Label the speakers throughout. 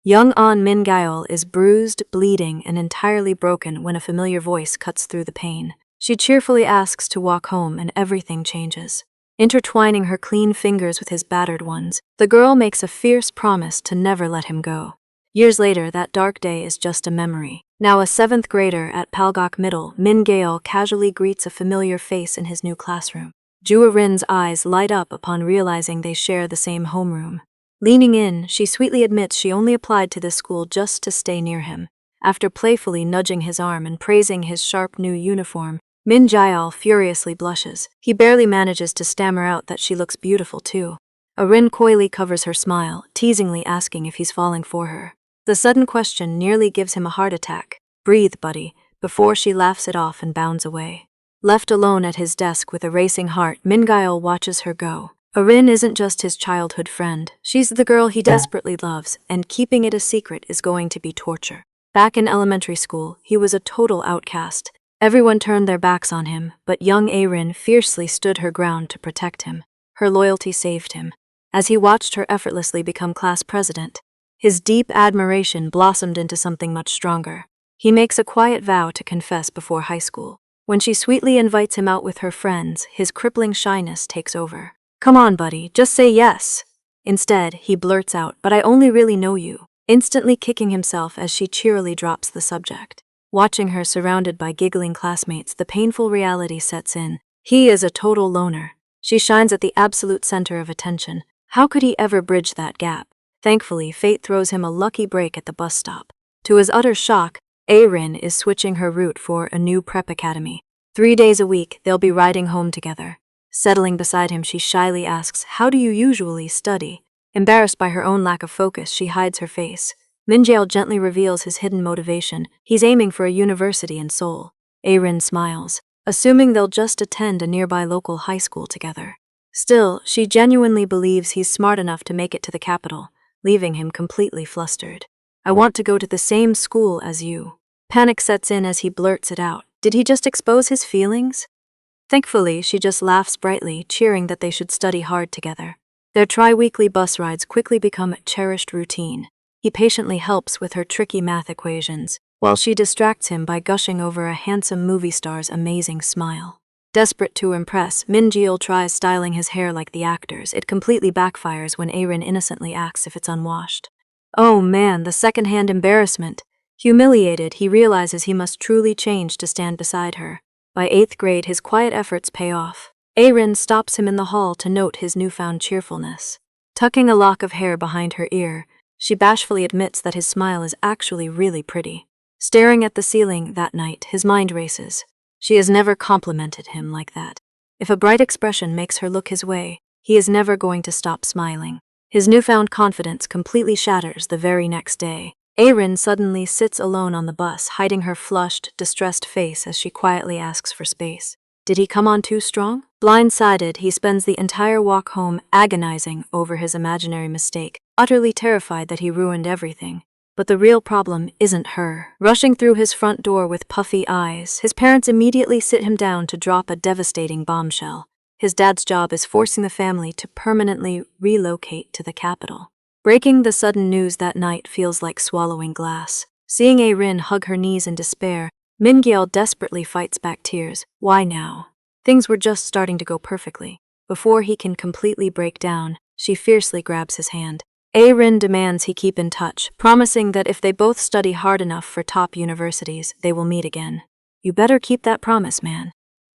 Speaker 1: Young An Min Gaeol is bruised, bleeding, and entirely broken when a familiar voice cuts through the pain. She cheerfully asks to walk home and everything changes. Intertwining her clean fingers with his battered ones, the girl makes a fierce promise to never let him go. Years later, that dark day is just a memory. Now a 7th grader at Palgok Middle, Min Gaeol casually greets a familiar face in his new classroom. Jua Rin's eyes light up upon realizing they share the same homeroom. Leaning in, she sweetly admits she only applied to this school just to stay near him. After playfully nudging his arm and praising his sharp new uniform, Min Gaeol furiously blushes. He barely manages to stammer out that she looks beautiful too. Rin coyly covers her smile, teasingly asking if he's falling for her. The sudden question nearly gives him a heart attack. "Breathe, buddy," before she laughs it off and bounds away. Left alone at his desk with a racing heart, Min Gaeol watches her go. Rin isn't just his childhood friend. She's the girl he desperately loves, and keeping it a secret is going to be torture. Back in elementary school, he was a total outcast. Everyone turned their backs on him, but young Rin fiercely stood her ground to protect him. Her loyalty saved him. As he watched her effortlessly become class president, his deep admiration blossomed into something much stronger. He makes a quiet vow to confess before high school. When she sweetly invites him out with her friends, his crippling shyness takes over. "Come on, buddy, just say yes." Instead, he blurts out, "But I only really know you," instantly kicking himself as she cheerily drops the subject. Watching her surrounded by giggling classmates, the painful reality sets in. He is a total loner. She shines at the absolute center of attention. How could he ever bridge that gap? Thankfully, fate throws him a lucky break at the bus stop. To his utter shock, Rin is switching her route for a new prep academy. 3 days a week, they'll be riding home together. Settling beside him, she shyly asks, "How do you usually study?" Embarrassed by her own lack of focus, she hides her face. Min Gaeol gently reveals his hidden motivation. He's aiming for a university in Seoul. Rin smiles, assuming they'll just attend a nearby local high school together. Still, she genuinely believes he's smart enough to make it to the capital, leaving him completely flustered. "I want to go to the same school as you." Panic sets in as he blurts it out. Did he just expose his feelings? Thankfully, she just laughs brightly, cheering that they should study hard together. Their tri-weekly bus rides quickly become a cherished routine. He patiently helps with her tricky math equations, while she distracts him by gushing over a handsome movie star's amazing smile. Desperate to impress, Min Gaeol tries styling his hair like the actors. It completely backfires when Rin innocently asks if it's unwashed. Oh man, the secondhand embarrassment. Humiliated, he realizes he must truly change to stand beside her. By 8th grade, his quiet efforts pay off. Rin stops him in the hall to note his newfound cheerfulness. Tucking a lock of hair behind her ear, she bashfully admits that his smile is actually really pretty. Staring at the ceiling that night, his mind races. She has never complimented him like that. If a bright expression makes her look his way, he is never going to stop smiling. His newfound confidence completely shatters the very next day. Rin suddenly sits alone on the bus, hiding her flushed, distressed face as she quietly asks for space. Did he come on too strong? Blindsided, he spends the entire walk home agonizing over his imaginary mistake, utterly terrified that he ruined everything. But the real problem isn't her. Rushing through his front door with puffy eyes, his parents immediately sit him down to drop a devastating bombshell. His dad's job is forcing the family to permanently relocate to the capital. Breaking the sudden news that night feels like swallowing glass. Seeing Rin hug her knees in despair, Min Gaeol desperately fights back tears. Why now? Things were just starting to go perfectly. Before he can completely break down, she fiercely grabs his hand. Rin demands he keep in touch, promising that if they both study hard enough for top universities, they will meet again. "You better keep that promise, man."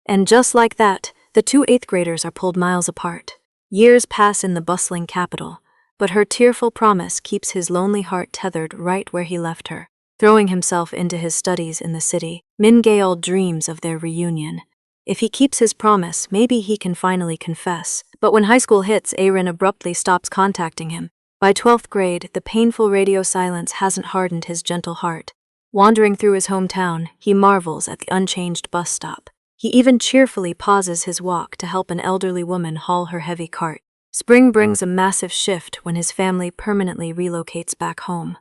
Speaker 1: And just like that, the two 8th graders are pulled miles apart. Years pass in the bustling capital, but her tearful promise keeps his lonely heart tethered right where he left her. Throwing himself into his studies in the city, Min Gaeol dreams of their reunion. If he keeps his promise, maybe he can finally confess. But when high school hits, Rin abruptly stops contacting him. By 12th grade, the painful radio silence hasn't hardened his gentle heart. Wandering through his hometown, he marvels at the unchanged bus stop. He even cheerfully pauses his walk to help an elderly woman haul her heavy cart. Spring brings a massive shift when his family permanently relocates back home.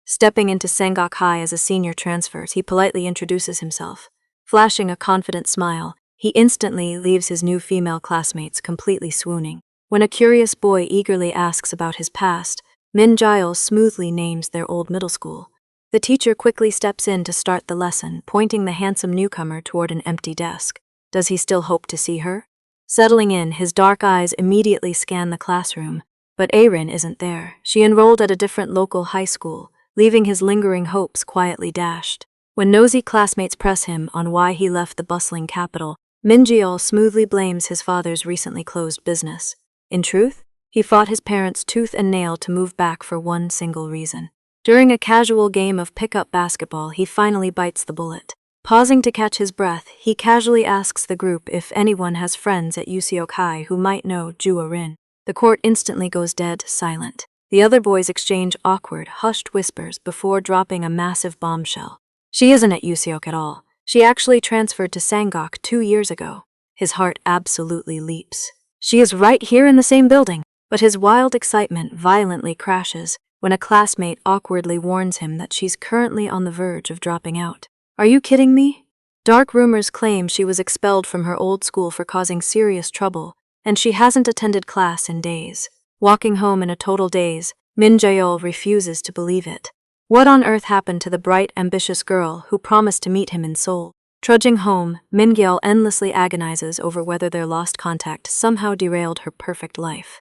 Speaker 1: Stepping into Sangok High as a senior transfers, he politely introduces himself. Flashing a confident smile, he instantly leaves his new female classmates completely swooning. When a curious boy eagerly asks about his past, Min Jae smoothly names their old middle school. The teacher quickly steps in to start the lesson, pointing the handsome newcomer toward an empty desk. Does he still hope to see her? Settling in, his dark eyes immediately scan the classroom. But Erin isn't there. She enrolled at a different local high school, leaving his lingering hopes quietly dashed. When nosy classmates press him on why he left the bustling capital, Min Jae smoothly blames his father's recently closed business. In truth, he fought his parents tooth and nail to move back for one single reason. During a casual game of pickup basketball, he finally bites the bullet. Pausing to catch his breath, he casually asks the group if anyone has friends at Useok High who might know Jua Rin. The court instantly goes dead silent. The other boys exchange awkward, hushed whispers before dropping a massive bombshell. She isn't at Useok at all. She actually transferred to Sangok 2 years ago. His heart absolutely leaps. She is right here in the same building. But his wild excitement violently crashes when a classmate awkwardly warns him that she's currently on the verge of dropping out. Are you kidding me? Dark rumors claim she was expelled from her old school for causing serious trouble, and she hasn't attended class in days. Walking home in a total daze, Min Jae refuses to believe it. What on earth happened to the bright, ambitious girl who promised to meet him in Seoul? Trudging home, Min Gyeol endlessly agonizes over whether their lost contact somehow derailed her perfect life.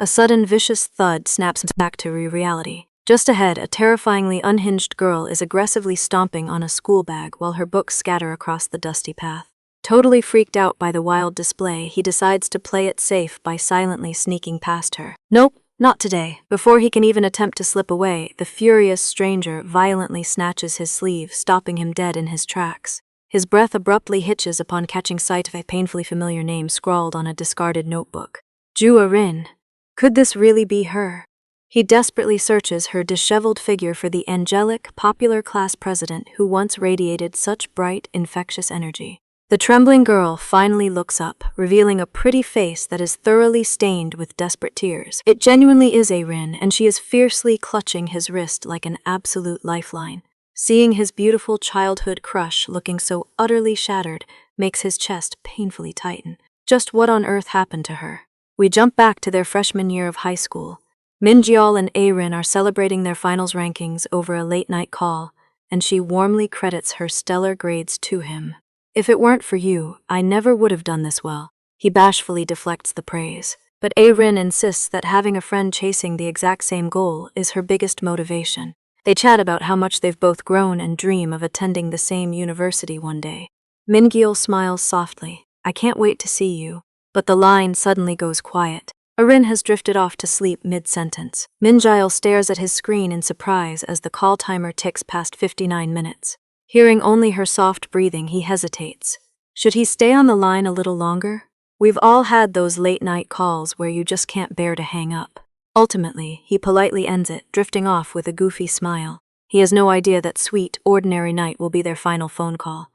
Speaker 1: A sudden vicious thud snaps him back to reality. Just ahead, a terrifyingly unhinged girl is aggressively stomping on a school bag while her books scatter across the dusty path. Totally freaked out by the wild display, he decides to play it safe by silently sneaking past her. Nope, not today. Before he can even attempt to slip away, the furious stranger violently snatches his sleeve, stopping him dead in his tracks. His breath abruptly hitches upon catching sight of a painfully familiar name scrawled on a discarded notebook. Jua Rin. Could this really be her? He desperately searches her disheveled figure for the angelic, popular class president who once radiated such bright, infectious energy. The trembling girl finally looks up, revealing a pretty face that is thoroughly stained with desperate tears. It genuinely is Erin, and she is fiercely clutching his wrist like an absolute lifeline. Seeing his beautiful childhood crush looking so utterly shattered makes his chest painfully tighten. Just what on earth happened to her? We jump back to their freshman year of high school. Min Jae and Erin are celebrating their finals rankings over a late-night call, and she warmly credits her stellar grades to him. If it weren't for you, I never would have done this well. He bashfully deflects the praise. But Erin insists that having a friend chasing the exact same goal is her biggest motivation. They chat about how much they've both grown and dream of attending the same university one day. Min Gyeol smiles softly. I can't wait to see you. But the line suddenly goes quiet. Erin has drifted off to sleep mid-sentence. Min Jae stares at his screen in surprise as the call timer ticks past 59 minutes. Hearing only her soft breathing, he hesitates. Should he stay on the line a little longer? We've all had those late-night calls where you just can't bear to hang up. Ultimately, he politely ends it, drifting off with a goofy smile. He has no idea that sweet, ordinary night will be their final phone call.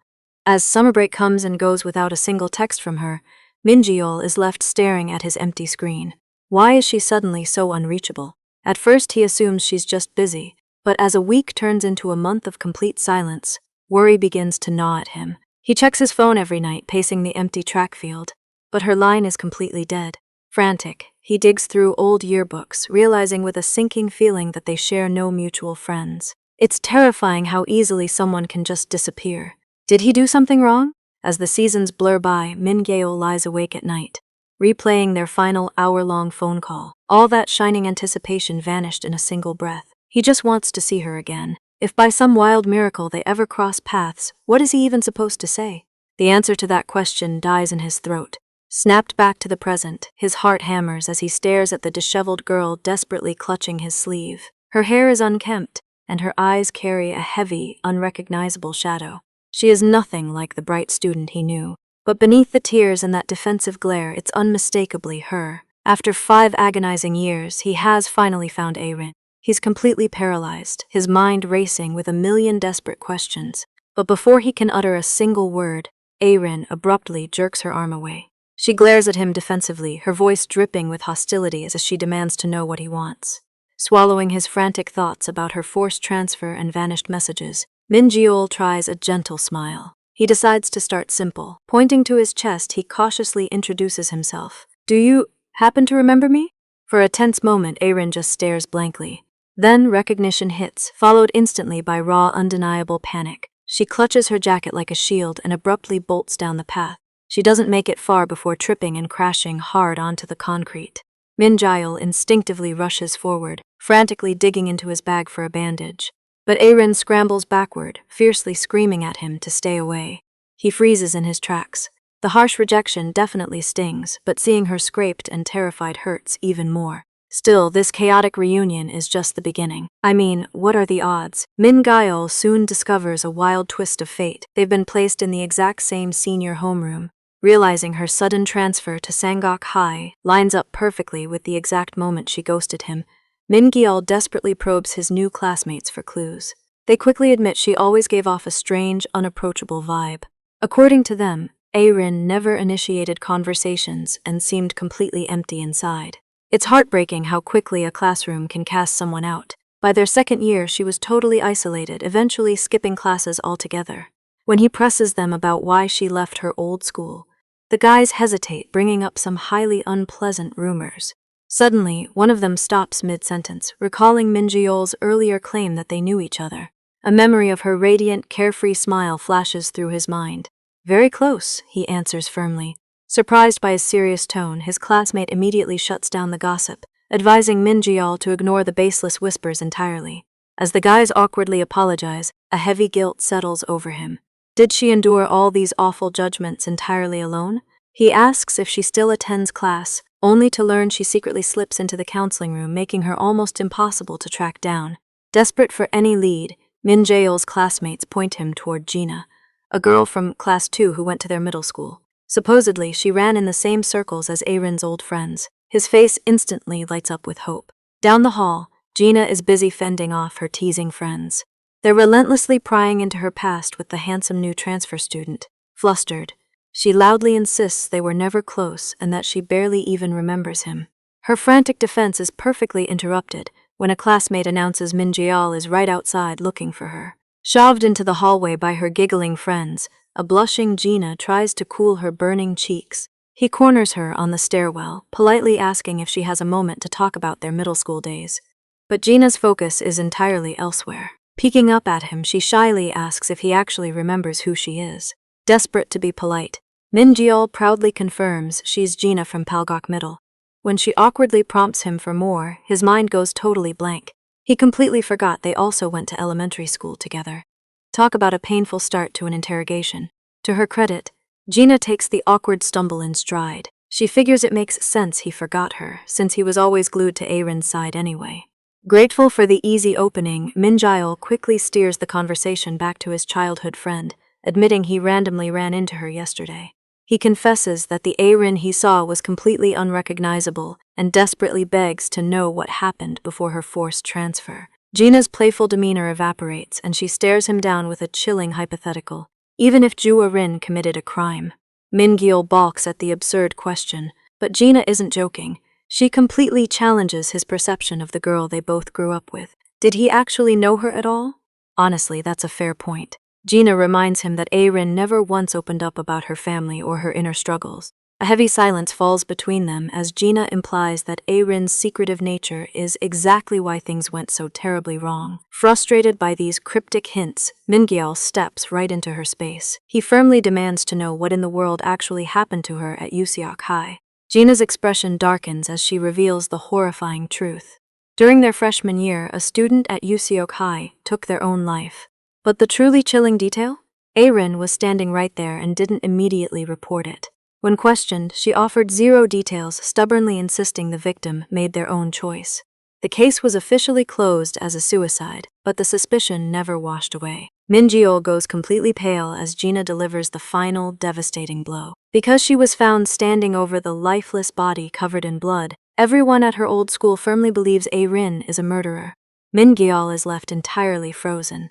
Speaker 1: As summer break comes and goes without a single text from her, Min Jae is left staring at his empty screen. Why is she suddenly so unreachable? At first he assumes she's just busy, but as a week turns into a month of complete silence, worry begins to gnaw at him. He checks his phone every night, pacing the empty track field, but her line is completely dead. Frantic, he digs through old yearbooks, realizing with a sinking feeling that they share no mutual friends. It's terrifying how easily someone can just disappear. Did he do something wrong? As the seasons blur by, Min Gyeol lies awake at night, replaying their final hour-long phone call. All that shining anticipation vanished in a single breath. He just wants to see her again. If by some wild miracle they ever cross paths, what is he even supposed to say? The answer to that question dies in his throat. Snapped back to the present, his heart hammers as he stares at the disheveled girl desperately clutching his sleeve. Her hair is unkempt, and her eyes carry a heavy, unrecognizable shadow. She is nothing like the bright student he knew, but beneath the tears and that defensive glare, it's unmistakably her. After 5 agonizing years, he has finally found Erin. He's completely paralyzed, his mind racing with a million desperate questions. But before he can utter a single word, Erin abruptly jerks her arm away. She glares at him defensively, her voice dripping with hostility as she demands to know what he wants. Swallowing his frantic thoughts about her forced transfer and vanished messages, Min Jae tries a gentle smile. He decides to start simple. Pointing to his chest, he cautiously introduces himself. Do you happen to remember me? For a tense moment, Aaron just stares blankly. Then recognition hits, followed instantly by raw, undeniable panic. She clutches her jacket like a shield and abruptly bolts down the path. She doesn't make it far before tripping and crashing hard onto the concrete. Min Jae-il instinctively rushes forward, frantically digging into his bag for a bandage. But Aaron scrambles backward, fiercely screaming at him to stay away. He freezes in his tracks. The harsh rejection definitely stings, but seeing her scraped and terrified hurts even more. Still, this chaotic reunion is just the beginning. I mean, what are the odds? Min Jae-il soon discovers a wild twist of fate. They've been placed in the exact same senior homeroom. Realizing her sudden transfer to Sangak High lines up perfectly with the exact moment she ghosted him, Min Jae-il desperately probes his new classmates for clues. They quickly admit she always gave off a strange, unapproachable vibe. According to them, Aaron never initiated conversations and seemed completely empty inside. It's heartbreaking how quickly a classroom can cast someone out. By their second year, she was totally isolated, eventually skipping classes altogether. When he presses them about why she left her old school, the guys hesitate, bringing up some highly unpleasant rumors. Suddenly, one of them stops mid-sentence, recalling Min Jae-il's earlier claim that they knew each other. A memory of her radiant, carefree smile flashes through his mind. "Very close," he answers firmly. Surprised by his serious tone, his classmate immediately shuts down the gossip, advising Min Jae-il to ignore the baseless whispers entirely. As the guys awkwardly apologize, a heavy guilt settles over him. Did she endure all these awful judgments entirely alone? He asks if she still attends class, only to learn she secretly slips into the counseling room, making her almost impossible to track down. Desperate for any lead, Min Jae-il's classmates point him toward Gina, a girl from class 2 who went to their middle school. Supposedly, she ran in the same circles as Aaron's old friends. His face instantly lights up with hope. Down the hall, Gina is busy fending off her teasing friends. They're relentlessly prying into her past with the handsome new transfer student. Flustered, she loudly insists they were never close and that she barely even remembers him. Her frantic defense is perfectly interrupted when a classmate announces Min Jae-il is right outside looking for her. Shoved into the hallway by her giggling friends, a blushing Gina tries to cool her burning cheeks. He corners her on the stairwell, politely asking if she has a moment to talk about their middle school days. But Gina's focus is entirely elsewhere. Peeking up at him, she shyly asks if he actually remembers who she is. Desperate to be polite, Min Jae-il proudly confirms she's Gina from Palgok Middle. When she awkwardly prompts him for more, his mind goes totally blank. He completely forgot they also went to elementary school together. Talk about a painful start to an interrogation. To her credit, Gina takes the awkward stumble in stride. She figures it makes sense he forgot her, since he was always glued to Aaron's side anyway. Grateful for the easy opening, Min Jae-il quickly steers the conversation back to his childhood friend, admitting he randomly ran into her yesterday. He confesses that the Aaron he saw was completely unrecognizable and desperately begs to know what happened before her forced transfer. Gina's playful demeanor evaporates and she stares him down with a chilling hypothetical. Even if Ju Rin committed a crime. Min Jae-il balks at the absurd question, but Gina isn't joking. She completely challenges his perception of the girl they both grew up with. Did he actually know her at all? Honestly, that's a fair point. Gina reminds him that Aaron never once opened up about her family or her inner struggles. A heavy silence falls between them as Gina implies that Aaron's secretive nature is exactly why things went so terribly wrong. Frustrated by these cryptic hints, Min Jae-il steps right into her space. He firmly demands to know what in the world actually happened to her at Useok High. Gina's expression darkens as she reveals the horrifying truth. During their freshman year, a student at Useok High took their own life. But the truly chilling detail? Aaron was standing right there and didn't immediately report it. When questioned, she offered zero details, stubbornly insisting the victim made their own choice. The case was officially closed as a suicide, but the suspicion never washed away. Min Jae-il goes completely pale as Gina delivers the final, devastating blow. Because she was found standing over the lifeless body covered in blood, everyone at her old school firmly believes Aaron is a murderer. Min Jae-il is left entirely frozen.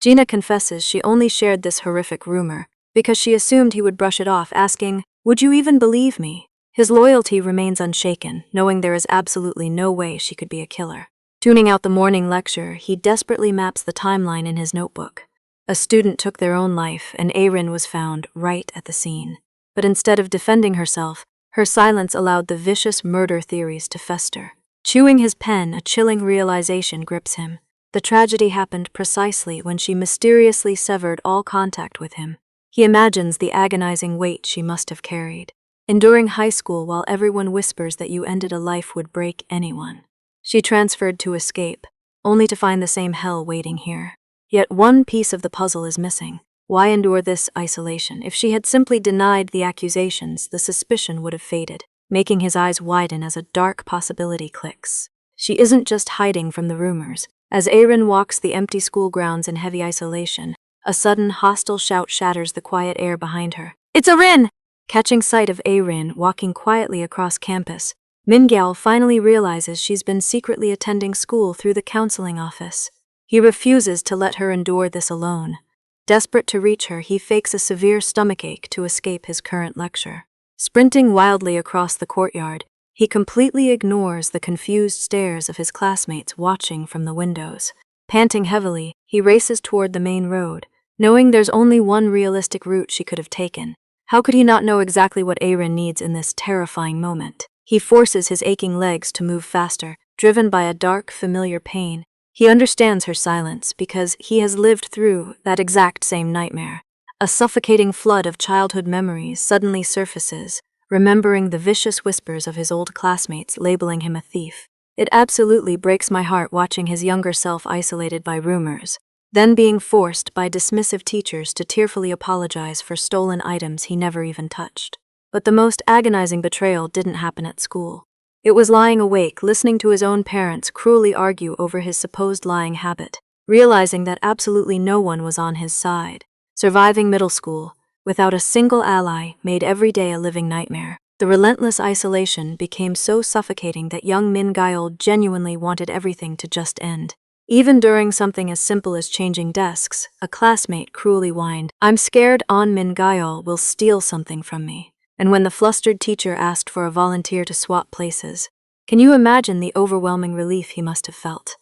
Speaker 1: Gina confesses she only shared this horrific rumor because she assumed he would brush it off, asking, "Would you even believe me?" His loyalty remains unshaken, knowing there is absolutely no way she could be a killer. Tuning out the morning lecture, he desperately maps the timeline in his notebook. A student took their own life, and Aaron was found right at the scene. But instead of defending herself, her silence allowed the vicious murder theories to fester. Chewing his pen, a chilling realization grips him. The tragedy happened precisely when she mysteriously severed all contact with him. He imagines the agonizing weight she must have carried, enduring high school while everyone whispers that you ended a life would break anyone. She transferred to escape, only to find the same hell waiting here. Yet one piece of the puzzle is missing. Why endure this isolation? If she had simply denied the accusations, the suspicion would have faded, making his eyes widen as a dark possibility clicks. She isn't just hiding from the rumors. As Aaron walks the empty school grounds in heavy isolation, a sudden hostile shout shatters the quiet air behind her. It's Aaron! Catching sight of Aaron walking quietly across campus, Min-gyal finally realizes she's been secretly attending school through the counseling office. He refuses to let her endure this alone. Desperate to reach her, he fakes a severe stomachache to escape his current lecture. Sprinting wildly across the courtyard, he completely ignores the confused stares of his classmates watching from the windows. Panting heavily, he races toward the main road, knowing there's only one realistic route she could have taken. How could he not know exactly what Aaron needs in this terrifying moment? He forces his aching legs to move faster, driven by a dark, familiar pain. He understands her silence because he has lived through that exact same nightmare. A suffocating flood of childhood memories suddenly surfaces, remembering the vicious whispers of his old classmates labeling him a thief. It absolutely breaks my heart watching his younger self isolated by rumors, then being forced by dismissive teachers to tearfully apologize for stolen items he never even touched. But the most agonizing betrayal didn't happen at school. It was lying awake, listening to his own parents cruelly argue over his supposed lying habit, realizing that absolutely no one was on his side. Surviving middle school, without a single ally, made every day a living nightmare. The relentless isolation became so suffocating that young Min-gyal genuinely wanted everything to just end. Even during something as simple as changing desks, a classmate cruelly whined, "I'm scared Min-gyal will steal something from me." And when the flustered teacher asked for a volunteer to swap places, can you imagine the overwhelming relief he must have felt?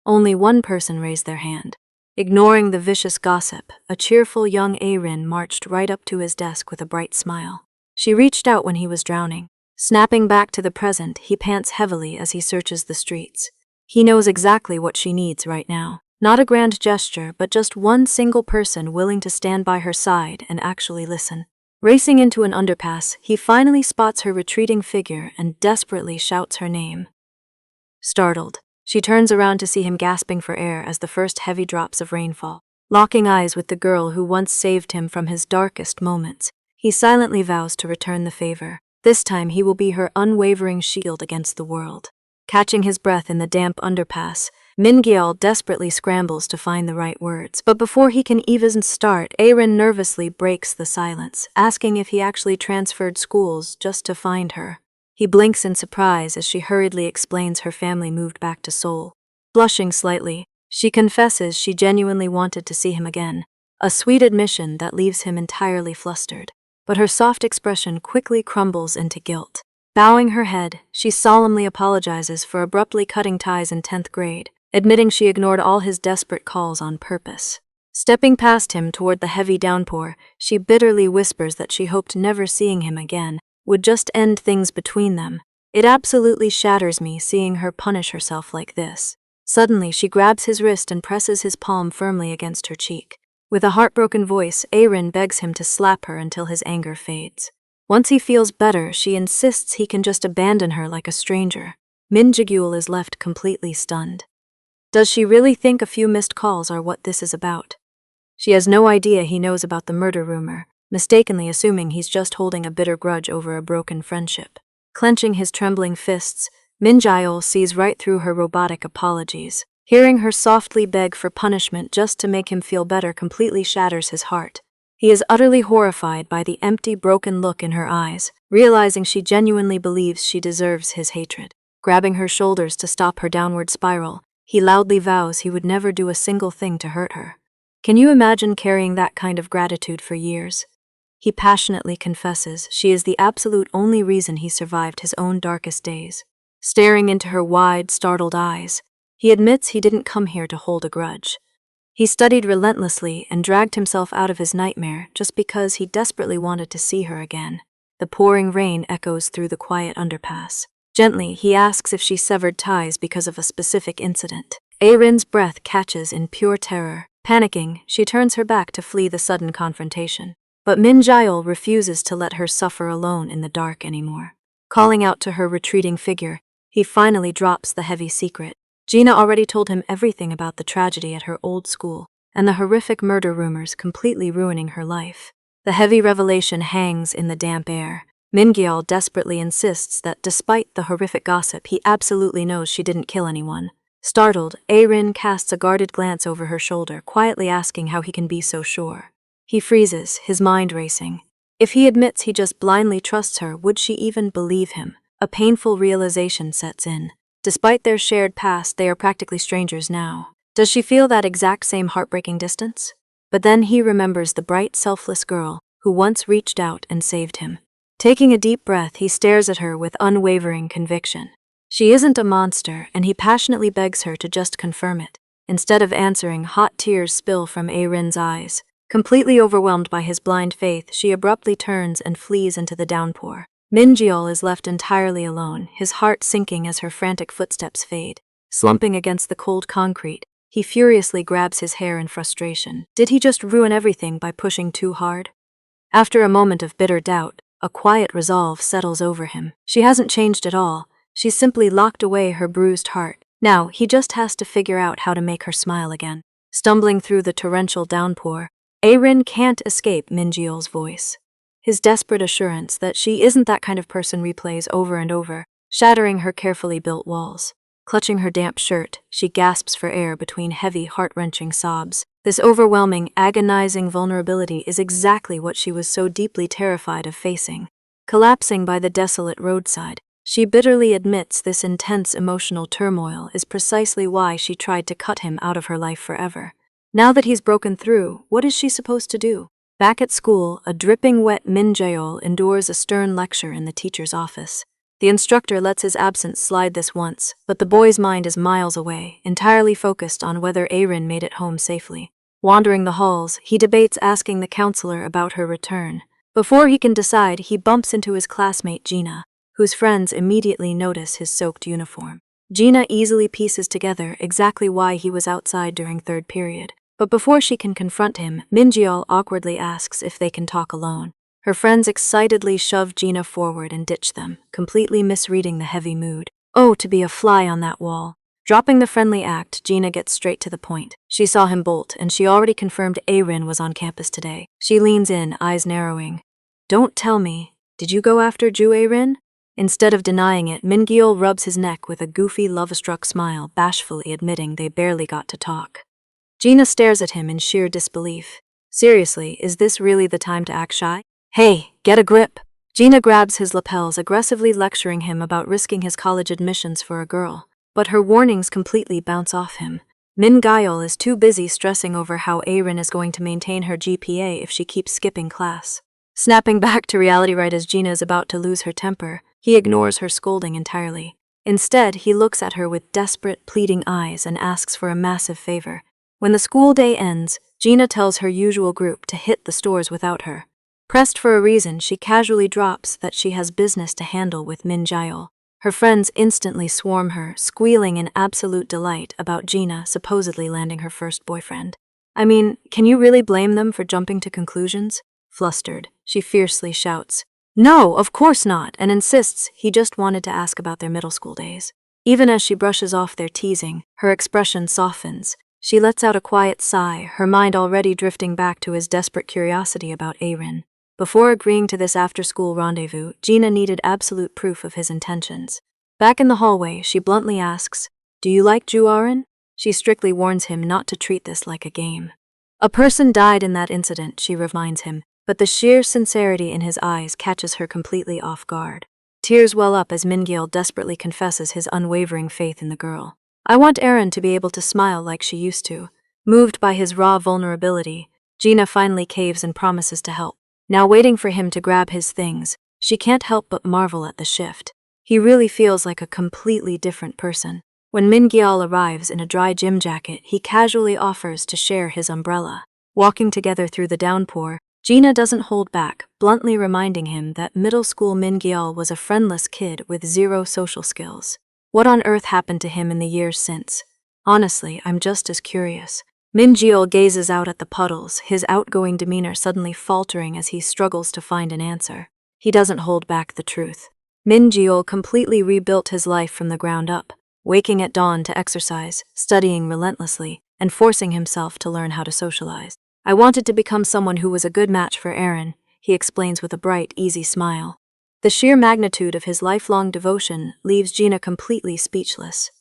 Speaker 1: Only one person raised their hand. Ignoring the vicious gossip, a cheerful young Aaron marched right up to his desk with a bright smile. She reached out when he was drowning. Snapping back to the present, he pants heavily as he searches the streets. He knows exactly what she needs right now. Not a grand gesture, but just one single person willing to stand by her side and actually listen. Racing into an underpass, he finally spots her retreating figure and desperately shouts her name. Startled, she turns around to see him gasping for air as the first heavy drops of rain fall. Locking eyes with the girl who once saved him from his darkest moments, he silently vows to return the favor. This time he will be her unwavering shield against the world. Catching his breath in the damp underpass, Min-gyal desperately scrambles to find the right words. But before he can even start, Aaron nervously breaks the silence, asking if he actually transferred schools just to find her. He blinks in surprise as she hurriedly explains her family moved back to Seoul. Blushing slightly, she confesses she genuinely wanted to see him again, a sweet admission that leaves him entirely flustered. But her soft expression quickly crumbles into guilt. Bowing her head, she solemnly apologizes for abruptly cutting ties in 10th grade, admitting she ignored all his desperate calls on purpose. Stepping past him toward the heavy downpour, she bitterly whispers that she hoped never seeing him again would just end things between them. It absolutely shatters me seeing her punish herself like this. Suddenly, she grabs his wrist and presses his palm firmly against her cheek. With a heartbroken voice, Aaron begs him to slap her until his anger fades. Once he feels better, she insists he can just abandon her like a stranger. Min-gyal is left completely stunned. Does she really think a few missed calls are what this is about? She has no idea he knows about the murder rumor, mistakenly assuming he's just holding a bitter grudge over a broken friendship. Clenching his trembling fists, Min-gyal sees right through her robotic apologies. Hearing her softly beg for punishment just to make him feel better completely shatters his heart. He is utterly horrified by the empty, broken look in her eyes, realizing she genuinely believes she deserves his hatred. Grabbing her shoulders to stop her downward spiral, he loudly vows he would never do a single thing to hurt her. Can you imagine carrying that kind of gratitude for years? He passionately confesses she is the absolute only reason he survived his own darkest days. Staring into her wide, startled eyes, he admits he didn't come here to hold a grudge. He studied relentlessly and dragged himself out of his nightmare just because he desperately wanted to see her again. The pouring rain echoes through the quiet underpass. Gently, he asks if she severed ties because of a specific incident. Erin's breath catches in pure terror. Panicking, she turns her back to flee the sudden confrontation. But Min Jaeol refuses to let her suffer alone in the dark anymore. Calling out to her retreating figure, he finally drops the heavy secret. Gina already told him everything about the tragedy at her old school, and the horrific murder rumors completely ruining her life. The heavy revelation hangs in the damp air. Min-gyeol desperately insists that despite the horrific gossip, he absolutely knows she didn't kill anyone. Startled, Erin casts a guarded glance over her shoulder, quietly asking how he can be so sure. He freezes, his mind racing. If he admits he just blindly trusts her, would she even believe him? A painful realization sets in. Despite their shared past, they are practically strangers now. Does she feel that exact same heartbreaking distance? But then he remembers the bright, selfless girl who once reached out and saved him. Taking a deep breath, he stares at her with unwavering conviction. She isn't a monster, and he passionately begs her to just confirm it. Instead of answering, hot tears spill from Erin's eyes. Completely overwhelmed by his blind faith, she abruptly turns and flees into the downpour. Min-gyeol is left entirely alone, his heart sinking as her frantic footsteps fade. Slumping against the cold concrete, he furiously grabs his hair in frustration. Did he just ruin everything by pushing too hard? After a moment of bitter doubt, a quiet resolve settles over him. She hasn't changed at all. She's simply locked away her bruised heart. Now, he just has to figure out how to make her smile again. Stumbling through the torrential downpour, Erin can't escape Min-gyeol's voice. His desperate assurance that she isn't that kind of person replays over and over, shattering her carefully built walls. Clutching her damp shirt, she gasps for air between heavy, heart-wrenching sobs. This overwhelming, agonizing vulnerability is exactly what she was so deeply terrified of facing. Collapsing by the desolate roadside, she bitterly admits this intense emotional turmoil is precisely why she tried to cut him out of her life forever. Now that he's broken through, what is she supposed to do? Back at school, a dripping wet Min Jaeol endures a stern lecture in the teacher's office. The instructor lets his absence slide this once, but the boy's mind is miles away, entirely focused on whether Erin made it home safely. Wandering the halls, he debates asking the counselor about her return. Before he can decide, he bumps into his classmate Gina, whose friends immediately notice his soaked uniform. Gina easily pieces together exactly why he was outside during third period. But before she can confront him, Min-gyeol awkwardly asks if they can talk alone. Her friends excitedly shove Gina forward and ditch them, completely misreading the heavy mood. Oh, to be a fly on that wall. Dropping the friendly act, Gina gets straight to the point. She saw him bolt, and she already confirmed Erin was on campus today. She leans in, eyes narrowing. Don't tell me. Did you go after Ju Erin? Instead of denying it, Min-gyeol rubs his neck with a goofy, love-struck smile, bashfully admitting they barely got to talk. Gina stares at him in sheer disbelief. Seriously, is this really the time to act shy? Hey, get a grip! Gina grabs his lapels, aggressively lecturing him about risking his college admissions for a girl. But her warnings completely bounce off him. Min-gyeol is too busy stressing over how Erin is going to maintain her GPA if she keeps skipping class. Snapping back to reality right as Gina is about to lose her temper, he ignores her scolding entirely. Instead, he looks at her with desperate, pleading eyes and asks for a massive favor. When the school day ends, Gina tells her usual group to hit the stores without her. Pressed for a reason, she casually drops that she has business to handle with Min Jaeol. Her friends instantly swarm her, squealing in absolute delight about Gina supposedly landing her first boyfriend. I mean, can you really blame them for jumping to conclusions? Flustered, she fiercely shouts, "No, of course not," and insists he just wanted to ask about their middle school days. Even as she brushes off their teasing, her expression softens. She lets out a quiet sigh, her mind already drifting back to his desperate curiosity about Erin. Before agreeing to this after-school rendezvous, Gina needed absolute proof of his intentions. Back in the hallway, she bluntly asks, "Do you like Ju Erin?" She strictly warns him not to treat this like a game. A person died in that incident, she reminds him, but the sheer sincerity in his eyes catches her completely off guard. Tears well up as Min-gyeol desperately confesses his unwavering faith in the girl. "I want Erin to be able to smile like she used to." Moved by his raw vulnerability, Gina finally caves and promises to help. Now waiting for him to grab his things, she can't help but marvel at the shift. He really feels like a completely different person. When Min-gyeol arrives in a dry gym jacket, he casually offers to share his umbrella. Walking together through the downpour, Gina doesn't hold back, bluntly reminding him that middle school Min Gyeol was a friendless kid with zero social skills. What on earth happened to him in the years since? Honestly, I'm just as curious. Min Gyeol gazes out at the puddles, his outgoing demeanor suddenly faltering as he struggles to find an answer. He doesn't hold back the truth. Min Gyeol completely rebuilt his life from the ground up, waking at dawn to exercise, studying relentlessly, and forcing himself to learn how to socialize. I wanted to become someone who was a good match for Aaron, he explains with a bright, easy smile. The sheer magnitude of his lifelong devotion leaves Gina completely speechless.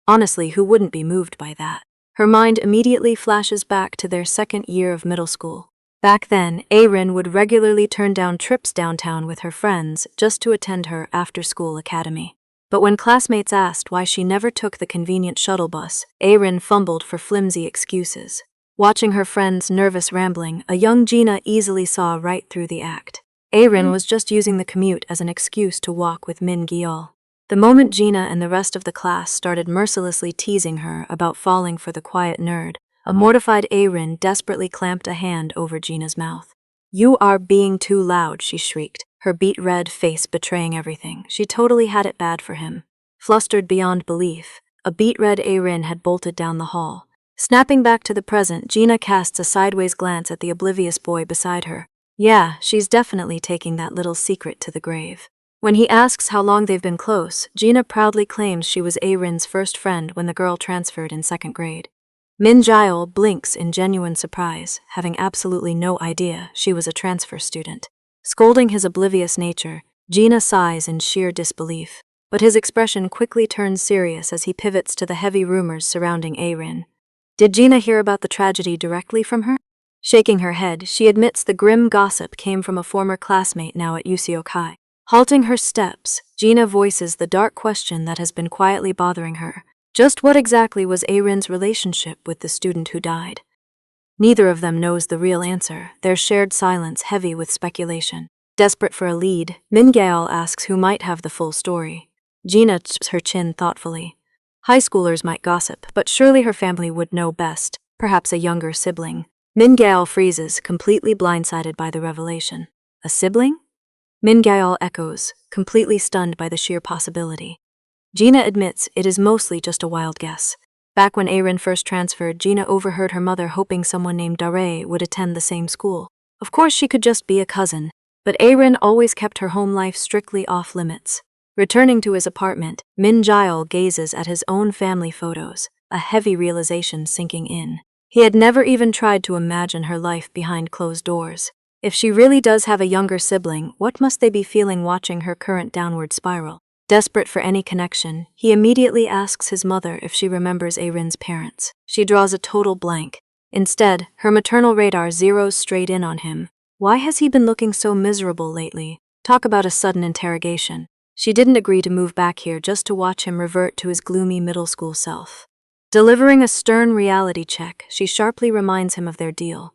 Speaker 1: Honestly, who wouldn't be moved by that? Her mind immediately flashes back to their second year of middle school. Back then, Aaron would regularly turn down trips downtown with her friends just to attend her after-school academy. But when classmates asked why she never took the convenient shuttle bus, Aaron fumbled for flimsy excuses. Watching her friend's nervous rambling, a young Gina easily saw right through the act. Aaron was just using the commute as an excuse to walk with Min Gyeol. The moment Gina and the rest of the class started mercilessly teasing her about falling for the quiet nerd, a mortified Aaron desperately clamped a hand over Gina's mouth. "You are being too loud," she shrieked, her beet-red face betraying everything. She totally had it bad for him. Flustered beyond belief, a beet-red Aaron had bolted down the hall. Snapping back to the present, Gina casts a sideways glance at the oblivious boy beside her. Yeah, she's definitely taking that little secret to the grave. When he asks how long they've been close, Gina proudly claims she was Aaron's first friend when the girl transferred in second grade. Min Gyeol blinks in genuine surprise, having absolutely no idea she was a transfer student. Scolding his oblivious nature, Gina sighs in sheer disbelief. But his expression quickly turns serious as he pivots to the heavy rumors surrounding Aaron. Did Gina hear about the tragedy directly from her? Shaking her head, she admits the grim gossip came from a former classmate now at Useok High. Halting her steps, Gina voices the dark question that has been quietly bothering her. Just what exactly was Aaron's relationship with the student who died? Neither of them knows the real answer, their shared silence heavy with speculation. Desperate for a lead, Min Gyeol asks who might have the full story. Gina taps her chin thoughtfully. High schoolers might gossip, but surely her family would know best, perhaps a younger sibling. Min Gyeol freezes, completely blindsided by the revelation. A sibling? Min Gyeol echoes, completely stunned by the sheer possibility. Gina admits it is mostly just a wild guess. Back when Aaron first transferred, Gina overheard her mother hoping someone named Dare would attend the same school. Of course she could just be a cousin, but Aaron always kept her home life strictly off limits. Returning to his apartment, Min Gyeol gazes at his own family photos, a heavy realization sinking in. He had never even tried to imagine her life behind closed doors. If she really does have a younger sibling, what must they be feeling watching her current downward spiral? Desperate for any connection, he immediately asks his mother if she remembers Aaron's parents. She draws a total blank. Instead, her maternal radar zeroes straight in on him. Why has he been looking so miserable lately? Talk about a sudden interrogation. She didn't agree to move back here just to watch him revert to his gloomy middle school self. Delivering a stern reality check, she sharply reminds him of their deal.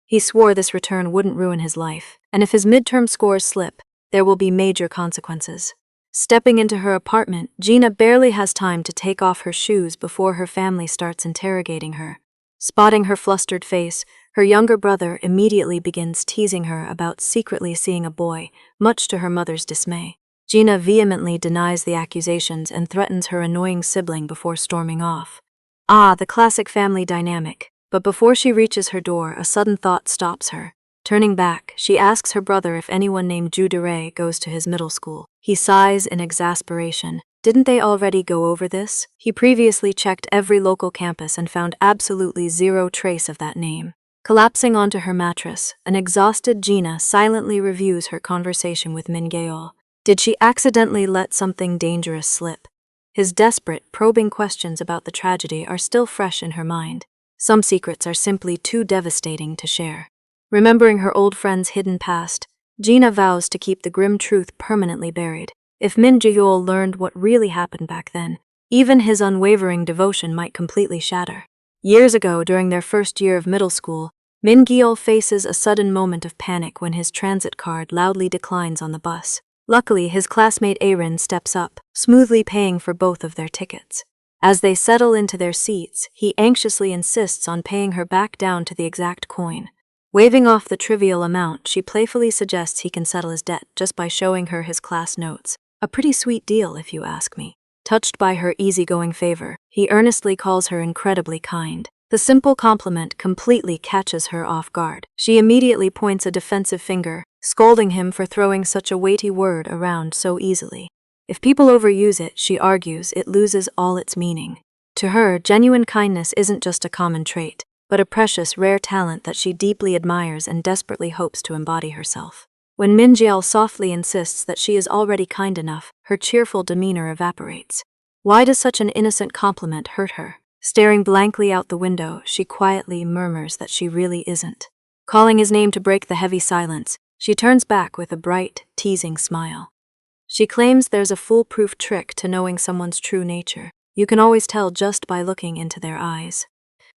Speaker 1: He swore this return wouldn't ruin his life, and if his midterm scores slip, there will be major consequences. Stepping into her apartment, Gina barely has time to take off her shoes before her family starts interrogating her. Spotting her flustered face, her younger brother immediately begins teasing her about secretly seeing a boy, much to her mother's dismay. Gina vehemently denies the accusations and threatens her annoying sibling before storming off. Ah, the classic family dynamic. But before she reaches her door, a sudden thought stops her. Turning back, she asks her brother if anyone named Judere goes to his middle school. He sighs in exasperation. Didn't they already go over this? He previously checked every local campus and found absolutely zero trace of that name. Collapsing onto her mattress, an exhausted Gina silently reviews her conversation with Min Gyeol. Did she accidentally let something dangerous slip? His desperate, probing questions about the tragedy are still fresh in her mind. Some secrets are simply too devastating to share. Remembering her old friend's hidden past, Gina vows to keep the grim truth permanently buried. If Min Gyeol learned what really happened back then, even his unwavering devotion might completely shatter. Years ago, during their first year of middle school, Min Gyeol faces a sudden moment of panic when his transit card loudly declines on the bus. Luckily, his classmate Aaron steps up, smoothly paying for both of their tickets. As they settle into their seats, he anxiously insists on paying her back down to the exact coin. Waving off the trivial amount, she playfully suggests he can settle his debt just by showing her his class notes. A pretty sweet deal, if you ask me. Touched by her easygoing favor, he earnestly calls her incredibly kind. The simple compliment completely catches her off guard. She immediately points a defensive finger, scolding him for throwing such a weighty word around so easily. If people overuse it, she argues, it loses all its meaning. To her, genuine kindness isn't just a common trait, but a precious, rare talent that she deeply admires and desperately hopes to embody herself. When Minjiao softly insists that she is already kind enough, her cheerful demeanor evaporates. Why does such an innocent compliment hurt her? Staring blankly out the window, she quietly murmurs that she really isn't. Calling his name to break the heavy silence, she turns back with a bright, teasing smile. She claims there's a foolproof trick to knowing someone's true nature. You can always tell just by looking into their eyes.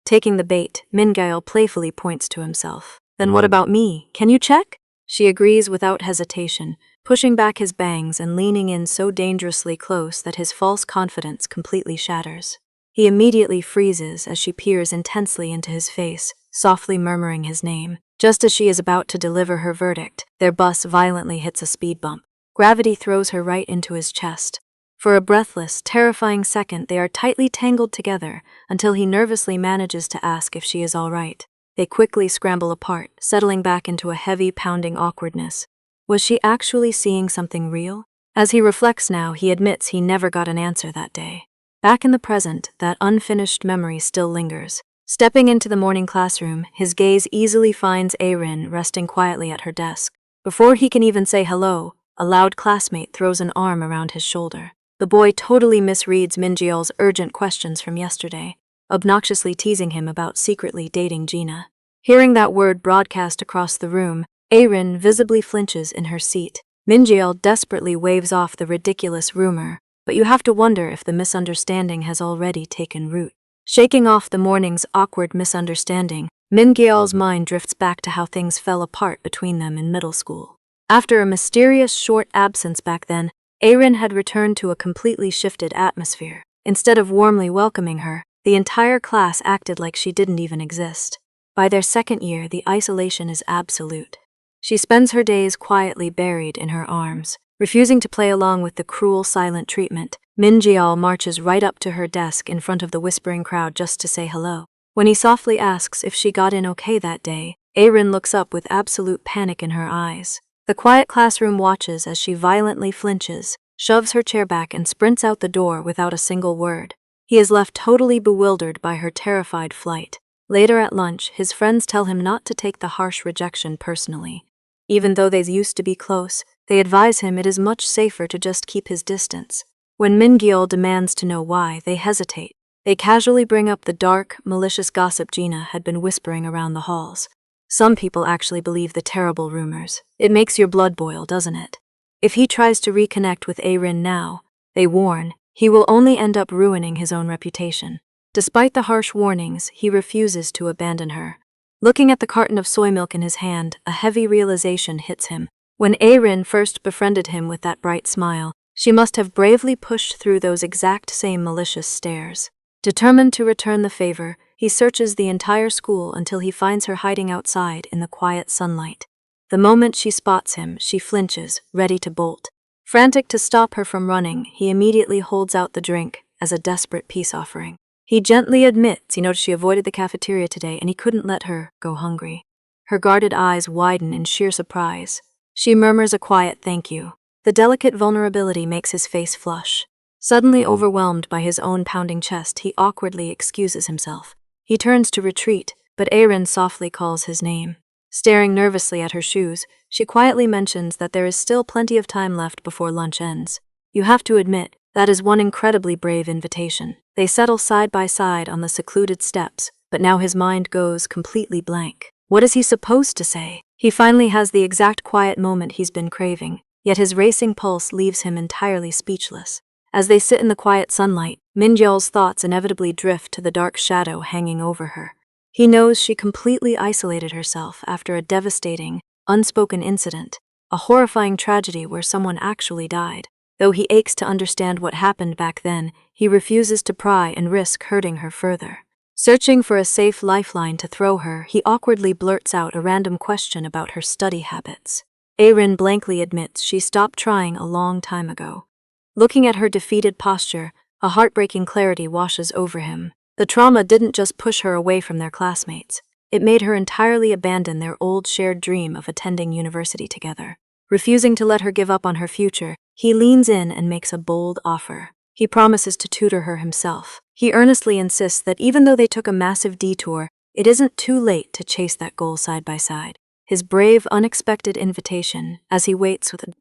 Speaker 1: Taking the bait, Mingail playfully points to himself. Then what about me? Can you check? She agrees without hesitation, pushing back his bangs and leaning in so dangerously close that his false confidence completely shatters. He immediately freezes as she peers intensely into his face, softly murmuring his name. Just as she is about to deliver her verdict, their bus violently hits a speed bump. Gravity throws her right into his chest. For a breathless, terrifying second, they are tightly tangled together until he nervously manages to ask if she is all right. They quickly scramble apart, settling back into a heavy, pounding awkwardness. Was she actually seeing something real? As he reflects now, he admits he never got an answer that day. Back in the present, that unfinished memory still lingers. Stepping into the morning classroom, his gaze easily finds Erin resting quietly at her desk. Before he can even say hello, a loud classmate throws an arm around his shoulder. The boy totally misreads Minjiol's urgent questions from yesterday, obnoxiously teasing him about secretly dating Gina. Hearing that word broadcast across the room, Erin visibly flinches in her seat. Minjiol desperately waves off the ridiculous rumor, but you have to wonder if the misunderstanding has already taken root. Shaking off the morning's awkward misunderstanding, Minjiol's mind drifts back to how things fell apart between them in middle school. After a mysterious short absence back then, Erin had returned to a completely shifted atmosphere. Instead of warmly welcoming her, the entire class acted like she didn't even exist. By their second year, the isolation is absolute. She spends her days quietly buried in her arms. Refusing to play along with the cruel, silent treatment, Minjiol marches right up to her desk in front of the whispering crowd just to say hello. When he softly asks if she got in okay that day, Erin looks up with absolute panic in her eyes. The quiet classroom watches as she violently flinches, shoves her chair back and sprints out the door without a single word. He is left totally bewildered by her terrified flight. Later at lunch, his friends tell him not to take the harsh rejection personally. Even though they used to be close, they advise him it is much safer to just keep his distance. When Mingiol demands to know why, they hesitate. They casually bring up the dark, malicious gossip Gina had been whispering around the halls. Some people actually believe the terrible rumors. It makes your blood boil, doesn't it? If he tries to reconnect with Erin now, they warn, he will only end up ruining his own reputation. Despite the harsh warnings, he refuses to abandon her. Looking at the carton of soy milk in his hand, a heavy realization hits him. When Erin first befriended him with that bright smile, she must have bravely pushed through those exact same malicious stares. Determined to return the favor, he searches the entire school until he finds her hiding outside in the quiet sunlight. The moment she spots him, she flinches, ready to bolt. Frantic to stop her from running, he immediately holds out the drink as a desperate peace offering. He gently admits he noticed she avoided the cafeteria today and he couldn't let her go hungry. Her guarded eyes widen in sheer surprise. She murmurs a quiet thank you. The delicate vulnerability makes his face flush. Suddenly overwhelmed by his own pounding chest, he awkwardly excuses himself. He turns to retreat, but Erin softly calls his name. Staring nervously at her shoes, she quietly mentions that there is still plenty of time left before lunch ends. You have to admit, that is one incredibly brave invitation. They settle side by side on the secluded steps, but now his mind goes completely blank. What is he supposed to say? He finally has the exact quiet moment he's been craving, yet his racing pulse leaves him entirely speechless. As they sit in the quiet sunlight, Mingyol's thoughts inevitably drift to the dark shadow hanging over her. He knows she completely isolated herself after a devastating, unspoken incident, a horrifying tragedy where someone actually died. Though he aches to understand what happened back then, he refuses to pry and risk hurting her further. Searching for a safe lifeline to throw her, he awkwardly blurts out a random question about her study habits. Erin blankly admits she stopped trying a long time ago. Looking at her defeated posture, a heartbreaking clarity washes over him. The trauma didn't just push her away from their classmates. It made her entirely abandon their old shared dream of attending university together. Refusing to let her give up on her future, he leans in and makes a bold offer. He promises to tutor her himself. He earnestly insists that even though they took a massive detour, it isn't too late to chase that goal side by side. His brave, unexpected invitation, as he waits with a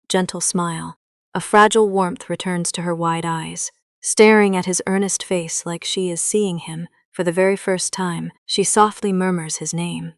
Speaker 1: gentle smile. A fragile warmth returns to her wide eyes. Staring at his earnest face like she is seeing him for the very first time, she softly murmurs his name.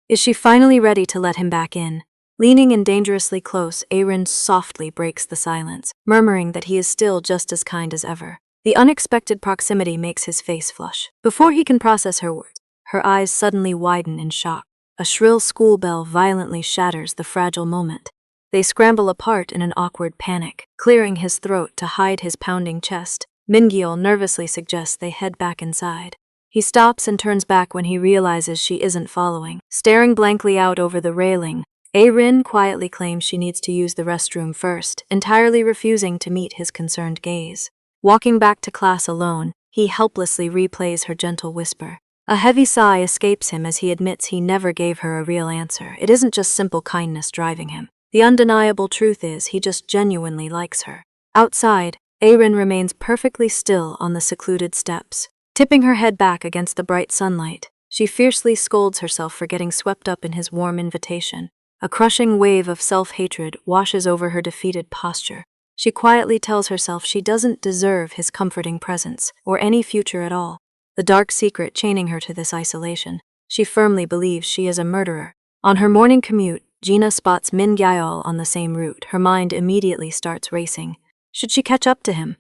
Speaker 1: Is she finally ready to let him back in? Leaning in dangerously close, Erin softly breaks the silence, murmuring that he is still just as kind as ever. The unexpected proximity makes his face flush. Before he can process her words, her eyes suddenly widen in shock. A shrill school bell violently shatters the fragile moment. They scramble apart in an awkward panic, clearing his throat to hide his pounding chest. Mingyul nervously suggests they head back inside. He stops and turns back when he realizes she isn't following. Staring blankly out over the railing, Erin quietly claims she needs to use the restroom first, entirely refusing to meet his concerned gaze. Walking back to class alone, he helplessly replays her gentle whisper. A heavy sigh escapes him as he admits he never gave her a real answer. It isn't just simple kindness driving him. The undeniable truth is he just genuinely likes her. Outside, Erin remains perfectly still on the secluded steps. Tipping her head back against the bright sunlight, she fiercely scolds herself for getting swept up in his warm invitation. A crushing wave of self-hatred washes over her defeated posture. She quietly tells herself she doesn't deserve his comforting presence or any future at all. The dark secret chaining her to this isolation, she firmly believes she is a murderer. On her morning commute, Gina spots Min Gyaol on the same route. Her mind immediately starts racing. Should she catch up to him?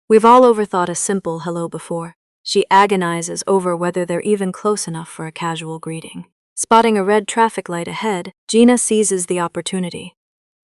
Speaker 1: We've all overthought a simple hello before. She agonizes over whether they're even close enough for a casual greeting. Spotting a red traffic light ahead, Gina seizes the opportunity.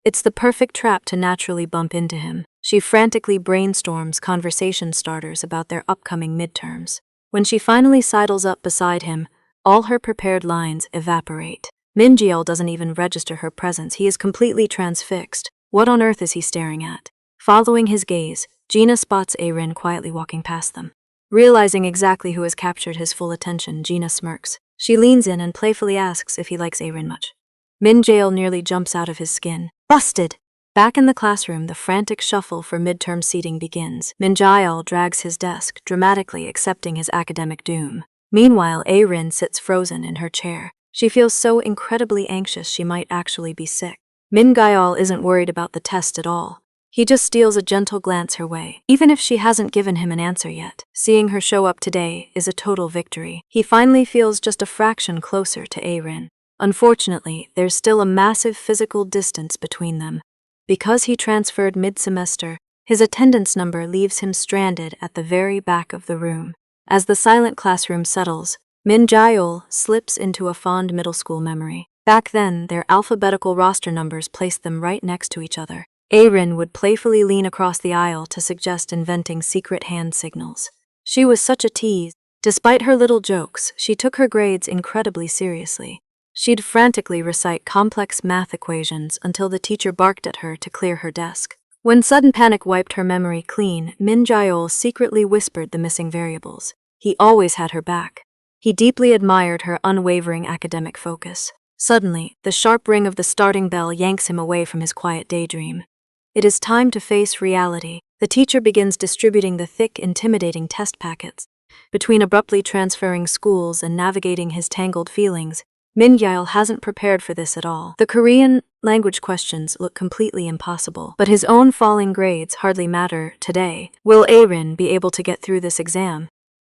Speaker 1: It's the perfect trap to naturally bump into him. She frantically brainstorms conversation starters about their upcoming midterms. When she finally sidles up beside him, all her prepared lines evaporate. Mingyul doesn't even register her presence. He is completely transfixed. What on earth is he staring at? Following his gaze, Gina spots Erin quietly walking past them. Realizing exactly who has captured his full attention, Gina smirks. She leans in and playfully asks if he likes Erin much. Mingyul nearly jumps out of his skin. Busted! Back in the classroom, the frantic shuffle for midterm seating begins. Mingyul drags his desk, dramatically accepting his academic doom. Meanwhile, Erin sits frozen in her chair. She feels so incredibly anxious she might actually be sick. Mingyul isn't worried about the test at all. He just steals a gentle glance her way. Even if she hasn't given him an answer yet, seeing her show up today is a total victory. He finally feels just a fraction closer to Erin. Unfortunately, there's still a massive physical distance between them. Because he transferred mid-semester, his attendance number leaves him stranded at the very back of the room. As the silent classroom settles, Mingyul slips into a fond middle school memory. Back then, their alphabetical roster numbers placed them right next to each other. Erin would playfully lean across the aisle to suggest inventing secret hand signals. She was such a tease. Despite her little jokes, she took her grades incredibly seriously. She'd frantically recite complex math equations until the teacher barked at her to clear her desk. When sudden panic wiped her memory clean, Mingyul secretly whispered the missing variables. He always had her back. He deeply admired her unwavering academic focus. Suddenly, the sharp ring of the starting bell yanks him away from his quiet daydream. It is time to face reality. The teacher begins distributing the thick, intimidating test packets. Between abruptly transferring schools and navigating his tangled feelings, Mingyul hasn't prepared for this at all. The Korean language questions look completely impossible, but his own falling grades hardly matter today. Will Erin be able to get through this exam?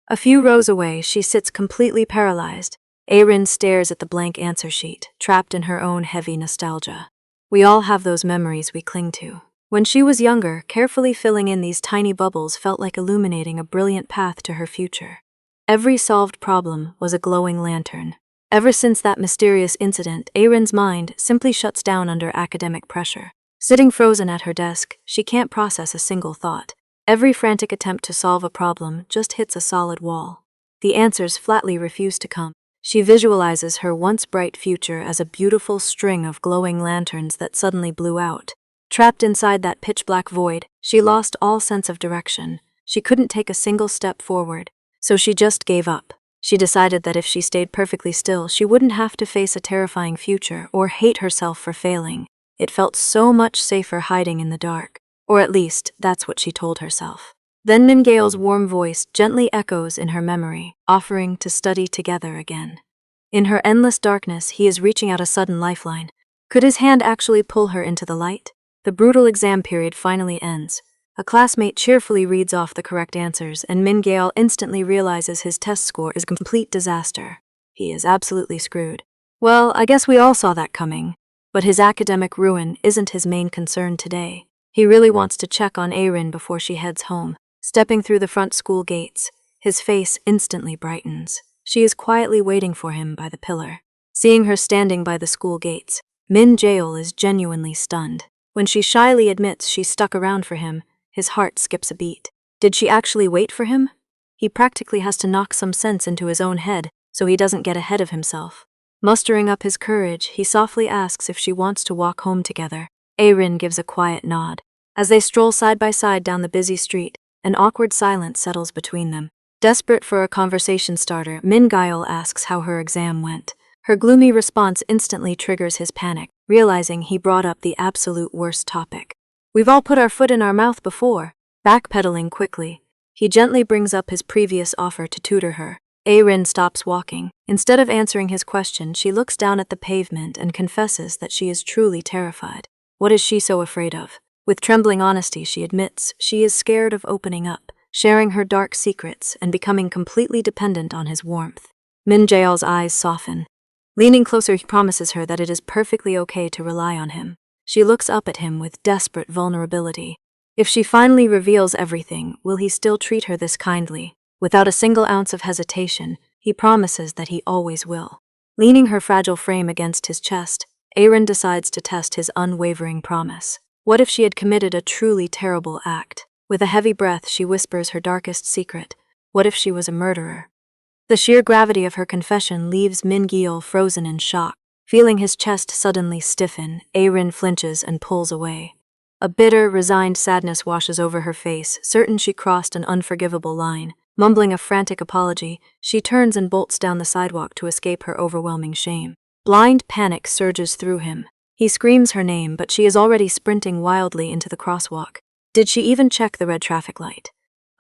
Speaker 1: A few rows away, she sits completely paralyzed. Erin stares at the blank answer sheet, trapped in her own heavy nostalgia. We all have those memories we cling to. When she was younger, carefully filling in these tiny bubbles felt like illuminating a brilliant path to her future. Every solved problem was a glowing lantern. Ever since that mysterious incident, Erin's mind simply shuts down under academic pressure. Sitting frozen at her desk, she can't process a single thought. Every frantic attempt to solve a problem just hits a solid wall. The answers flatly refuse to come. She visualizes her once bright future as a beautiful string of glowing lanterns that suddenly blew out. Trapped inside that pitch-black void, she lost all sense of direction. She couldn't take a single step forward, so she just gave up. She decided that if she stayed perfectly still, she wouldn't have to face a terrifying future or hate herself for failing. It felt so much safer hiding in the dark. Or at least, that's what she told herself. Then Min-gail's warm voice gently echoes in her memory, offering to study together again. In her endless darkness, he is reaching out a sudden lifeline. Could his hand actually pull her into the light? The brutal exam period finally ends. A classmate cheerfully reads off the correct answers, and Min-gail instantly realizes his test score is a complete disaster. He is absolutely screwed. Well, I guess we all saw that coming. But his academic ruin isn't his main concern today. He really wants to check on Erin before she heads home. Stepping through the front school gates, his face instantly brightens. She is quietly waiting for him by the pillar. Seeing her standing by the school gates, Min-gail is genuinely stunned. When she shyly admits she stuck around for him, his heart skips a beat. Did she actually wait for him? He practically has to knock some sense into his own head so he doesn't get ahead of himself. Mustering up his courage, he softly asks if she wants to walk home together. Erin gives a quiet nod. As they stroll side by side down the busy street, an awkward silence settles between them. Desperate for a conversation starter, Min-gail asks how her exam went. Her gloomy response instantly triggers his panic, realizing he brought up the absolute worst topic. We've all put our foot in our mouth before. Backpedaling quickly, he gently brings up his previous offer to tutor her. Erin stops walking. Instead of answering his question, she looks down at the pavement and confesses that she is truly terrified. What is she so afraid of? With trembling honesty, she admits she is scared of opening up, sharing her dark secrets, and becoming completely dependent on his warmth. Min-gail's eyes soften. Leaning closer, he promises her that it is perfectly okay to rely on him. She looks up at him with desperate vulnerability. If she finally reveals everything, will he still treat her this kindly? Without a single ounce of hesitation, he promises that he always will. Leaning her fragile frame against his chest, Erin decides to test his unwavering promise. What if she had committed a truly terrible act? With a heavy breath, she whispers her darkest secret. What if she was a murderer? The sheer gravity of her confession leaves Min-gail frozen in shock. Feeling his chest suddenly stiffen, Erin flinches and pulls away. A bitter, resigned sadness washes over her face, certain she crossed an unforgivable line. Mumbling a frantic apology, she turns and bolts down the sidewalk to escape her overwhelming shame. Blind panic surges through him. He screams her name, but she is already sprinting wildly into the crosswalk. Did she even check the red traffic light?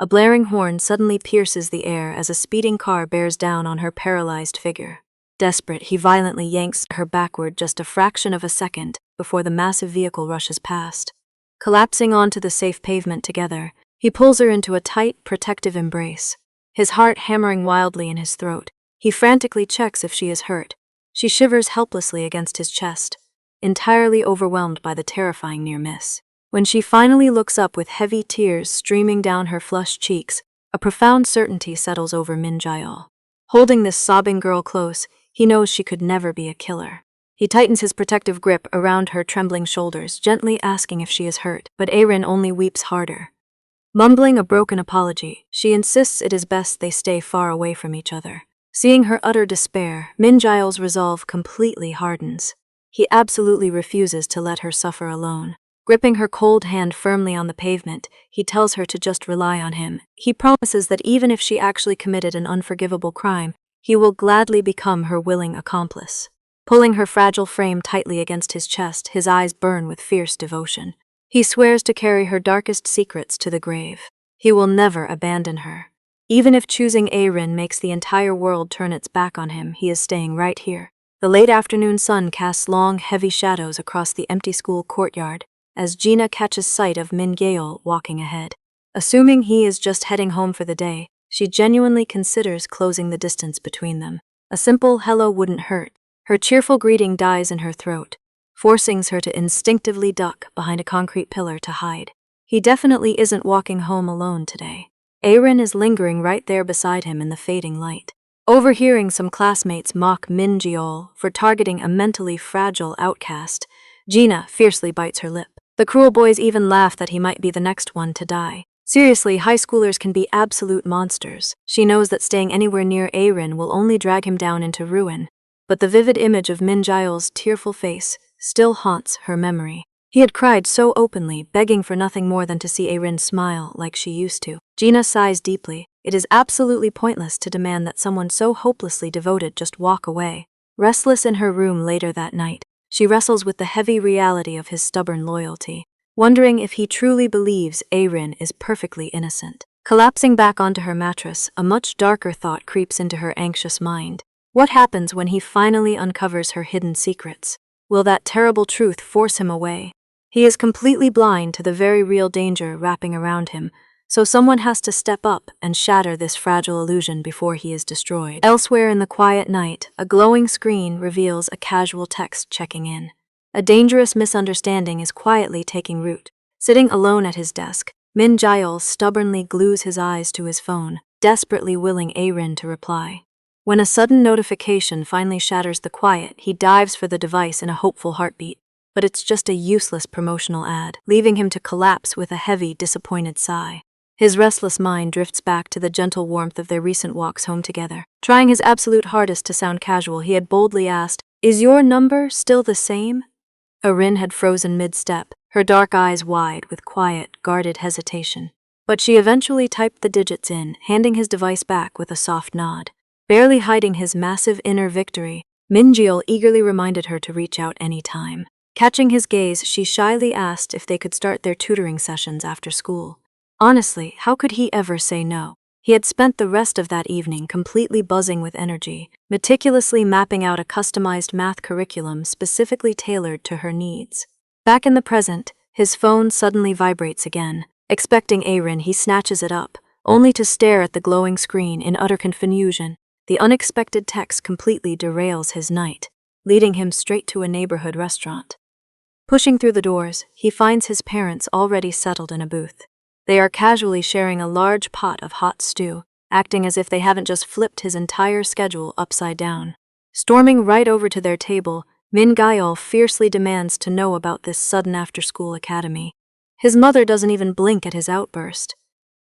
Speaker 1: A blaring horn suddenly pierces the air as a speeding car bears down on her paralyzed figure. Desperate, he violently yanks her backward just a fraction of a second before the massive vehicle rushes past. Collapsing onto the safe pavement together, he pulls her into a tight, protective embrace. His heart hammering wildly in his throat, he frantically checks if she is hurt. She shivers helplessly against his chest, entirely overwhelmed by the terrifying near miss. When she finally looks up with heavy tears streaming down her flushed cheeks, a profound certainty settles over Min-gail. Holding this sobbing girl close, he knows she could never be a killer. He tightens his protective grip around her trembling shoulders, gently asking if she is hurt, but Erin only weeps harder. Mumbling a broken apology, she insists it is best they stay far away from each other. Seeing her utter despair, Min-gail's resolve completely hardens. He absolutely refuses to let her suffer alone. Gripping her cold hand firmly on the pavement, he tells her to just rely on him. He promises that even if she actually committed an unforgivable crime, he will gladly become her willing accomplice. Pulling her fragile frame tightly against his chest, his eyes burn with fierce devotion. He swears to carry her darkest secrets to the grave. He will never abandon her. Even if choosing Erin makes the entire world turn its back on him, he is staying right here. The late afternoon sun casts long, heavy shadows across the empty school courtyard as Gina catches sight of Min-gail walking ahead. Assuming he is just heading home for the day, she genuinely considers closing the distance between them. A simple hello wouldn't hurt. Her cheerful greeting dies in her throat, forcing her to instinctively duck behind a concrete pillar to hide. He definitely isn't walking home alone today. Erin is lingering right there beside him in the fading light. Overhearing some classmates mock Min-gail for targeting a mentally fragile outcast, Gina fiercely bites her lip. The cruel boys even laugh that he might be the next one to die. Seriously, high schoolers can be absolute monsters. She knows that staying anywhere near Arin will only drag him down into ruin, but the vivid image of Min Jaeol's tearful face still haunts her memory. He had cried so openly, begging for nothing more than to see Arin smile like she used to. Gina sighs deeply. It is absolutely pointless to demand that someone so hopelessly devoted just walk away. Restless in her room later that night, she wrestles with the heavy reality of his stubborn loyalty, wondering if he truly believes Arin is perfectly innocent. Collapsing back onto her mattress, a much darker thought creeps into her anxious mind. What happens when he finally uncovers her hidden secrets? Will that terrible truth force him away? He is completely blind to the very real danger wrapping around him, so someone has to step up and shatter this fragile illusion before he is destroyed. Elsewhere in the quiet night, a glowing screen reveals a casual text checking in. A dangerous misunderstanding is quietly taking root. Sitting alone at his desk, Min Jaeol stubbornly glues his eyes to his phone, desperately willing Arin to reply. When a sudden notification finally shatters the quiet, he dives for the device in a hopeful heartbeat. But it's just a useless promotional ad, leaving him to collapse with a heavy, disappointed sigh. His restless mind drifts back to the gentle warmth of their recent walks home together. Trying his absolute hardest to sound casual, he had boldly asked, "Is your number still the same?" Arin had frozen mid-step, her dark eyes wide with quiet, guarded hesitation. But she eventually typed the digits in, handing his device back with a soft nod. Barely hiding his massive inner victory, Min Jaeol eagerly reminded her to reach out any time. Catching his gaze, she shyly asked if they could start their tutoring sessions after school. Honestly, how could he ever say no? He had spent the rest of that evening completely buzzing with energy, meticulously mapping out a customized math curriculum specifically tailored to her needs. Back in the present, his phone suddenly vibrates again. Expecting Arin, he snatches it up, only to stare at the glowing screen in utter confusion. The unexpected text completely derails his night, leading him straight to a neighborhood restaurant. Pushing through the doors, he finds his parents already settled in a booth. They are casually sharing a large pot of hot stew, acting as if they haven't just flipped his entire schedule upside down. Storming right over to their table, Min Jaeol fiercely demands to know about this sudden after-school academy. His mother doesn't even blink at his outburst.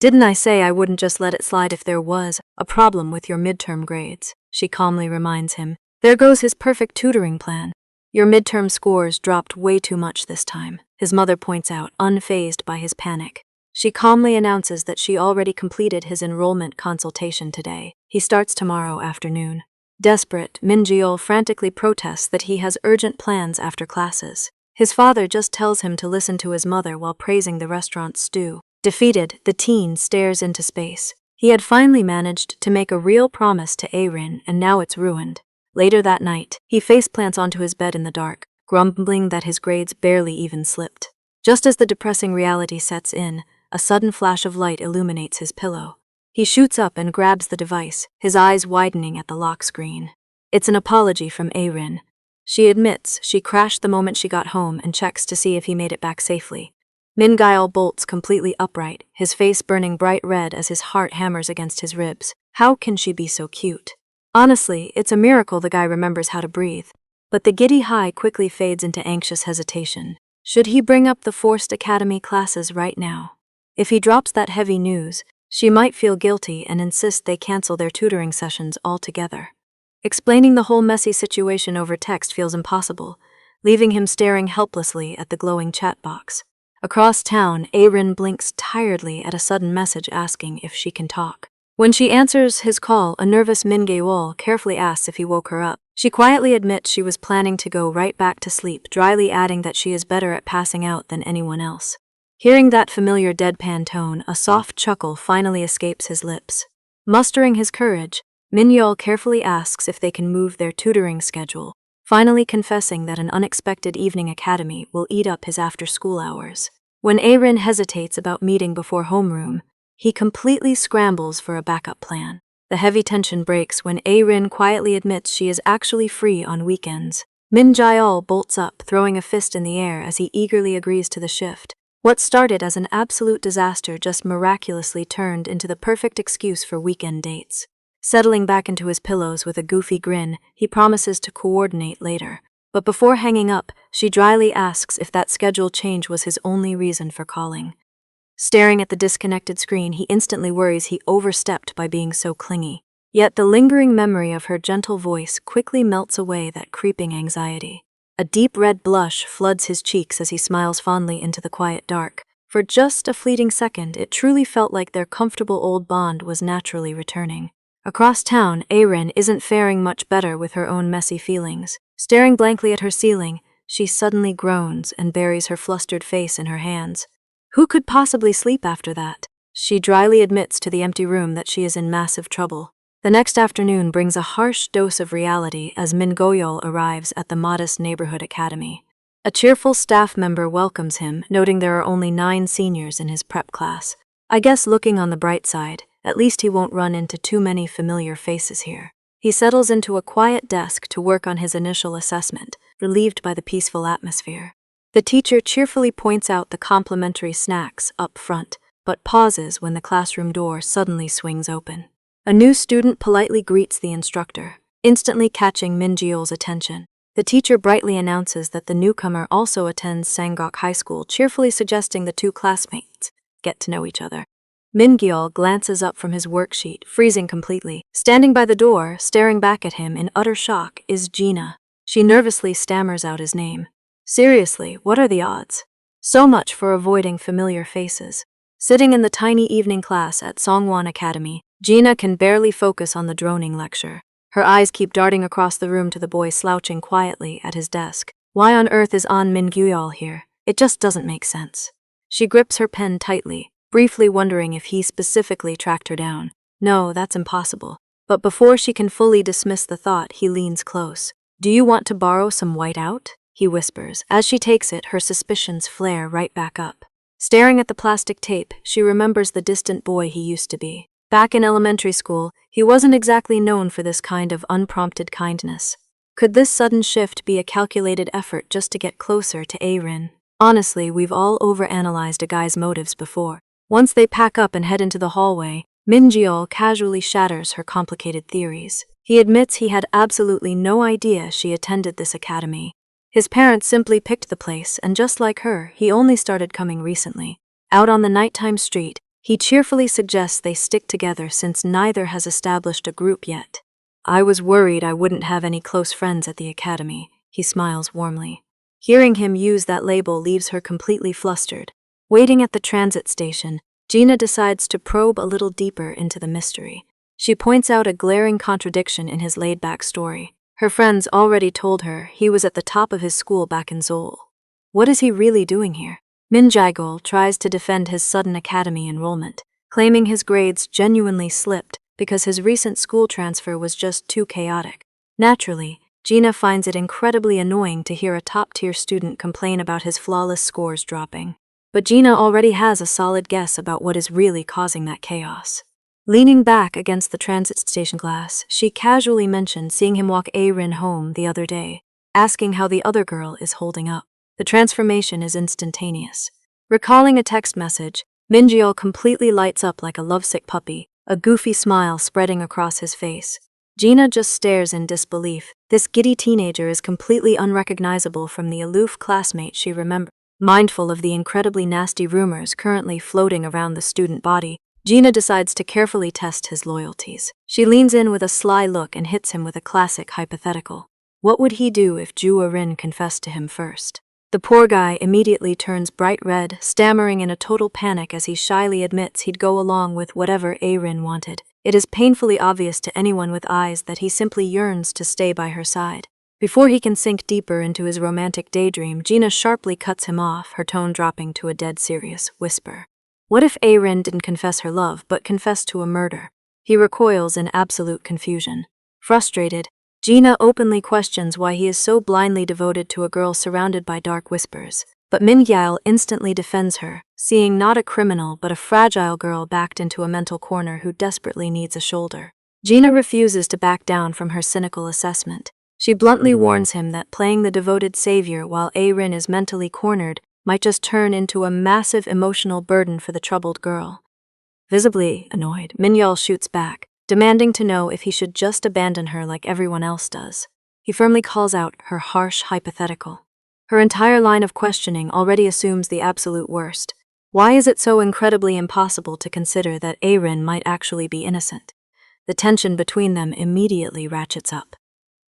Speaker 1: "Didn't I say I wouldn't just let it slide if there was a problem with your midterm grades?" she calmly reminds him. "There goes his perfect tutoring plan. Your midterm scores dropped way too much this time," his mother points out, unfazed by his panic. She calmly announces that she already completed his enrollment consultation today. He starts tomorrow afternoon. Desperate, Min Jaeol frantically protests that he has urgent plans after classes. His father just tells him to listen to his mother while praising the restaurant's stew. Defeated, the teen stares into space. He had finally managed to make a real promise to Arin, and now it's ruined. Later that night, he faceplants onto his bed in the dark, grumbling that his grades barely even slipped. Just as the depressing reality sets in, a sudden flash of light illuminates his pillow. He shoots up and grabs the device, his eyes widening at the lock screen. It's an apology from Arin. She admits she crashed the moment she got home and checks to see if he made it back safely. Min Jaeol bolts completely upright, his face burning bright red as his heart hammers against his ribs. How can she be so cute? Honestly, it's a miracle the guy remembers how to breathe. But the giddy high quickly fades into anxious hesitation. Should he bring up the forced academy classes right now? If he drops that heavy news, she might feel guilty and insist they cancel their tutoring sessions altogether. Explaining the whole messy situation over text feels impossible, leaving him staring helplessly at the glowing chat box. Across town, Arin blinks tiredly at a sudden message asking if she can talk. When she answers his call, a nervous Min Jaeol carefully asks if he woke her up. She quietly admits she was planning to go right back to sleep, dryly adding that she is better at passing out than anyone else. Hearing that familiar deadpan tone, a soft chuckle finally escapes his lips. Mustering his courage, Min Jaeol carefully asks if they can move their tutoring schedule, finally confessing that an unexpected evening academy will eat up his after-school hours. When Arin hesitates about meeting before homeroom, he completely scrambles for a backup plan. The heavy tension breaks when Arin quietly admits she is actually free on weekends. Min Jaeol bolts up, throwing a fist in the air as he eagerly agrees to the shift. What started as an absolute disaster just miraculously turned into the perfect excuse for weekend dates. Settling back into his pillows with a goofy grin, he promises to coordinate later. But before hanging up, she dryly asks if that schedule change was his only reason for calling. Staring at the disconnected screen, he instantly worries he overstepped by being so clingy. Yet the lingering memory of her gentle voice quickly melts away that creeping anxiety. A deep red blush floods his cheeks as he smiles fondly into the quiet dark. For just a fleeting second, it truly felt like their comfortable old bond was naturally returning. Across town, Erin isn't faring much better with her own messy feelings. Staring blankly at her ceiling, she suddenly groans and buries her flustered face in her hands. Who could possibly sleep after that? She dryly admits to the empty room that she is in massive trouble. The next afternoon brings a harsh dose of reality as Min Goyol arrives at the modest neighborhood academy. A cheerful staff member welcomes him, noting there are only 9 seniors in his prep class. I guess looking on the bright side, at least he won't run into too many familiar faces here. He settles into a quiet desk to work on his initial assessment, relieved by the peaceful atmosphere. The teacher cheerfully points out the complimentary snacks up front, but pauses when the classroom door suddenly swings open. A new student politely greets the instructor, instantly catching Min Jeol's attention. The teacher brightly announces that the newcomer also attends Sangok High School, cheerfully suggesting the 2 classmates get to know each other. Min Jeol glances up from his worksheet, freezing completely. Standing by the door, staring back at him in utter shock, is Gina. She nervously stammers out his name. Seriously, what are the odds? So much for avoiding familiar faces. Sitting in the tiny evening class at Songwon Academy, Gina can barely focus on the droning lecture. Her eyes keep darting across the room to the boy slouching quietly at his desk. Why on earth is Min Gyul here? It just doesn't make sense. She grips her pen tightly, briefly wondering if he specifically tracked her down. No, that's impossible. But before she can fully dismiss the thought, he leans close. Do you want to borrow some whiteout? He whispers. As she takes it, her suspicions flare right back up. Staring at the plastic tape, she remembers the distant boy he used to be. Back in elementary school, he wasn't exactly known for this kind of unprompted kindness. Could this sudden shift be a calculated effort just to get closer to Erin? Honestly, we've all overanalyzed a guy's motives before. Once they pack up and head into the hallway, Min Jeol casually shatters her complicated theories. He admits he had absolutely no idea she attended this academy. His parents simply picked the place, and just like her, he only started coming recently. Out on the nighttime street, he cheerfully suggests they stick together since neither has established a group yet. I was worried I wouldn't have any close friends at the academy, he smiles warmly. Hearing him use that label leaves her completely flustered. Waiting at the transit station, Gina decides to probe a little deeper into the mystery. She points out a glaring contradiction in his laid-back story. Her friends already told her he was at the top of his school back in Seoul. What is he really doing here? Min Jae-gul tries to defend his sudden academy enrollment, claiming his grades genuinely slipped because his recent school transfer was just too chaotic. Naturally, Gina finds it incredibly annoying to hear a top-tier student complain about his flawless scores dropping. But Gina already has a solid guess about what is really causing that chaos. Leaning back against the transit station glass, she casually mentioned seeing him walk Erin home the other day, asking how the other girl is holding up. The transformation is instantaneous. Recalling a text message, Min Jeol completely lights up like a lovesick puppy, a goofy smile spreading across his face. Gina just stares in disbelief. This giddy teenager is completely unrecognizable from the aloof classmate she remembers. Mindful of the incredibly nasty rumors currently floating around the student body, Gina decides to carefully test his loyalties. She leans in with a sly look and hits him with a classic hypothetical. What would he do if Ju Erin confessed to him first? The poor guy immediately turns bright red, stammering in a total panic as he shyly admits he'd go along with whatever Erin wanted. It is painfully obvious to anyone with eyes that he simply yearns to stay by her side. Before he can sink deeper into his romantic daydream, Gina sharply cuts him off, her tone dropping to a dead serious whisper. What if Erin didn't confess her love, but confessed to a murder? He recoils in absolute confusion. Frustrated, Gina openly questions why he is so blindly devoted to a girl surrounded by dark whispers. But Min Gyal instantly defends her, seeing not a criminal but a fragile girl backed into a mental corner who desperately needs a shoulder. Gina refuses to back down from her cynical assessment. She bluntly warns him that playing the devoted savior while Erin is mentally cornered might just turn into a massive emotional burden for the troubled girl. Visibly annoyed, Min Gyal shoots back, demanding to know if he should just abandon her like everyone else does. He firmly calls out her harsh hypothetical. Her entire line of questioning already assumes the absolute worst. Why is it so incredibly impossible to consider that Aaron might actually be innocent? The tension between them immediately ratchets up.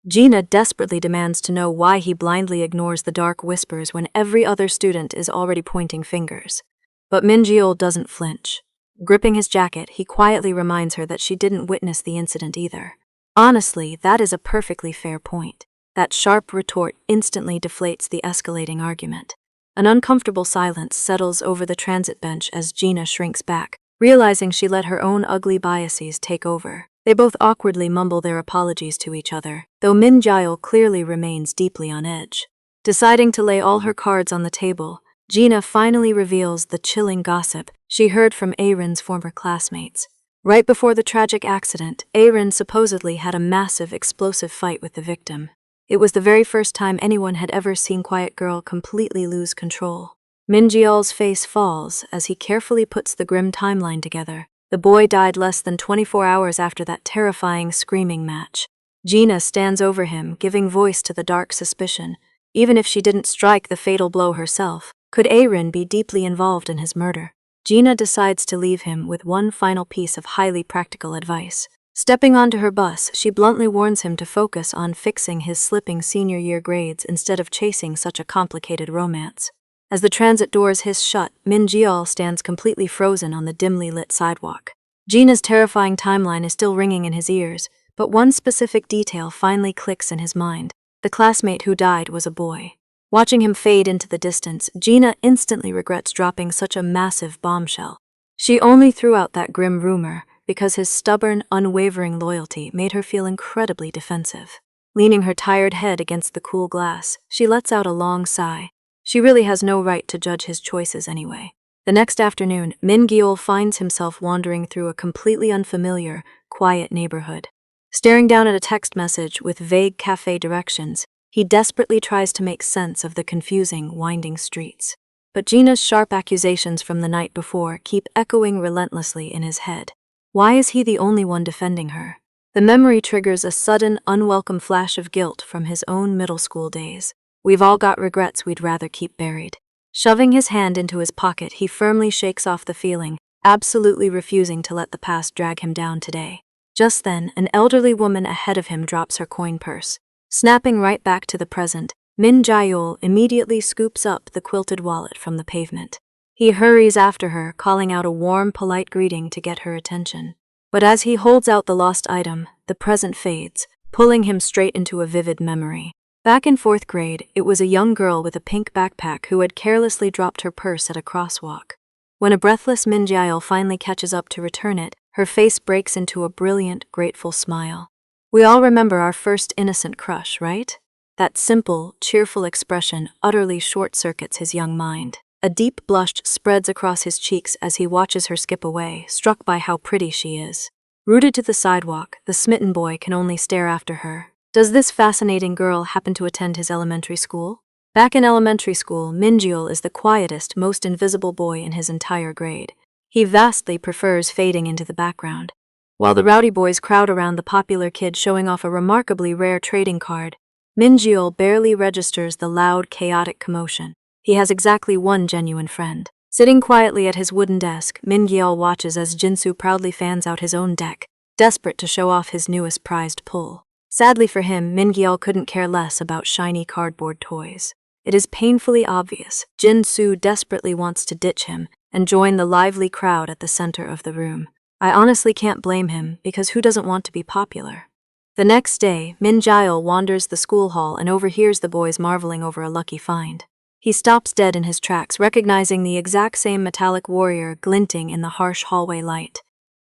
Speaker 1: Gina desperately demands to know why he blindly ignores the dark whispers when every other student is already pointing fingers. But Min-jeol doesn't flinch. Gripping his jacket, he quietly reminds her that she didn't witness the incident either. Honestly, that is a perfectly fair point. That sharp retort instantly deflates the escalating argument. An uncomfortable silence settles over the transit bench as Gina shrinks back, realizing she let her own ugly biases take over. They both awkwardly mumble their apologies to each other, though Min-jeol clearly remains deeply on edge. Deciding to lay all her cards on the table, Gina finally reveals the chilling gossip she heard from Aaron's former classmates. Right before the tragic accident, Aaron supposedly had a massive explosive fight with the victim. It was the very first time anyone had ever seen Quiet Girl completely lose control. Min-jeol's face falls as he carefully puts the grim timeline together. The boy died less than 24 hours after that terrifying screaming match. Gina stands over him, giving voice to the dark suspicion. Even if she didn't strike the fatal blow herself, could Aaron be deeply involved in his murder? Gina decides to leave him with one final piece of highly practical advice. Stepping onto her bus, she bluntly warns him to focus on fixing his slipping senior year grades instead of chasing such a complicated romance. As the transit doors hiss shut, Min-jeol stands completely frozen on the dimly lit sidewalk. Gina's terrifying timeline is still ringing in his ears, but one specific detail finally clicks in his mind. The classmate who died was a boy. Watching him fade into the distance, Gina instantly regrets dropping such a massive bombshell. She only threw out that grim rumor because his stubborn, unwavering loyalty made her feel incredibly defensive. Leaning her tired head against the cool glass, she lets out a long sigh. She really has no right to judge his choices anyway. The next afternoon, Min-jeol finds himself wandering through a completely unfamiliar, quiet neighborhood. Staring down at a text message with vague cafe directions, he desperately tries to make sense of the confusing, winding streets. But Gina's sharp accusations from the night before keep echoing relentlessly in his head. Why is he the only one defending her? The memory triggers a sudden, unwelcome flash of guilt from his own middle school days. We've all got regrets we'd rather keep buried. Shoving his hand into his pocket, he firmly shakes off the feeling, absolutely refusing to let the past drag him down today. Just then, an elderly woman ahead of him drops her coin purse. Snapping right back to the present, Min-jeol immediately scoops up the quilted wallet from the pavement. He hurries after her, calling out a warm, polite greeting to get her attention. But as he holds out the lost item, the present fades, pulling him straight into a vivid memory. Back in 4th grade, it was a young girl with a pink backpack who had carelessly dropped her purse at a crosswalk. When a breathless Min-jeol finally catches up to return it, her face breaks into a brilliant, grateful smile. We all remember our first innocent crush, right? That simple, cheerful expression utterly short-circuits his young mind. A deep blush spreads across his cheeks as he watches her skip away, struck by how pretty she is. Rooted to the sidewalk, the smitten boy can only stare after her. Does this fascinating girl happen to attend his elementary school? Back in elementary school, Min-jeol is the quietest, most invisible boy in his entire grade. He vastly prefers fading into the background. While the rowdy boys crowd around the popular kid showing off a remarkably rare trading card, Min-jeol barely registers the loud, chaotic commotion. He has exactly one genuine friend. Sitting quietly at his wooden desk, Min-jeol watches as Jin-soo proudly fans out his own deck, desperate to show off his newest prized pull. Sadly for him, Min-jeol couldn't care less about shiny cardboard toys. It is painfully obvious Jin-soo desperately wants to ditch him and join the lively crowd at the center of the room. I honestly can't blame him, because who doesn't want to be popular? The next day, Min-jeol wanders the school hall and overhears the boys marveling over a lucky find. He stops dead in his tracks, recognizing the exact same metallic warrior glinting in the harsh hallway light.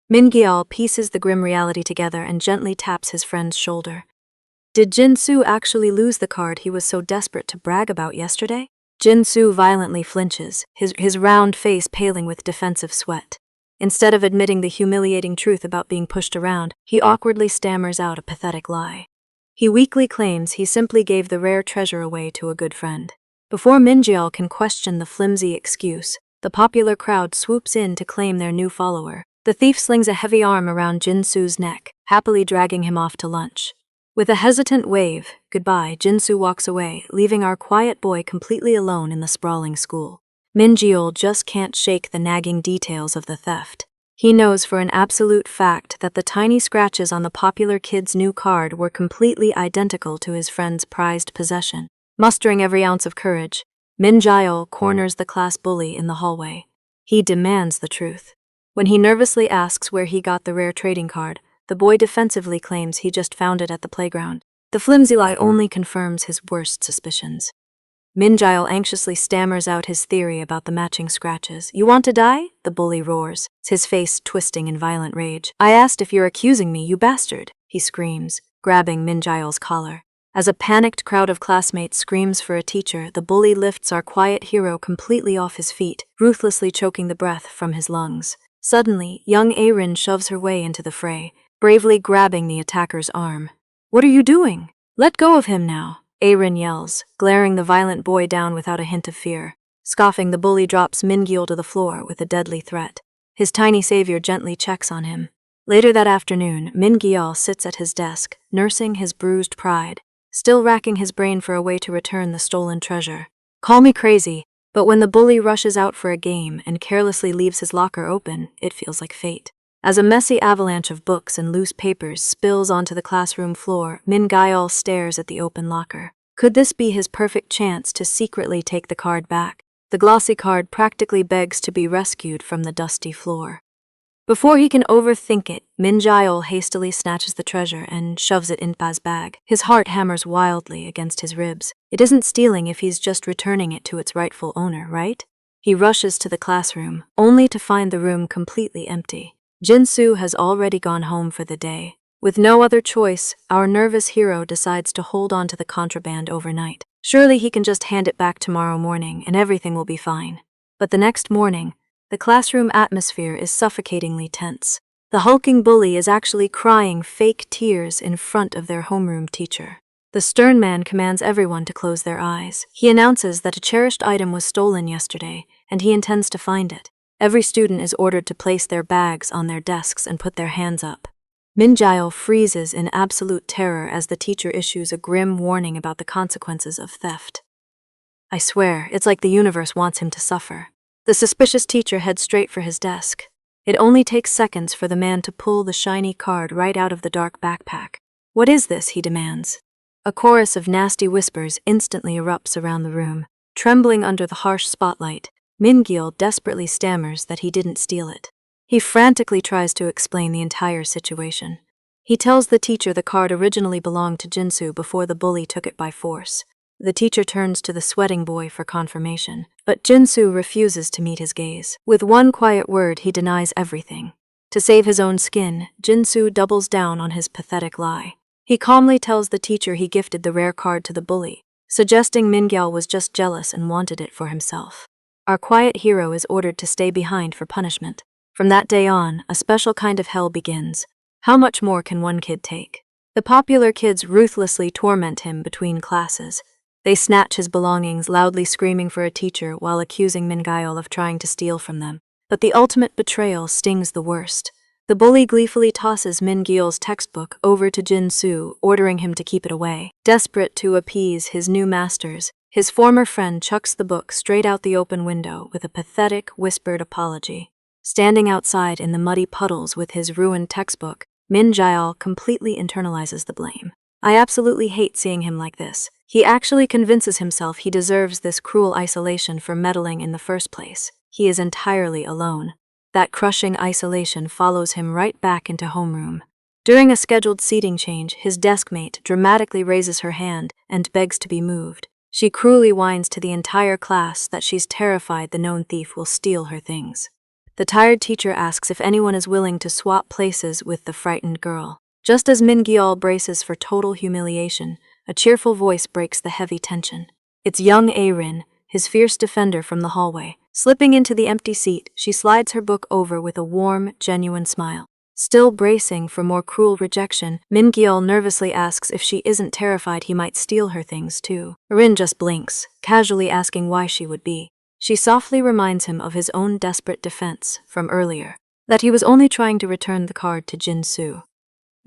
Speaker 1: Min-jeol pieces the grim reality together and gently taps his friend's shoulder. Did Jin-soo actually lose the card he was so desperate to brag about yesterday? Jin-soo violently flinches, his round face paling with defensive sweat. Instead of admitting the humiliating truth about being pushed around, he awkwardly stammers out a pathetic lie. He weakly claims he simply gave the rare treasure away to a good friend. Before Min-jeol can question the flimsy excuse, the popular crowd swoops in to claim their new follower. The thief slings a heavy arm around Jin-soo's neck, happily dragging him off to lunch. With a hesitant wave, goodbye, Jin-soo walks away, leaving our quiet boy completely alone in the sprawling school. Min Jiol just can't shake the nagging details of the theft. He knows for an absolute fact that the tiny scratches on the popular kid's new card were completely identical to his friend's prized possession. Mustering every ounce of courage, Min Jiol corners the class bully in the hallway. He demands the truth. When he nervously asks where he got the rare trading card, the boy defensively claims he just found it at the playground. The flimsy lie only confirms his worst suspicions. Min Jiol anxiously stammers out his theory about the matching scratches. "You want to die?" the bully roars, his face twisting in violent rage. "I asked if you're accusing me, you bastard," he screams, grabbing Min Jiol's collar. As a panicked crowd of classmates screams for a teacher, the bully lifts our quiet hero completely off his feet, ruthlessly choking the breath from his lungs. Suddenly, young Arin shoves her way into the fray, bravely grabbing the attacker's arm. "What are you doing? Let go of him now," Arin yells, glaring the violent boy down without a hint of fear. Scoffing, the bully drops Min Jiol to the floor with a deadly threat. His tiny savior gently checks on him. Later that afternoon, Min Jiol sits at his desk, nursing his bruised pride, still racking his brain for a way to return the stolen treasure. Call me crazy, but when the bully rushes out for a game and carelessly leaves his locker open, it feels like fate. As a messy avalanche of books and loose papers spills onto the classroom floor, Min Jiol stares at the open locker. Could this be his perfect chance to secretly take the card back? The glossy card practically begs to be rescued from the dusty floor. Before he can overthink it, Min Jiol hastily snatches the treasure and shoves it in Pa's bag. His heart hammers wildly against his ribs. It isn't stealing if he's just returning it to its rightful owner, right? He rushes to the classroom, only to find the room completely empty. Jinsu has already gone home for the day. With no other choice, our nervous hero decides to hold on to the contraband overnight. Surely he can just hand it back tomorrow morning and everything will be fine. But the next morning, the classroom atmosphere is suffocatingly tense. The hulking bully is actually crying fake tears in front of their homeroom teacher. The stern man commands everyone to close their eyes. He announces that a cherished item was stolen yesterday, and he intends to find it. Every student is ordered to place their bags on their desks and put their hands up. Min Jiol freezes in absolute terror as the teacher issues a grim warning about the consequences of theft. I swear, it's like the universe wants him to suffer. The suspicious teacher heads straight for his desk. It only takes seconds for the man to pull the shiny card right out of the dark backpack. "What is this?" he demands. A chorus of nasty whispers instantly erupts around the room. Trembling under the harsh spotlight, Min Jiol desperately stammers that he didn't steal it. He frantically tries to explain the entire situation. He tells the teacher the card originally belonged to Jinsu before the bully took it by force. The teacher turns to the sweating boy for confirmation, but Jinsu refuses to meet his gaze. With one quiet word, he denies everything. To save his own skin, Jinsu doubles down on his pathetic lie. He calmly tells the teacher he gifted the rare card to the bully, suggesting Min Jiol was just jealous and wanted it for himself. Our quiet hero is ordered to stay behind for punishment. From that day on, a special kind of hell begins. How much more can one kid take? The popular kids ruthlessly torment him between classes. They snatch his belongings, loudly screaming for a teacher while accusing Min Jiol of trying to steal from them. But the ultimate betrayal stings the worst. The bully gleefully tosses Min Jiol's textbook over to Jinsu, ordering him to keep it away. Desperate to appease his new masters, his former friend chucks the book straight out the open window with a pathetic, whispered apology. Standing outside in the muddy puddles with his ruined textbook, Min Jiol completely internalizes the blame. I absolutely hate seeing him like this. He actually convinces himself he deserves this cruel isolation for meddling in the first place. He is entirely alone. That crushing isolation follows him right back into homeroom. During a scheduled seating change, his deskmate dramatically raises her hand and begs to be moved. She cruelly whines to the entire class that she's terrified the known thief will steal her things. The tired teacher asks if anyone is willing to swap places with the frightened girl. Just as Min Jiol braces for total humiliation, a cheerful voice breaks the heavy tension. It's young Arin, his fierce defender from the hallway. Slipping into the empty seat, she slides her book over with a warm, genuine smile. Still bracing for more cruel rejection, Min Jiol nervously asks if she isn't terrified he might steal her things too. Arin just blinks, casually asking why she would be. She softly reminds him of his own desperate defense from earlier, that he was only trying to return the card to Jinsu.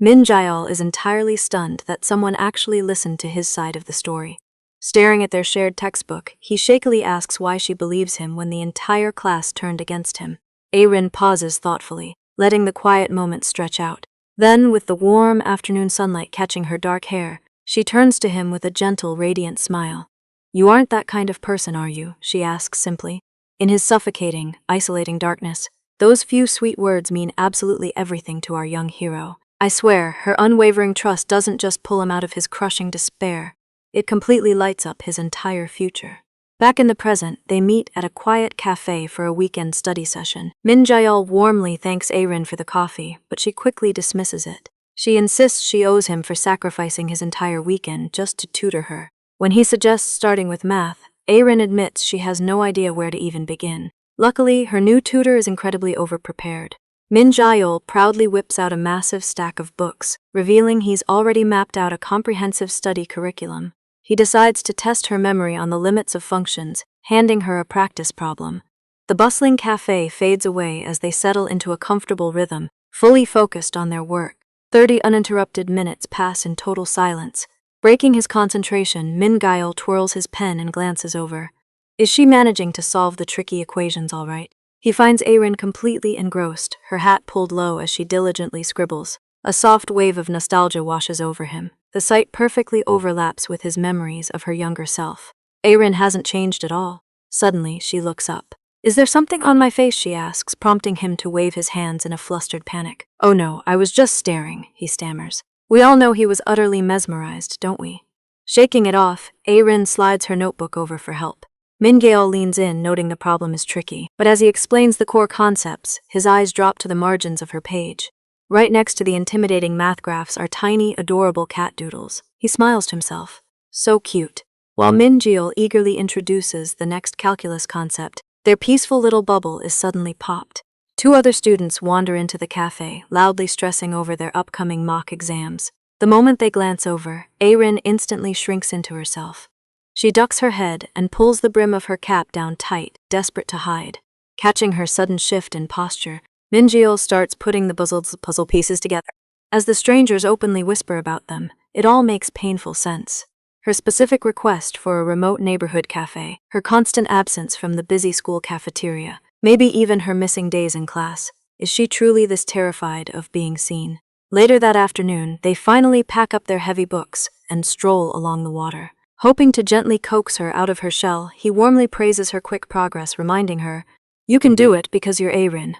Speaker 1: Min Jiol is entirely stunned that someone actually listened to his side of the story. Staring at their shared textbook, he shakily asks why she believes him when the entire class turned against him. Arin pauses thoughtfully, letting the quiet moment stretch out. Then, with the warm afternoon sunlight catching her dark hair, she turns to him with a gentle, radiant smile. "You aren't that kind of person, are you?" she asks simply. In his suffocating, isolating darkness, those few sweet words mean absolutely everything to our young hero. I swear, her unwavering trust doesn't just pull him out of his crushing despair. It completely lights up his entire future. Back in the present, they meet at a quiet cafe for a weekend study session. Min Jae-ol warmly thanks Arin for the coffee, but she quickly dismisses it. She insists she owes him for sacrificing his entire weekend just to tutor her. When he suggests starting with math, Arin admits she has no idea where to even begin. Luckily, her new tutor is incredibly overprepared. Min Jae-ol proudly whips out a massive stack of books, revealing he's already mapped out a comprehensive study curriculum. He decides to test her memory on the limits of functions, handing her a practice problem. The bustling cafe fades away as they settle into a comfortable rhythm, fully focused on their work. 30 uninterrupted minutes pass in total silence. Breaking his concentration, Min Jae-ol twirls his pen and glances over. Is she managing to solve the tricky equations all right? He finds Arin completely engrossed, her hat pulled low as she diligently scribbles. A soft wave of nostalgia washes over him. The sight perfectly overlaps with his memories of her younger self. Arin hasn't changed at all. Suddenly, she looks up. "Is there something on my face?" she asks, prompting him to wave his hands in a flustered panic. "Oh no, I was just staring," he stammers. We all know he was utterly mesmerized, don't we? Shaking it off, Arin slides her notebook over for help. Min Jae-ol leans in, noting the problem is tricky, but as he explains the core concepts, his eyes drop to the margins of her page. Right next to the intimidating math graphs are tiny, adorable cat doodles. He smiles to himself. So cute. While Min Jae-ol eagerly introduces the next calculus concept, their peaceful little bubble is suddenly popped. 2 other students wander into the cafe, loudly stressing over their upcoming mock exams. The moment they glance over, Arin instantly shrinks into herself. She ducks her head and pulls the brim of her cap down tight, desperate to hide. Catching her sudden shift in posture, Min Jae-ol starts putting the puzzle pieces together. As the strangers openly whisper about them, it all makes painful sense. Her specific request for a remote neighborhood cafe, her constant absence from the busy school cafeteria, maybe even her missing days in class. Is she truly this terrified of being seen? Later that afternoon, they finally pack up their heavy books and stroll along the water. Hoping to gently coax her out of her shell, he warmly praises her quick progress, reminding her, "You can do it because you're Arin."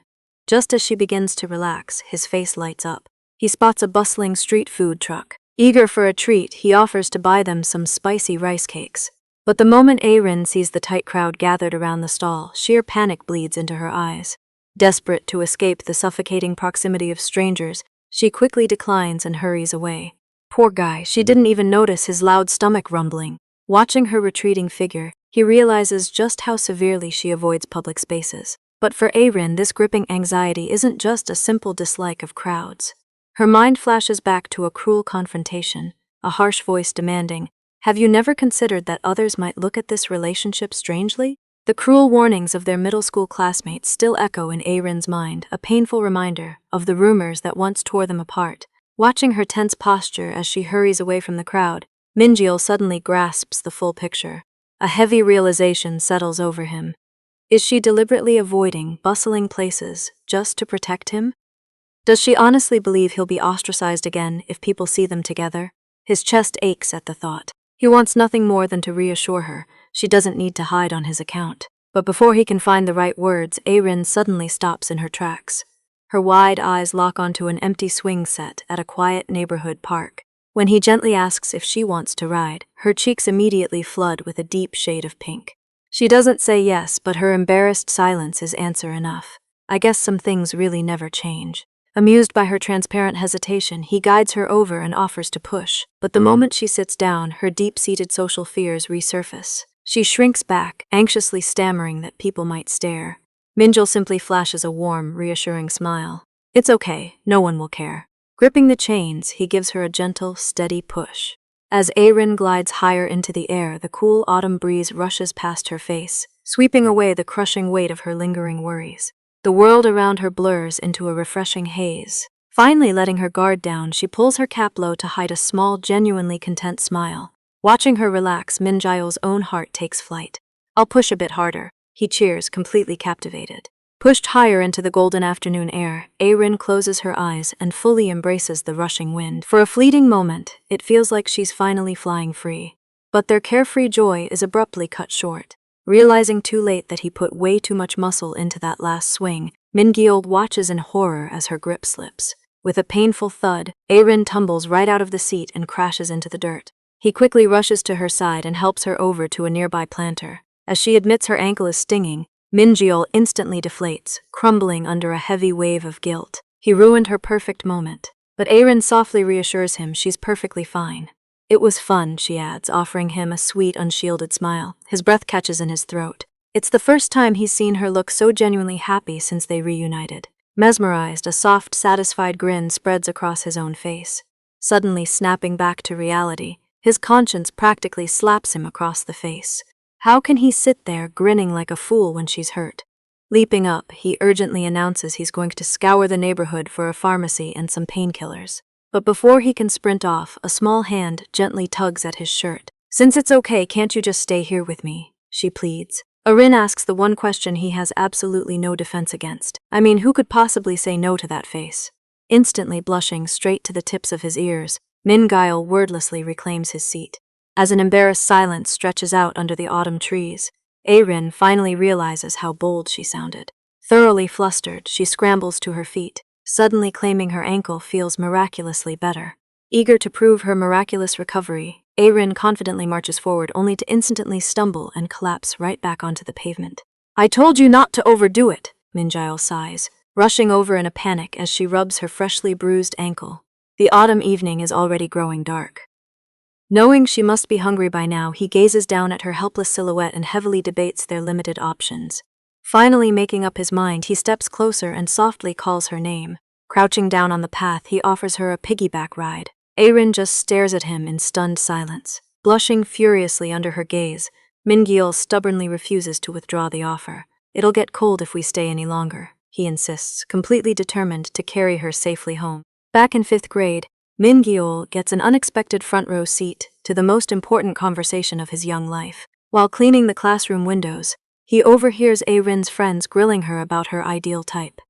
Speaker 1: Just as she begins to relax, his face lights up. He spots a bustling street food truck. Eager for a treat, he offers to buy them some spicy rice cakes. But the moment Arin sees the tight crowd gathered around the stall, sheer panic bleeds into her eyes. Desperate to escape the suffocating proximity of strangers, she quickly declines and hurries away. Poor guy, she didn't even notice his loud stomach rumbling. Watching her retreating figure, he realizes just how severely she avoids public spaces. But for Arin, this gripping anxiety isn't just a simple dislike of crowds. Her mind flashes back to a cruel confrontation, a harsh voice demanding, "Have you never considered that others might look at this relationship strangely?" The cruel warnings of their middle school classmates still echo in Arin's mind, a painful reminder of the rumors that once tore them apart. Watching her tense posture as she hurries away from the crowd, Min Jae-ol suddenly grasps the full picture. A heavy realization settles over him. Is she deliberately avoiding bustling places just to protect him? Does she honestly believe he'll be ostracized again if people see them together? His chest aches at the thought. He wants nothing more than to reassure her she doesn't need to hide on his account. But before he can find the right words, Arin suddenly stops in her tracks. Her wide eyes lock onto an empty swing set at a quiet neighborhood park. When he gently asks if she wants to ride, her cheeks immediately flood with a deep shade of pink. She doesn't say yes, but her embarrassed silence is answer enough. I guess some things really never change. Amused by her transparent hesitation, he guides her over and offers to push. But the moment she sits down, her deep-seated social fears resurface. She shrinks back, anxiously stammering that people might stare. Min Jae-ol simply flashes a warm, reassuring smile. It's okay, no one will care. Gripping the chains, he gives her a gentle, steady push. As Arin glides higher into the air, the cool autumn breeze rushes past her face, sweeping away the crushing weight of her lingering worries. The world around her blurs into a refreshing haze. Finally letting her guard down, she pulls her cap low to hide a small, genuinely content smile. Watching her relax, Min Jaeol's own heart takes flight. I'll push a bit harder, he cheers, completely captivated. Pushed higher into the golden afternoon air, Arin closes her eyes and fully embraces the rushing wind. For a fleeting moment, it feels like she's finally flying free. But their carefree joy is abruptly cut short. Realizing too late that he put way too much muscle into that last swing, Min Gyeol watches in horror as her grip slips. With a painful thud, Arin tumbles right out of the seat and crashes into the dirt. He quickly rushes to her side and helps her over to a nearby planter. As she admits her ankle is stinging, Min Gyeol instantly deflates, crumbling under a heavy wave of guilt. He ruined her perfect moment. But Arin softly reassures him she's perfectly fine. It was fun, she adds, offering him a sweet, unshielded smile. His breath catches in his throat. It's the first time he's seen her look so genuinely happy since they reunited. Mesmerized, a soft, satisfied grin spreads across his own face. Suddenly snapping back to reality, his conscience practically slaps him across the face. How can he sit there grinning like a fool when she's hurt? Leaping up, he urgently announces he's going to scour the neighborhood for a pharmacy and some painkillers. But before he can sprint off, a small hand gently tugs at his shirt. Since it's okay, can't you just stay here with me? She pleads. Arin asks the one question he has absolutely no defense against. I mean, who could possibly say no to that face? Instantly blushing straight to the tips of his ears, Min Gyeol wordlessly reclaims his seat. As an embarrassed silence stretches out under the autumn trees, Arin finally realizes how bold she sounded. Thoroughly flustered, she scrambles to her feet. Suddenly claiming her ankle feels miraculously better. Eager to prove her miraculous recovery, Arin confidently marches forward only to instantly stumble and collapse right back onto the pavement. I told you not to overdo it, Min Gyeol sighs, rushing over in a panic as she rubs her freshly bruised ankle. The autumn evening is already growing dark. Knowing she must be hungry by now, he gazes down at her helpless silhouette and heavily debates their limited options. Finally making up his mind, he steps closer and softly calls her name. Crouching down on the path, he offers her a piggyback ride. Arin just stares at him in stunned silence. Blushing furiously under her gaze, Min Gyeol stubbornly refuses to withdraw the offer. It'll get cold if we stay any longer, he insists, completely determined to carry her safely home. Back in 5th grade, Min Gyeol gets an unexpected front row seat to the most important conversation of his young life. While cleaning the classroom windows, he overhears Arin's friends grilling her about her ideal type.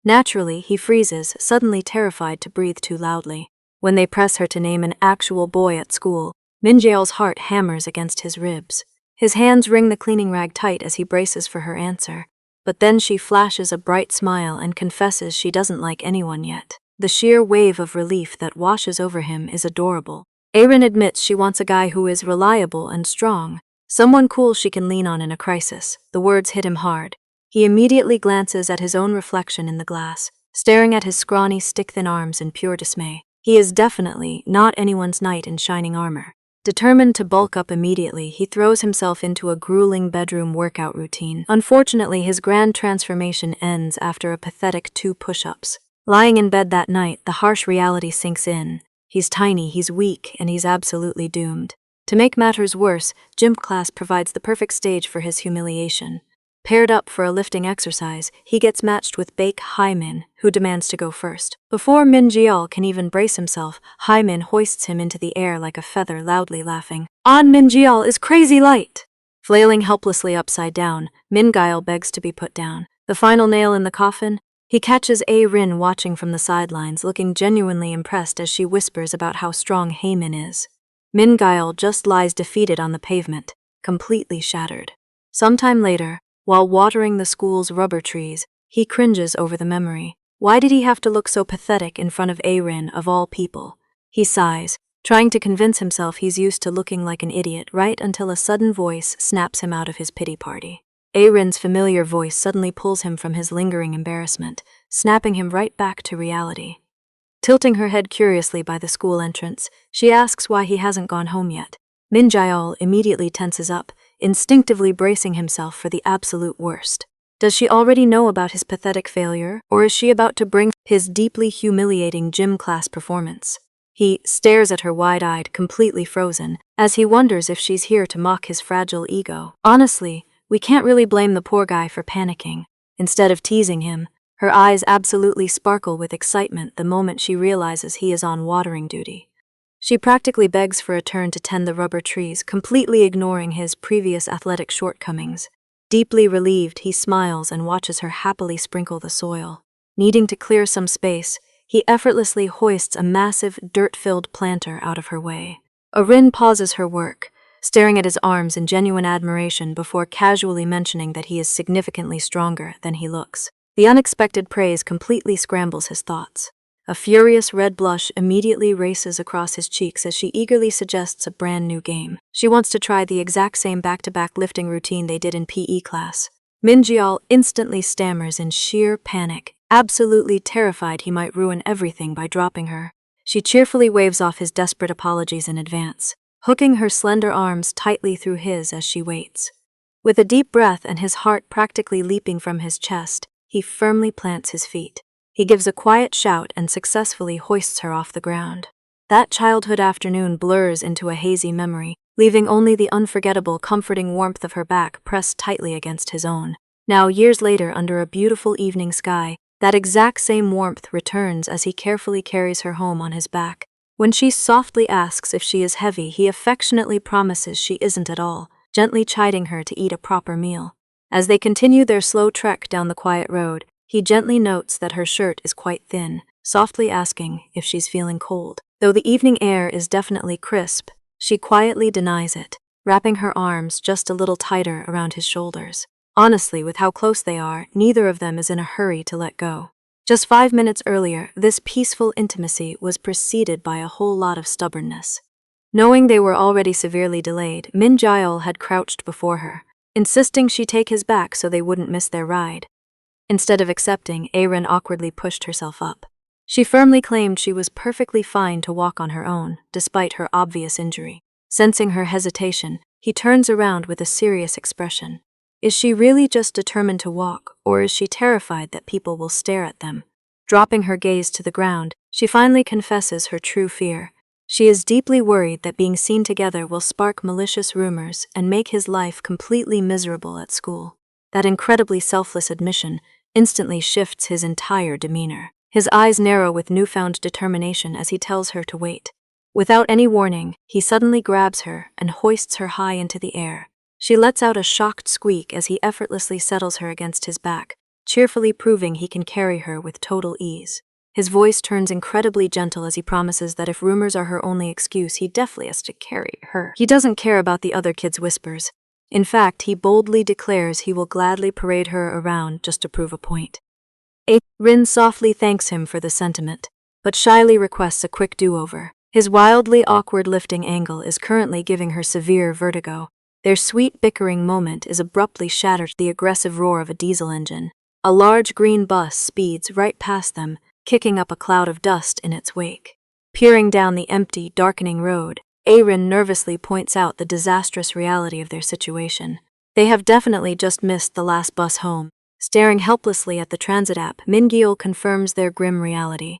Speaker 1: Naturally, he freezes, suddenly terrified to breathe too loudly. When they press her to name an actual boy at school, Min Jaeol's heart hammers against his ribs. His hands wring the cleaning rag tight as he braces for her answer. But then she flashes a bright smile and confesses she doesn't like anyone yet. The sheer wave of relief that washes over him is adorable. Arin admits she wants a guy who is reliable and strong, someone cool she can lean on in a crisis. The words hit him hard. He immediately glances at his own reflection in the glass, staring at his scrawny, stick-thin arms in pure dismay. He is definitely not anyone's knight in shining armor. Determined to bulk up immediately, he throws himself into a grueling bedroom workout routine. Unfortunately, his grand transformation ends after a pathetic 2 push-ups. Lying in bed that night, the harsh reality sinks in. He's tiny, he's weak, and he's absolutely doomed. To make matters worse, gym class provides the perfect stage for his humiliation. Paired up for a lifting exercise, he gets matched with Baek Haimin, who demands to go first. Before Min Gyeol can even brace himself, Haimin hoists him into the air like a feather, loudly laughing. On Min Gyeol is crazy light! Flailing helplessly upside down, Min Gyeol begs to be put down. The final nail in the coffin? He catches Arin watching from the sidelines, looking genuinely impressed as she whispers about how strong Haimin is. Min Gyeol just lies defeated on the pavement, completely shattered. Sometime later, while watering the school's rubber trees, he cringes over the memory. Why did he have to look so pathetic in front of Arin of all people? He sighs, trying to convince himself he's used to looking like an idiot, right until a sudden voice snaps him out of his pity party. Arin's familiar voice suddenly pulls him from his lingering embarrassment, snapping him right back to reality. Tilting her head curiously by the school entrance, she asks why he hasn't gone home yet. Min Jaeol immediately tenses up, instinctively bracing himself for the absolute worst. Does she already know about his pathetic failure, or is she about to bring his deeply humiliating gym class performance? He stares at her wide-eyed, completely frozen, as he wonders if she's here to mock his fragile ego. Honestly, we can't really blame the poor guy for panicking. Instead of teasing him, her eyes absolutely sparkle with excitement the moment she realizes he is on watering duty. She practically begs for a turn to tend the rubber trees, completely ignoring his previous athletic shortcomings. Deeply relieved, he smiles and watches her happily sprinkle the soil. Needing to clear some space, he effortlessly hoists a massive, dirt-filled planter out of her way. Rin pauses her work, staring at his arms in genuine admiration before casually mentioning that he is significantly stronger than he looks. The unexpected praise completely scrambles his thoughts. A furious red blush immediately races across his cheeks as she eagerly suggests a brand new game. She wants to try the exact same back-to-back lifting routine they did in PE class. Mingyal instantly stammers in sheer panic, absolutely terrified he might ruin everything by dropping her. She cheerfully waves off his desperate apologies in advance, hooking her slender arms tightly through his as she waits. With a deep breath and his heart practically leaping from his chest, he firmly plants his feet. He gives a quiet shout and successfully hoists her off the ground. That childhood afternoon blurs into a hazy memory, leaving only the unforgettable, comforting warmth of her back pressed tightly against his own. Now, years later, under a beautiful evening sky, that exact same warmth returns as he carefully carries her home on his back. When she softly asks if she is heavy, he affectionately promises she isn't at all, gently chiding her to eat a proper meal. As they continue their slow trek down the quiet road, he gently notes that her shirt is quite thin, softly asking if she's feeling cold. Though the evening air is definitely crisp, she quietly denies it, wrapping her arms just a little tighter around his shoulders. Honestly, with how close they are, neither of them is in a hurry to let go. Just 5 minutes earlier, this peaceful intimacy was preceded by a whole lot of stubbornness. Knowing they were already severely delayed, Min Jaeol had crouched before her, insisting she take his back so they wouldn't miss their ride. Instead of accepting, Rin awkwardly pushed herself up. She firmly claimed she was perfectly fine to walk on her own, despite her obvious injury. Sensing her hesitation, he turns around with a serious expression. Is she really just determined to walk, or is she terrified that people will stare at them? Dropping her gaze to the ground, she finally confesses her true fear. She is deeply worried that being seen together will spark malicious rumors and make his life completely miserable at school. That incredibly selfless admission instantly shifts his entire demeanor. His eyes narrow with newfound determination as he tells her to wait. Without any warning, he suddenly grabs her and hoists her high into the air. She lets out a shocked squeak as he effortlessly settles her against his back, cheerfully proving he can carry her with total ease. His voice turns incredibly gentle as he promises that if rumors are her only excuse, he definitely has to carry her. He doesn't care about the other kids' whispers. In fact, he boldly declares he will gladly parade her around just to prove a point. Rin softly thanks him for the sentiment, but shyly requests a quick do-over. His wildly awkward lifting angle is currently giving her severe vertigo. Their sweet bickering moment is abruptly shattered by the aggressive roar of a diesel engine. A large green bus speeds right past them, kicking up a cloud of dust in its wake. Peering down the empty, darkening road, Rin nervously points out the disastrous reality of their situation. They have definitely just missed the last bus home. Staring helplessly at the transit app, Min-gyeol confirms their grim reality.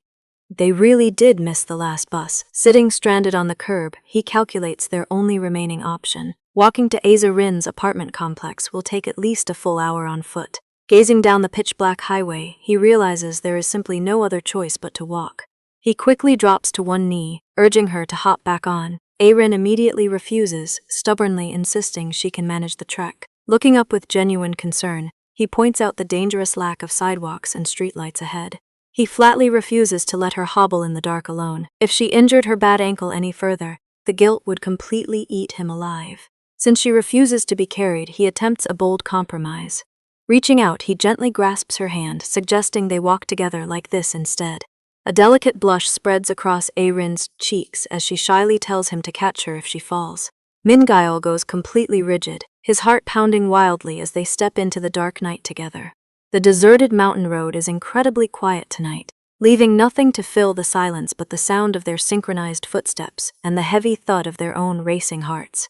Speaker 1: They really did miss the last bus. Sitting stranded on the curb, he calculates their only remaining option. Walking to Rin's apartment complex will take at least a full hour on foot. Gazing down the pitch-black highway, he realizes there is simply no other choice but to walk. He quickly drops to one knee, urging her to hop back on. Rin immediately refuses, stubbornly insisting she can manage the trek. Looking up with genuine concern, he points out the dangerous lack of sidewalks and streetlights ahead. He flatly refuses to let her hobble in the dark alone. If she injured her bad ankle any further, the guilt would completely eat him alive. Since she refuses to be carried, he attempts a bold compromise. Reaching out, he gently grasps her hand, suggesting they walk together like this instead. A delicate blush spreads across Rin's cheeks as she shyly tells him to catch her if she falls. Min-gyeol goes completely rigid, his heart pounding wildly as they step into the dark night together. The deserted mountain road is incredibly quiet tonight, leaving nothing to fill the silence but the sound of their synchronized footsteps and the heavy thud of their own racing hearts.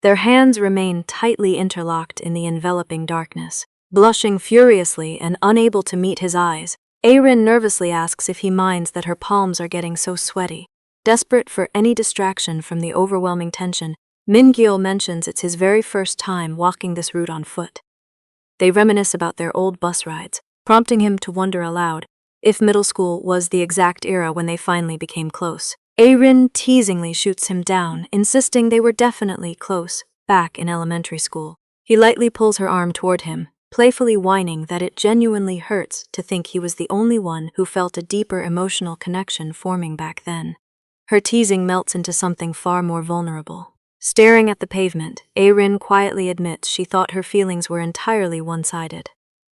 Speaker 1: Their hands remain tightly interlocked in the enveloping darkness. Blushing furiously and unable to meet his eyes, Rin nervously asks if he minds that her palms are getting so sweaty. Desperate for any distraction from the overwhelming tension, Min-gyeol mentions it's his very first time walking this route on foot. They reminisce about their old bus rides, prompting him to wonder aloud if middle school was the exact era when they finally became close. Arin teasingly shoots him down, insisting they were definitely close, back in elementary school. He lightly pulls her arm toward him, playfully whining that it genuinely hurts to think he was the only one who felt a deeper emotional connection forming back then. Her teasing melts into something far more vulnerable. Staring at the pavement, Arin quietly admits she thought her feelings were entirely one-sided.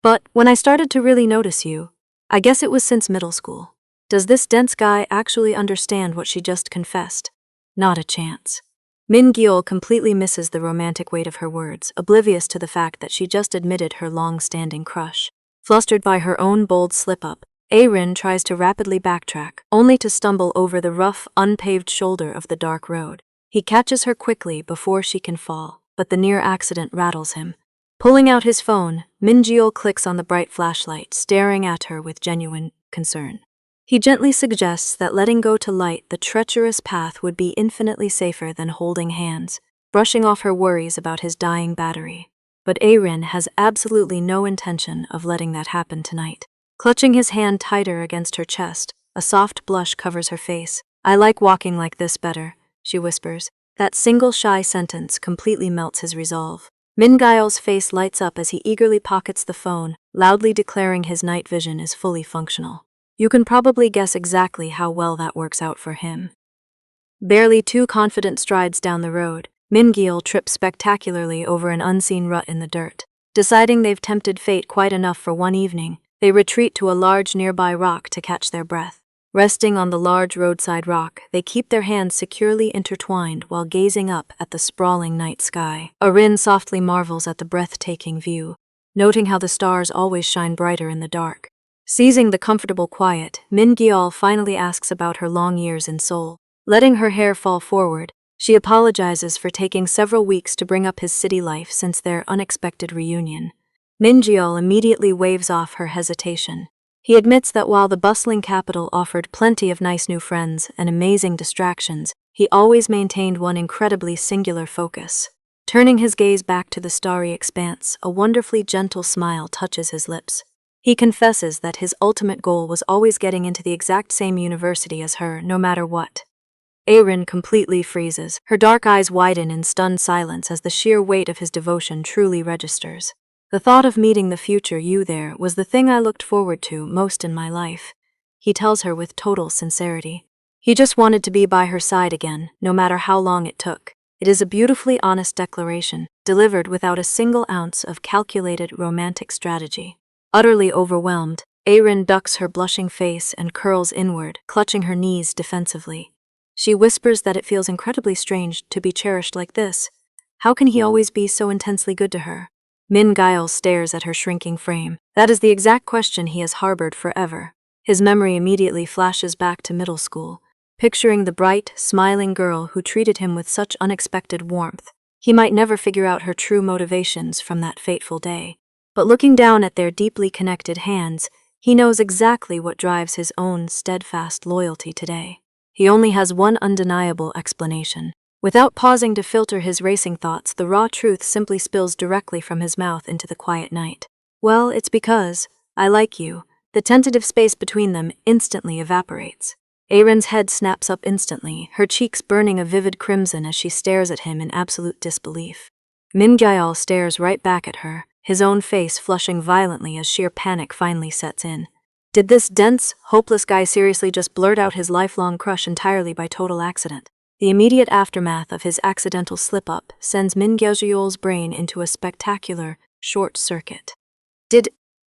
Speaker 1: But when I started to really notice you, I guess it was since middle school. Does this dense guy actually understand what she just confessed? Not a chance. Min Gyeol completely misses the romantic weight of her words, oblivious to the fact that she just admitted her long-standing crush. Flustered by her own bold slip-up, Arin tries to rapidly backtrack, only to stumble over the rough, unpaved shoulder of the dark road. He catches her quickly before she can fall, but the near accident rattles him. Pulling out his phone, Min Gyeol clicks on the bright flashlight, staring at her with genuine concern. He gently suggests that letting go to light the treacherous path would be infinitely safer than holding hands, brushing off her worries about his dying battery. But Arin has absolutely no intention of letting that happen tonight. Clutching his hand tighter against her chest, a soft blush covers her face. "I like walking like this better," she whispers. That single shy sentence completely melts his resolve. Min Gyeol's face lights up as he eagerly pockets the phone, loudly declaring his night vision is fully functional. You can probably guess exactly how well that works out for him. Barely 2 confident strides down the road, Min Gyeol trips spectacularly over an unseen rut in the dirt. Deciding they've tempted fate quite enough for one evening, they retreat to a large nearby rock to catch their breath. Resting on the large roadside rock, they keep their hands securely intertwined while gazing up at the sprawling night sky. Arin softly marvels at the breathtaking view, noting how the stars always shine brighter in the dark. Seizing the comfortable quiet, Min Gyeol finally asks about her long years in Seoul. Letting her hair fall forward, she apologizes for taking several weeks to bring up his city life since their unexpected reunion. Min Gyeol immediately waves off her hesitation. He admits that while the bustling capital offered plenty of nice new friends and amazing distractions, he always maintained one incredibly singular focus. Turning his gaze back to the starry expanse, a wonderfully gentle smile touches his lips. He confesses that his ultimate goal was always getting into the exact same university as her, no matter what. Arin completely freezes, her dark eyes widen in stunned silence as the sheer weight of his devotion truly registers. "The thought of meeting the future you there was the thing I looked forward to most in my life," he tells her with total sincerity. He just wanted to be by her side again, no matter how long it took. It is a beautifully honest declaration, delivered without a single ounce of calculated romantic strategy. Utterly overwhelmed, Arin ducks her blushing face and curls inward, clutching her knees defensively. She whispers that it feels incredibly strange to be cherished like this. How can he always be so intensely good to her? Min Gyeol stares at her shrinking frame. That is the exact question he has harbored forever. His memory immediately flashes back to middle school, picturing the bright, smiling girl who treated him with such unexpected warmth. He might never figure out her true motivations from that fateful day. But looking down at their deeply connected hands, he knows exactly what drives his own steadfast loyalty today. He only has one undeniable explanation. Without pausing to filter his racing thoughts, the raw truth simply spills directly from his mouth into the quiet night. "Well, it's because I like you." The tentative space between them instantly evaporates. Arin's head snaps up instantly, her cheeks burning a vivid crimson as she stares at him in absolute disbelief. Min Gyeol stares right back at her, his own face flushing violently as sheer panic finally sets in. Did this dense, hopeless guy seriously just blurt out his lifelong crush entirely by total accident? The immediate aftermath of his accidental slip-up sends Min Gyeol's brain into a spectacular short circuit.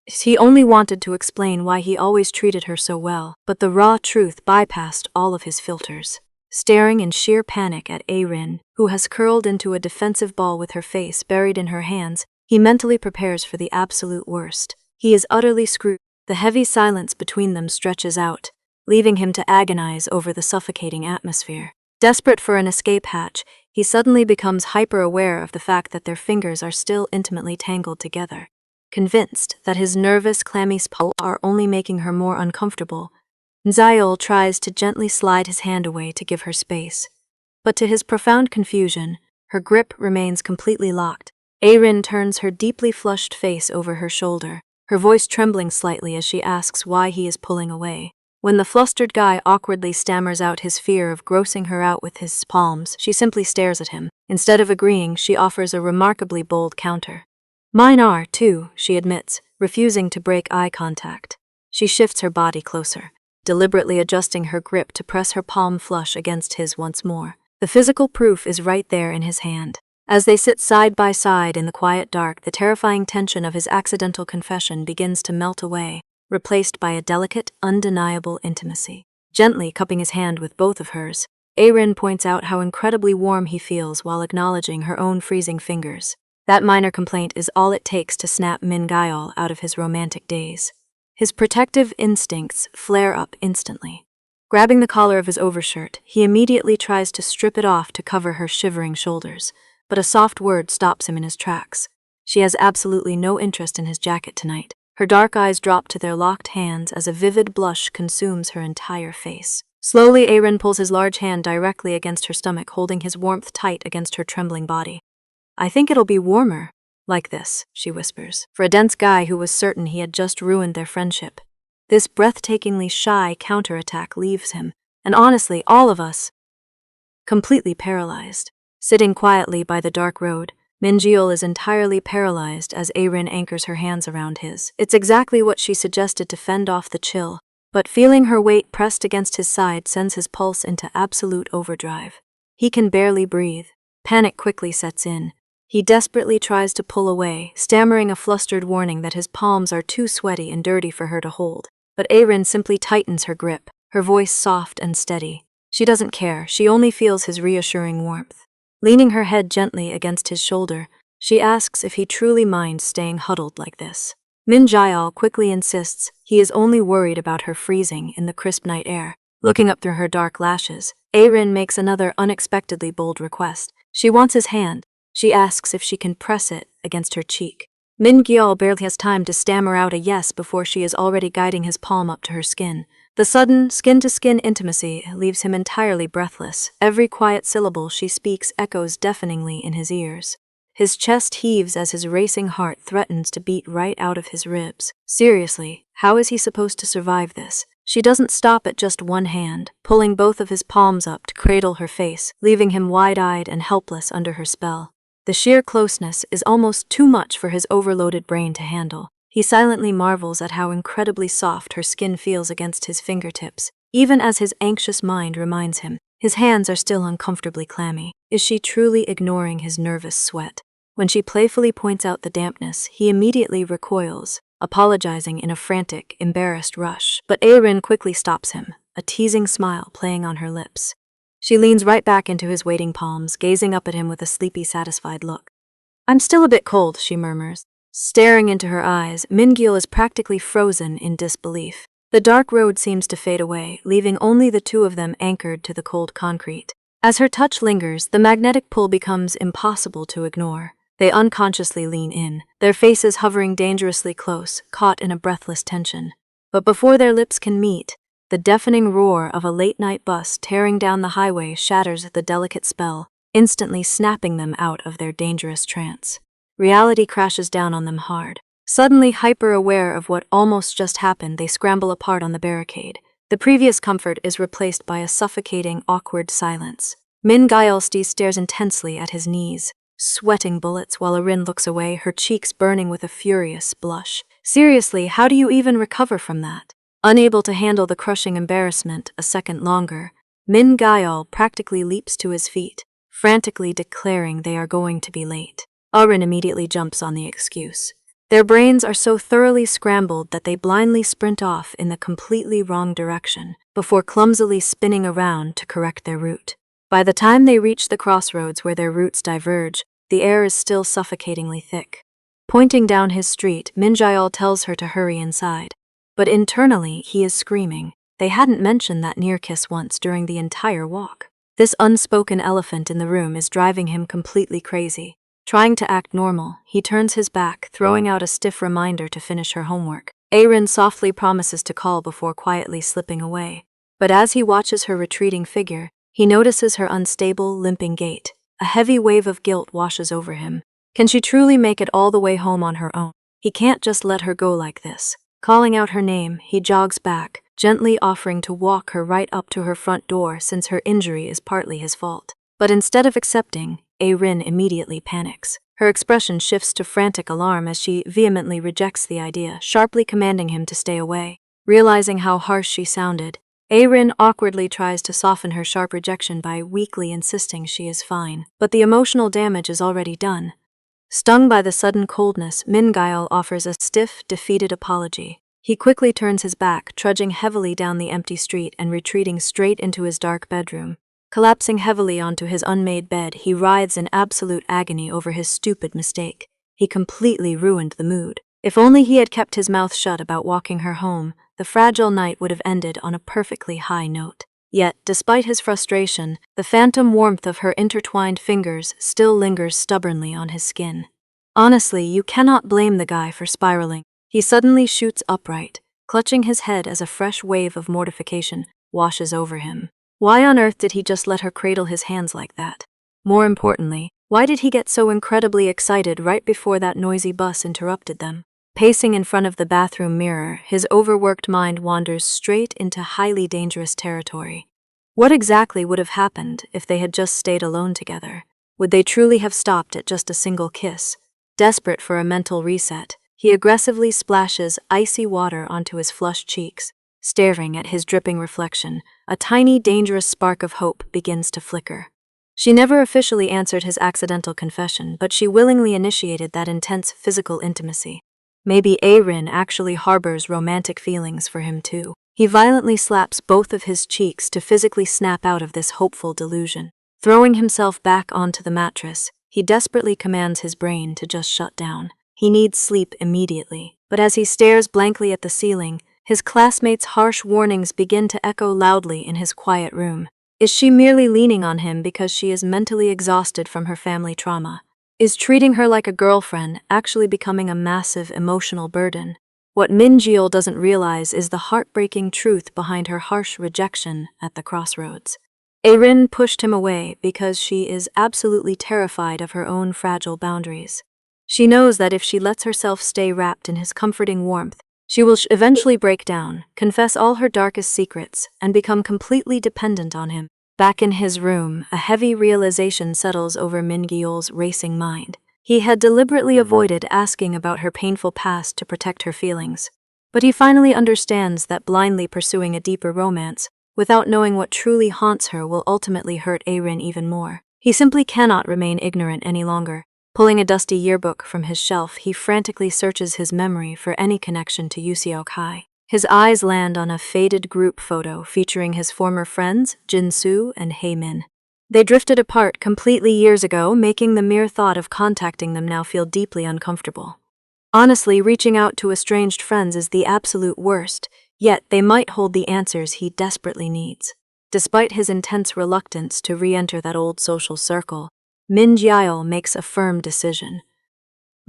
Speaker 1: He only wanted to explain why he always treated her so well, but the raw truth bypassed all of his filters. Staring in sheer panic at Arin, who has curled into a defensive ball with her face buried in her hands, he mentally prepares for the absolute worst. He is utterly screwed. The heavy silence between them stretches out, leaving him to agonize over the suffocating atmosphere. Desperate for an escape hatch, he suddenly becomes hyper-aware of the fact that their fingers are still intimately tangled together. Convinced that his nervous, clammy spasms are only making her more uncomfortable, Gyeol tries to gently slide his hand away to give her space. But to his profound confusion, her grip remains completely locked. Arin turns her deeply flushed face over her shoulder, her voice trembling slightly as she asks why he is pulling away. When the flustered guy awkwardly stammers out his fear of grossing her out with his palms, she simply stares at him. Instead of agreeing, she offers a remarkably bold counter. Mine are, too, she admits, refusing to break eye contact. She shifts her body closer, deliberately adjusting her grip to press her palm flush against his once more. The physical proof is right there in his hand. As they sit side by side in the quiet dark, the terrifying tension of his accidental confession begins to melt away, replaced by a delicate, undeniable intimacy. Gently cupping his hand with both of hers, Aaron points out how incredibly warm he feels while acknowledging her own freezing fingers. That minor complaint is all it takes to snap Min Gyal out of his romantic daze. His protective instincts flare up instantly. Grabbing the collar of his overshirt, he immediately tries to strip it off to cover her shivering shoulders, but a soft word stops him in his tracks. She has absolutely no interest in his jacket tonight. Her dark eyes drop to their locked hands as a vivid blush consumes her entire face. Slowly, Aaron pulls his large hand directly against her stomach, holding his warmth tight against her trembling body. I think it'll be warmer like this, she whispers, for a dense guy who was certain he had just ruined their friendship. This breathtakingly shy counterattack leaves him, and honestly, all of us, completely paralyzed. Sitting quietly by the dark road, Min Gyal is entirely paralyzed as Aaron anchors her hands around his. It's exactly what she suggested to fend off the chill, but feeling her weight pressed against his side sends his pulse into absolute overdrive. He can barely breathe. Panic quickly sets in. He desperately tries to pull away, stammering a flustered warning that his palms are too sweaty and dirty for her to hold. But Aaron simply tightens her grip, her voice soft and steady. She doesn't care, she only feels his reassuring warmth. Leaning her head gently against his shoulder, she asks if he truly minds staying huddled like this. Min Gyal quickly insists he is only worried about her freezing in the crisp night air. Looking up through her dark lashes, Aaron makes another unexpectedly bold request. She wants his hand. She asks if she can press it against her cheek. Min Gyal barely has time to stammer out a yes before she is already guiding his palm up to her skin. The sudden, skin-to-skin intimacy leaves him entirely breathless. Every quiet syllable she speaks echoes deafeningly in his ears. His chest heaves as his racing heart threatens to beat right out of his ribs. Seriously, how is he supposed to survive this? She doesn't stop at just one hand, pulling both of his palms up to cradle her face, leaving him wide-eyed and helpless under her spell. The sheer closeness is almost too much for his overloaded brain to handle. He silently marvels at how incredibly soft her skin feels against his fingertips, even as his anxious mind reminds him his hands are still uncomfortably clammy. Is she truly ignoring his nervous sweat? When she playfully points out the dampness, he immediately recoils, apologizing in a frantic, embarrassed rush. But Aaron quickly stops him, a teasing smile playing on her lips. She leans right back into his waiting palms, gazing up at him with a sleepy, satisfied look. I'm still a bit cold, she murmurs. Staring into her eyes, Min Gyal is practically frozen in disbelief. The dark road seems to fade away, leaving only the two of them anchored to the cold concrete. As her touch lingers, the magnetic pull becomes impossible to ignore. They unconsciously lean in, their faces hovering dangerously close, caught in a breathless tension. But before their lips can meet, the deafening roar of a late-night bus tearing down the highway shatters the delicate spell, instantly snapping them out of their dangerous trance. Reality crashes down on them hard. Suddenly hyper-aware of what almost just happened, they scramble apart on the barricade. The previous comfort is replaced by a suffocating, awkward silence. Min Gyal stares intensely at his knees, sweating bullets while Arin looks away, her cheeks burning with a furious blush. Seriously, how do you even recover from that? Unable to handle the crushing embarrassment a second longer, Min Gyal practically leaps to his feet, frantically declaring they are going to be late. Arin immediately jumps on the excuse. Their brains are so thoroughly scrambled that they blindly sprint off in the completely wrong direction, before clumsily spinning around to correct their route. By the time they reach the crossroads where their routes diverge, the air is still suffocatingly thick. Pointing down his street, Min Gyal tells her to hurry inside. But internally, he is screaming. They hadn't mentioned that near kiss once during the entire walk. This unspoken elephant in the room is driving him completely crazy. Trying to act normal, he turns his back, throwing out a stiff reminder to finish her homework. Aaron softly promises to call before quietly slipping away. But as he watches her retreating figure, he notices her unstable, limping gait. A heavy wave of guilt washes over him. Can she truly make it all the way home on her own? He can't just let her go like this. Calling out her name, he jogs back, gently offering to walk her right up to her front door since her injury is partly his fault. But instead of accepting, Rin immediately panics. Her expression shifts to frantic alarm as she vehemently rejects the idea, sharply commanding him to stay away. Realizing how harsh she sounded, Rin awkwardly tries to soften her sharp rejection by weakly insisting she is fine. But the emotional damage is already done. Stung by the sudden coldness, Min-gyeol offers a stiff, defeated apology. He quickly turns his back, trudging heavily down the empty street and retreating straight into his dark bedroom. Collapsing heavily onto his unmade bed, he writhes in absolute agony over his stupid mistake. He completely ruined the mood. If only he had kept his mouth shut about walking her home, the fragile night would have ended on a perfectly high note. Yet, despite his frustration, the phantom warmth of her intertwined fingers still lingers stubbornly on his skin. Honestly, you cannot blame the guy for spiraling. He suddenly shoots upright, clutching his head as a fresh wave of mortification washes over him. Why on earth did he just let her cradle his hands like that? More importantly, why did he get so incredibly excited right before that noisy bus interrupted them? Pacing in front of the bathroom mirror, his overworked mind wanders straight into highly dangerous territory. What exactly would have happened if they had just stayed alone together? Would they truly have stopped at just a single kiss? Desperate for a mental reset, he aggressively splashes icy water onto his flushed cheeks. Staring at his dripping reflection, a tiny, dangerous spark of hope begins to flicker. She never officially answered his accidental confession, but she willingly initiated that intense physical intimacy. Maybe Rin actually harbors romantic feelings for him too. He violently slaps both of his cheeks to physically snap out of this hopeful delusion. Throwing himself back onto the mattress, he desperately commands his brain to just shut down. He needs sleep immediately. But as he stares blankly at the ceiling, his classmates' harsh warnings begin to echo loudly in his quiet room. Is she merely leaning on him because she is mentally exhausted from her family trauma? Is treating her like a girlfriend actually becoming a massive emotional burden? What Min-gyeol doesn't realize is the heartbreaking truth behind her harsh rejection at the crossroads. Rin pushed him away because she is absolutely terrified of her own fragile boundaries. She knows that if she lets herself stay wrapped in his comforting warmth, she will eventually break down, confess all her darkest secrets, and become completely dependent on him. Back in his room, a heavy realization settles over Min-gyeol's racing mind. He had deliberately avoided asking about her painful past to protect her feelings. But he finally understands that blindly pursuing a deeper romance, without knowing what truly haunts her, will ultimately hurt Rin even more. He simply cannot remain ignorant any longer. Pulling a dusty yearbook from his shelf, he frantically searches his memory for any connection to Yuseok High. His eyes land on a faded group photo featuring his former friends, Jin-soo and Hae-min. They drifted apart completely years ago, making the mere thought of contacting them now feel deeply uncomfortable. Honestly, reaching out to estranged friends is the absolute worst, yet they might hold the answers he desperately needs. Despite his intense reluctance to re-enter that old social circle, Min-gyeol makes a firm decision.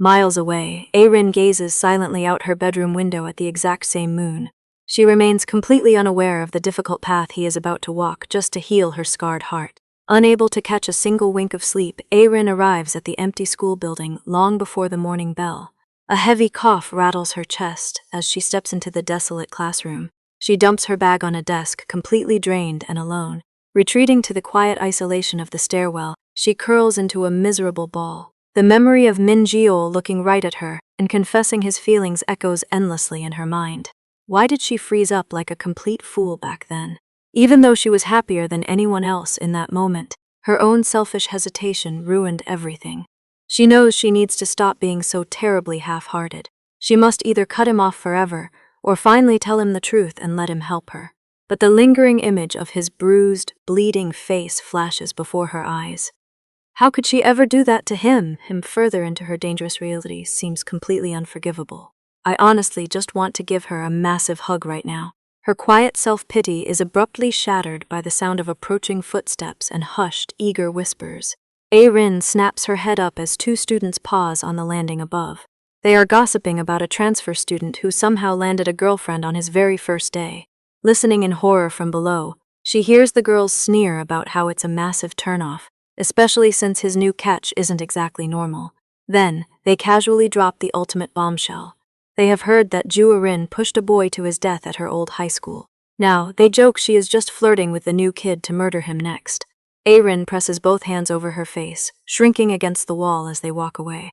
Speaker 1: Miles away, Rin gazes silently out her bedroom window at the exact same moon. She remains completely unaware of the difficult path he is about to walk just to heal her scarred heart. Unable to catch a single wink of sleep, Rin arrives at the empty school building long before the morning bell. A heavy cough rattles her chest as she steps into the desolate classroom. She dumps her bag on a desk, completely drained and alone. Retreating to the quiet isolation of the stairwell, she curls into a miserable ball. The memory of Min-gyeol looking right at her and confessing his feelings echoes endlessly in her mind. Why did she freeze up like a complete fool back then? Even though she was happier than anyone else in that moment, her own selfish hesitation ruined everything. She knows she needs to stop being so terribly half-hearted. She must either cut him off forever or finally tell him the truth and let him help her. But the lingering image of his bruised, bleeding face flashes before her eyes. How could she ever do that to him? Him further into her dangerous reality seems completely unforgivable. I honestly just want to give her a massive hug right now. Her quiet self-pity is abruptly shattered by the sound of approaching footsteps and hushed, eager whispers. Rin snaps her head up as two students pause on the landing above. They are gossiping about a transfer student who somehow landed a girlfriend on his very first day. Listening in horror from below, she hears the girls sneer about how it's a massive turnoff, especially since his new catch isn't exactly normal. Then, they casually drop the ultimate bombshell. They have heard that Ju Erin pushed a boy to his death at her old high school. Now, they joke she is just flirting with the new kid to murder him next. Erin presses both hands over her face, shrinking against the wall as they walk away.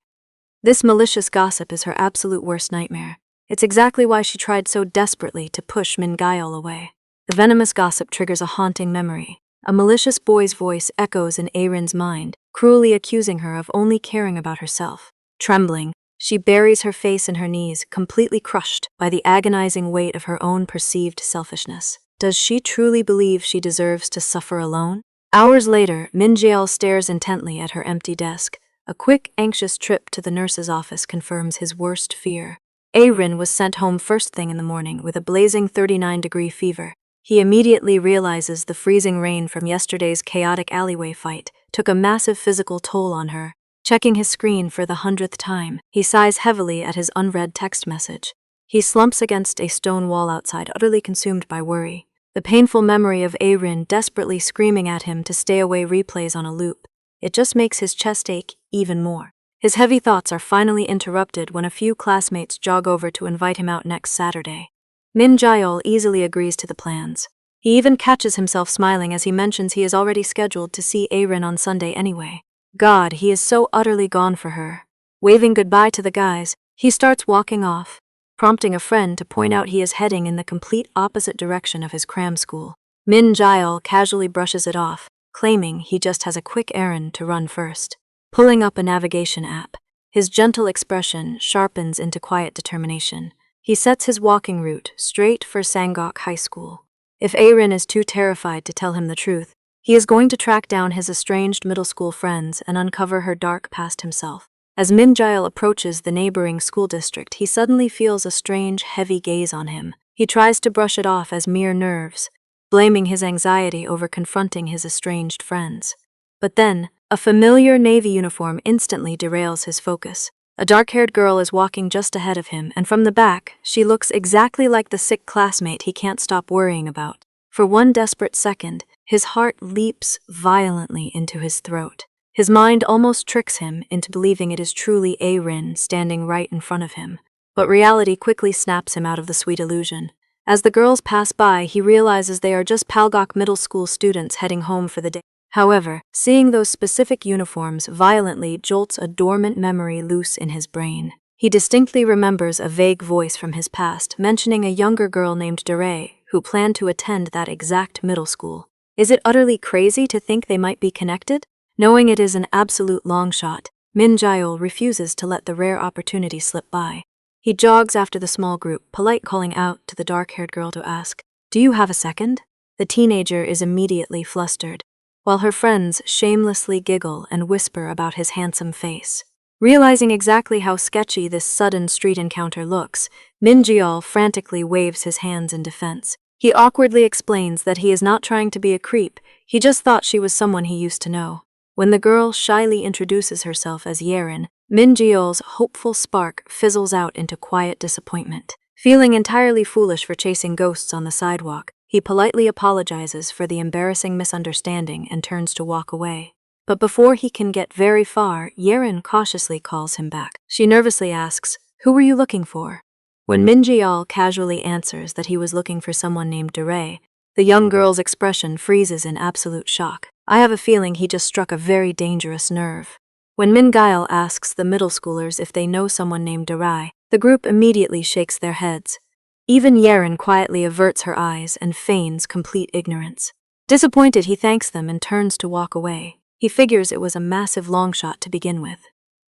Speaker 1: This malicious gossip is her absolute worst nightmare. It's exactly why she tried so desperately to push Min Gyeol away. The venomous gossip triggers a haunting memory. A malicious boy's voice echoes in Erin's mind, cruelly accusing her of only caring about herself. Trembling, she buries her face in her knees, completely crushed by the agonizing weight of her own perceived selfishness. Does she truly believe she deserves to suffer alone? Hours later, Min Gyeol stares intently at her empty desk. A quick, anxious trip to the nurse's office confirms his worst fear. Erin was sent home first thing in the morning with a blazing 39-degree fever. He immediately realizes the freezing rain from yesterday's chaotic alleyway fight took a massive physical toll on her. Checking his screen for the 100th time, he sighs heavily at his unread text message. He slumps against a stone wall outside, utterly consumed by worry. The painful memory of Erin desperately screaming at him to stay away replays on a loop. It just makes his chest ache even more. His heavy thoughts are finally interrupted when a few classmates jog over to invite him out next Saturday. Min Gyeol easily agrees to the plans. He even catches himself smiling as he mentions he is already scheduled to see Erin on Sunday anyway. God, he is so utterly gone for her. Waving goodbye to the guys, he starts walking off, prompting a friend to point out he is heading in the complete opposite direction of his cram school. Min Gyeol casually brushes it off, claiming he just has a quick errand to run first. Pulling up a navigation app, his gentle expression sharpens into quiet determination. He sets his walking route straight for Sangok High School. If Erin is too terrified to tell him the truth, he is going to track down his estranged middle school friends and uncover her dark past himself. As Min Gyeol approaches the neighboring school district, he suddenly feels a strange, heavy gaze on him. He tries to brush it off as mere nerves, blaming his anxiety over confronting his estranged friends. But then, a familiar navy uniform instantly derails his focus. A dark-haired girl is walking just ahead of him, and from the back, she looks exactly like the sick classmate he can't stop worrying about. For one desperate second, his heart leaps violently into his throat. His mind almost tricks him into believing it is truly Erin standing right in front of him. But reality quickly snaps him out of the sweet illusion. As the girls pass by, he realizes they are just Palgok Middle School students heading home for the day. However, seeing those specific uniforms violently jolts a dormant memory loose in his brain. He distinctly remembers a vague voice from his past mentioning a younger girl named Dere who planned to attend that exact middle school. Is it utterly crazy to think they might be connected? Knowing it is an absolute long shot, Min Gyeol refuses to let the rare opportunity slip by. He jogs after the small group, polite calling out to the dark-haired girl to ask, "Do you have a second?" The teenager is immediately flustered, while her friends shamelessly giggle and whisper about his handsome face. Realizing exactly how sketchy this sudden street encounter looks, Min Gyeol frantically waves his hands in defense. He awkwardly explains that he is not trying to be a creep, he just thought she was someone he used to know. When the girl shyly introduces herself as Yerin, Min Gyeol's hopeful spark fizzles out into quiet disappointment. Feeling entirely foolish for chasing ghosts on the sidewalk, he politely apologizes for the embarrassing misunderstanding and turns to walk away. But before he can get very far, Yerin cautiously calls him back. She nervously asks, "Who were you looking for?" When Min Gyeol casually answers that he was looking for someone named Dere, the young girl's expression freezes in absolute shock. I have a feeling he just struck a very dangerous nerve. When Min Gyeol asks the middle schoolers if they know someone named Dere, the group immediately shakes their heads. Even Yerin quietly averts her eyes and feigns complete ignorance. Disappointed, he thanks them and turns to walk away. He figures it was a massive long shot to begin with.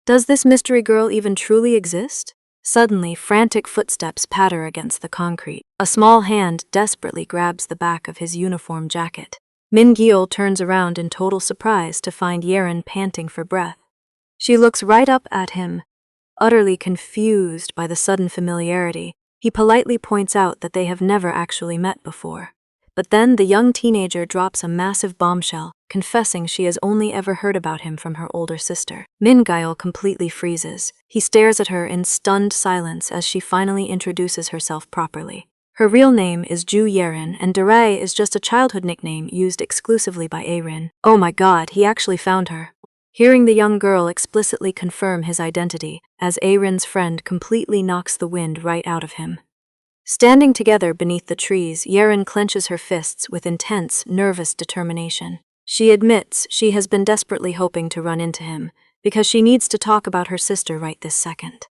Speaker 1: Does this mystery girl even truly exist? Suddenly, frantic footsteps patter against the concrete. A small hand desperately grabs the back of his uniform jacket. Min Gyeol turns around in total surprise to find Yerin panting for breath. She looks right up at him. Utterly confused by the sudden familiarity, he politely points out that they have never actually met before. But then the young teenager drops a massive bombshell, confessing she has only ever heard about him from her older sister. Min Gyeol completely freezes. He stares at her in stunned silence as she finally introduces herself properly. Her real name is Ju Yerin, and Dere is just a childhood nickname used exclusively by Erin. Oh my god, he actually found her. Hearing the young girl explicitly confirm his identity, as Erin's friend completely knocks the wind right out of him. Standing together beneath the trees, Yerin clenches her fists with intense, nervous determination. She admits she has been desperately hoping to run into him, because she needs to talk about her sister right this second.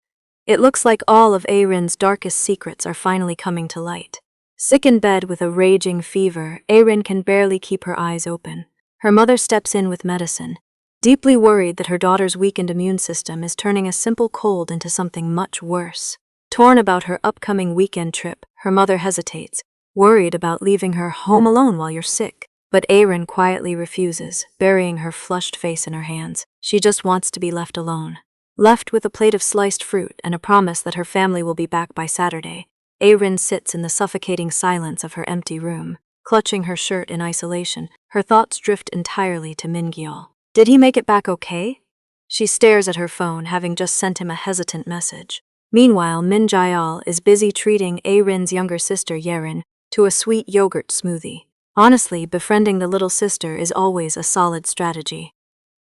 Speaker 1: It looks like all of Erin's darkest secrets are finally coming to light. Sick in bed with a raging fever, Erin can barely keep her eyes open. Her mother steps in with medicine, deeply worried that her daughter's weakened immune system is turning a simple cold into something much worse. Torn about her upcoming weekend trip, her mother hesitates, worried about leaving her home alone while you're sick. But Erin quietly refuses, burying her flushed face in her hands. She just wants to be left alone. Left with a plate of sliced fruit and a promise that her family will be back by Saturday, Erin sits in the suffocating silence of her empty room. Clutching her shirt in isolation, her thoughts drift entirely to Min-gyeol. Did he make it back okay? She stares at her phone, having just sent him a hesitant message. Meanwhile, Min-gyeol is busy treating Erin's younger sister Yerin to a sweet yogurt smoothie. Honestly, befriending the little sister is always a solid strategy.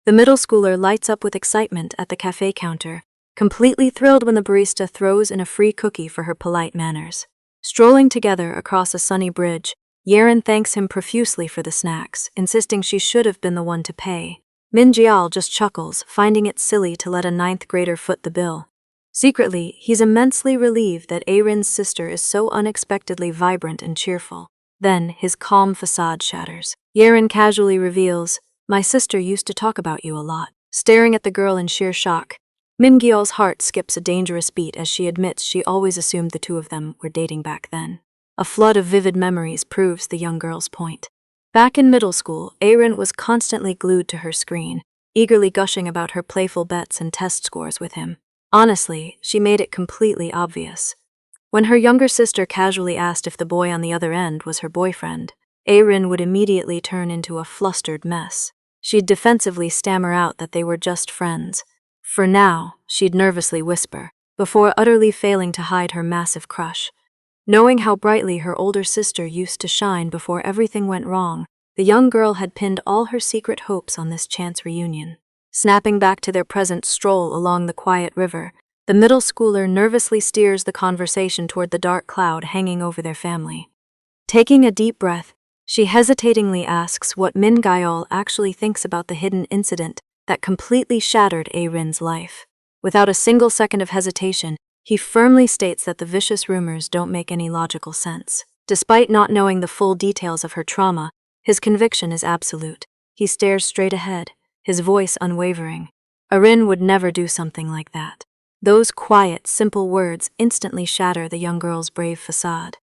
Speaker 1: The middle schooler lights up with excitement at the cafe counter, completely thrilled when the barista throws in a free cookie for her polite manners. Strolling together across a sunny bridge, Yerin thanks him profusely for the snacks, insisting she should have been the one to pay. Min-gyeol just chuckles, finding it silly to let a ninth grader foot the bill. Secretly, he's immensely relieved that Erin's sister is so unexpectedly vibrant and cheerful. Then, his calm facade shatters. Yerin casually reveals, "My sister used to talk about you a lot." Staring at the girl in sheer shock, Min-gyeol's heart skips a dangerous beat as she admits she always assumed the two of them were dating back then. A flood of vivid memories proves the young girl's point. Back in middle school, Erin was constantly glued to her screen, eagerly gushing about her playful bets and test scores with him. Honestly, she made it completely obvious. When her younger sister casually asked if the boy on the other end was her boyfriend, Erin would immediately turn into a flustered mess. She'd defensively stammer out that they were just friends. For now, she'd nervously whisper, before utterly failing to hide her massive crush. Knowing how brightly her older sister used to shine before everything went wrong, the young girl had pinned all her secret hopes on this chance reunion. Snapping back to their present stroll along the quiet river, the middle schooler nervously steers the conversation toward the dark cloud hanging over their family. Taking a deep breath, she hesitatingly asks what Min-gyeol actually thinks about the hidden incident that completely shattered Erin's life. Without a single second of hesitation, he firmly states that the vicious rumors don't make any logical sense. Despite not knowing the full details of her trauma, his conviction is absolute. He stares straight ahead, his voice unwavering. Erin would never do something like that. Those quiet, simple words instantly shatter the young girl's brave facade.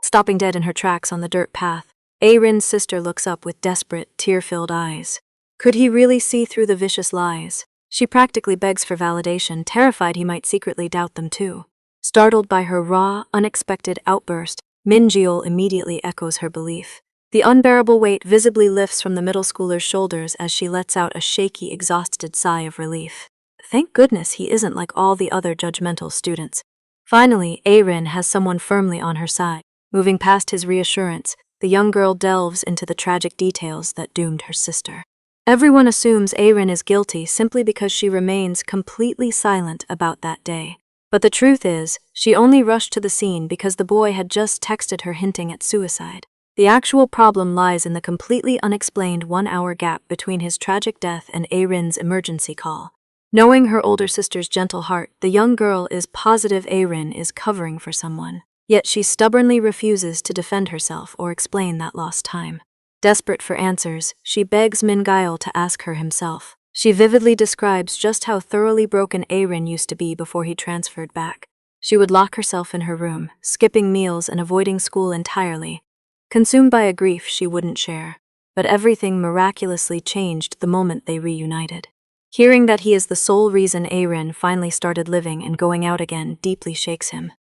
Speaker 1: Stopping dead in her tracks on the dirt path, Erin's sister looks up with desperate, tear-filled eyes. Could he really see through the vicious lies? She practically begs for validation, terrified he might secretly doubt them too. Startled by her raw, unexpected outburst, Min-gyeol immediately echoes her belief. The unbearable weight visibly lifts from the middle schooler's shoulders as she lets out a shaky, exhausted sigh of relief. Thank goodness he isn't like all the other judgmental students. Finally, Erin has someone firmly on her side. Moving past his reassurance, the young girl delves into the tragic details that doomed her sister. Everyone assumes Erin is guilty simply because she remains completely silent about that day. But the truth is, she only rushed to the scene because the boy had just texted her hinting at suicide. The actual problem lies in the completely unexplained 1-hour gap between his tragic death and Erin's emergency call. Knowing her older sister's gentle heart, the young girl is positive Erin is covering for someone. Yet she stubbornly refuses to defend herself or explain that lost time. Desperate for answers, she begs Min-gyeol to ask her himself. She vividly describes just how thoroughly broken Erin used to be before he transferred back. She would lock herself in her room, skipping meals and avoiding school entirely, consumed by a grief she wouldn't share. But everything miraculously changed the moment they reunited. Hearing that he is the sole reason Erin finally started living and going out again deeply shakes him.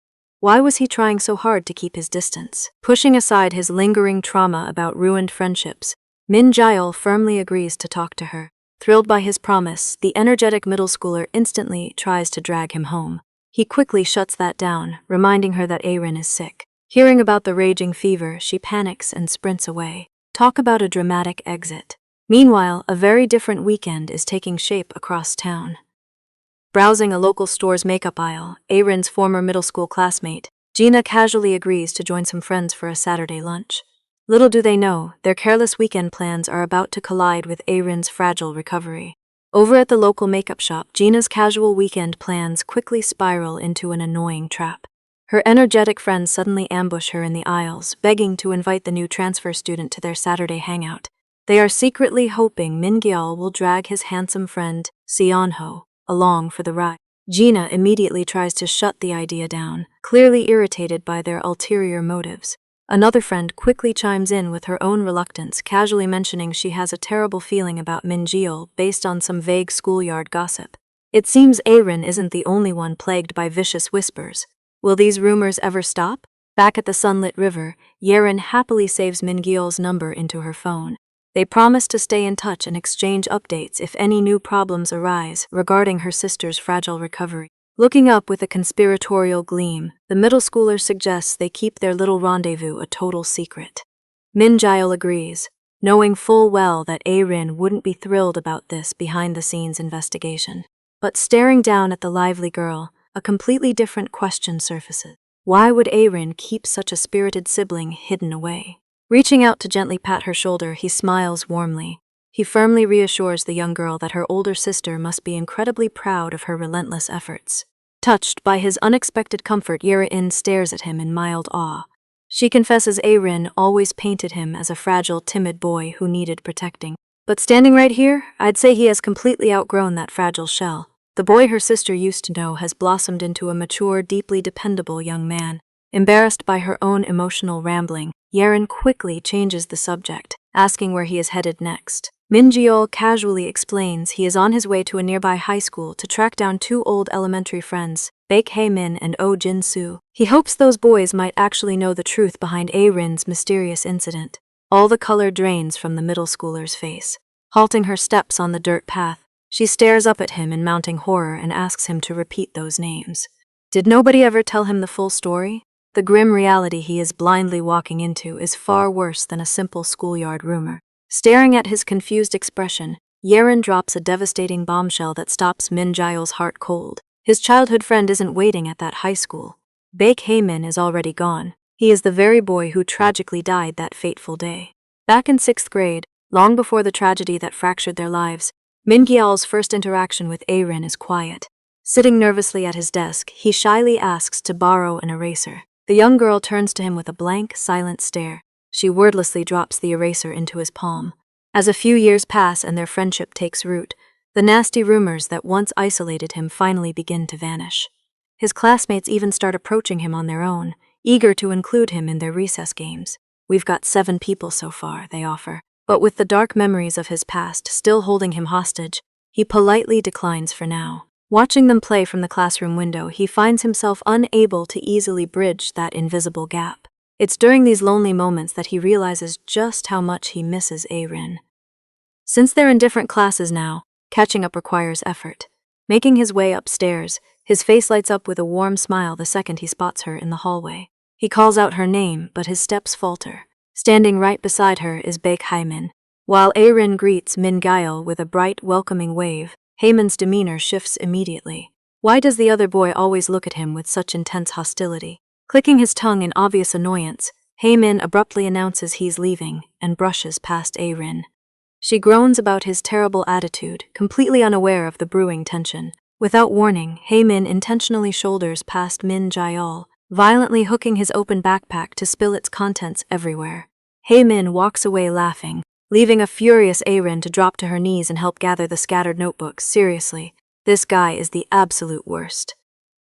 Speaker 1: Why was he trying so hard to keep his distance? Pushing aside his lingering trauma about ruined friendships, Min-gyeol firmly agrees to talk to her. Thrilled by his promise, the energetic middle schooler instantly tries to drag him home. He quickly shuts that down, reminding her that Erin is sick. Hearing about the raging fever, she panics and sprints away. Talk about a dramatic exit. Meanwhile, a very different weekend is taking shape across town. Browsing a local store's makeup aisle, Erin's former middle school classmate, Gina casually agrees to join some friends for a Saturday lunch. Little do they know, their careless weekend plans are about to collide with Erin's fragile recovery. Over at the local makeup shop, Gina's casual weekend plans quickly spiral into an annoying trap. Her energetic friends suddenly ambush her in the aisles, begging to invite the new transfer student to their Saturday hangout. They are secretly hoping Min Gyeol will drag his handsome friend, Seonho, along for the ride. Gina immediately tries to shut the idea down, clearly irritated by their ulterior motives. Another friend quickly chimes in with her own reluctance, casually mentioning she has a terrible feeling about Min Gyeol based on some vague schoolyard gossip. It seems Erin isn't the only one plagued by vicious whispers. Will these rumors ever stop? Back at the sunlit river, Yerin happily saves Min Gyeol's number into her phone. They promise to stay in touch and exchange updates if any new problems arise regarding her sister's fragile recovery. Looking up with a conspiratorial gleam, the middle schooler suggests they keep their little rendezvous a total secret. Min Gyeol agrees, knowing full well that Erin wouldn't be thrilled about this behind-the-scenes investigation. But staring down at the lively girl, a completely different question surfaces. Why would Erin keep such a spirited sibling hidden away? Reaching out to gently pat her shoulder, he smiles warmly. He firmly reassures the young girl that her older sister must be incredibly proud of her relentless efforts. Touched by his unexpected comfort, Yerin stares at him in mild awe. She confesses Erin always painted him as a fragile, timid boy who needed protecting. But standing right here, I'd say he has completely outgrown that fragile shell. The boy her sister used to know has blossomed into a mature, deeply dependable young man. Embarrassed by her own emotional rambling, Yerin quickly changes the subject, asking where he is headed next. Min Gyeol casually explains he is on his way to a nearby high school to track down two old elementary friends, Baek Hae-min and Oh Jin-soo. He hopes those boys might actually know the truth behind Erin's mysterious incident. All the color drains from the middle schooler's face. Halting her steps on the dirt path, she stares up at him in mounting horror and asks him to repeat those names. Did nobody ever tell him the full story? The grim reality he is blindly walking into is far worse than a simple schoolyard rumor. Staring at his confused expression, Yerin drops a devastating bombshell that stops Min Gyeol's heart cold. His childhood friend isn't waiting at that high school. Baek Hae-min is already gone. He is the very boy who tragically died that fateful day. Back in 6th grade, long before the tragedy that fractured their lives, Min Gyeol's first interaction with Erin is quiet. Sitting nervously at his desk, he shyly asks to borrow an eraser. The young girl turns to him with a blank, silent stare. She wordlessly drops the eraser into his palm. As a few years pass and their friendship takes root, the nasty rumors that once isolated him finally begin to vanish. His classmates even start approaching him on their own, eager to include him in their recess games. We've got 7 people so far, they offer. But with the dark memories of his past still holding him hostage, he politely declines for now. Watching them play from the classroom window, he finds himself unable to easily bridge that invisible gap. It's during these lonely moments that he realizes just how much he misses Erin. Since they're in different classes now, catching up requires effort. Making his way upstairs, his face lights up with a warm smile the second he spots her in the hallway. He calls out her name, but his steps falter. Standing right beside her is Baek Hae-min. While Erin greets Min Gyeol with a bright, welcoming wave, Haemin's demeanor shifts immediately. Why does the other boy always look at him with such intense hostility? Clicking his tongue in obvious annoyance, Hae-min abruptly announces he's leaving and brushes past Erin. She groans about his terrible attitude, completely unaware of the brewing tension. Without warning, Hae-min intentionally shoulders past Min Gyeol, violently hooking his open backpack to spill its contents everywhere. Hae-min walks away laughing, leaving a furious Erin to drop to her knees and help gather the scattered notebooks. Seriously, this guy is the absolute worst.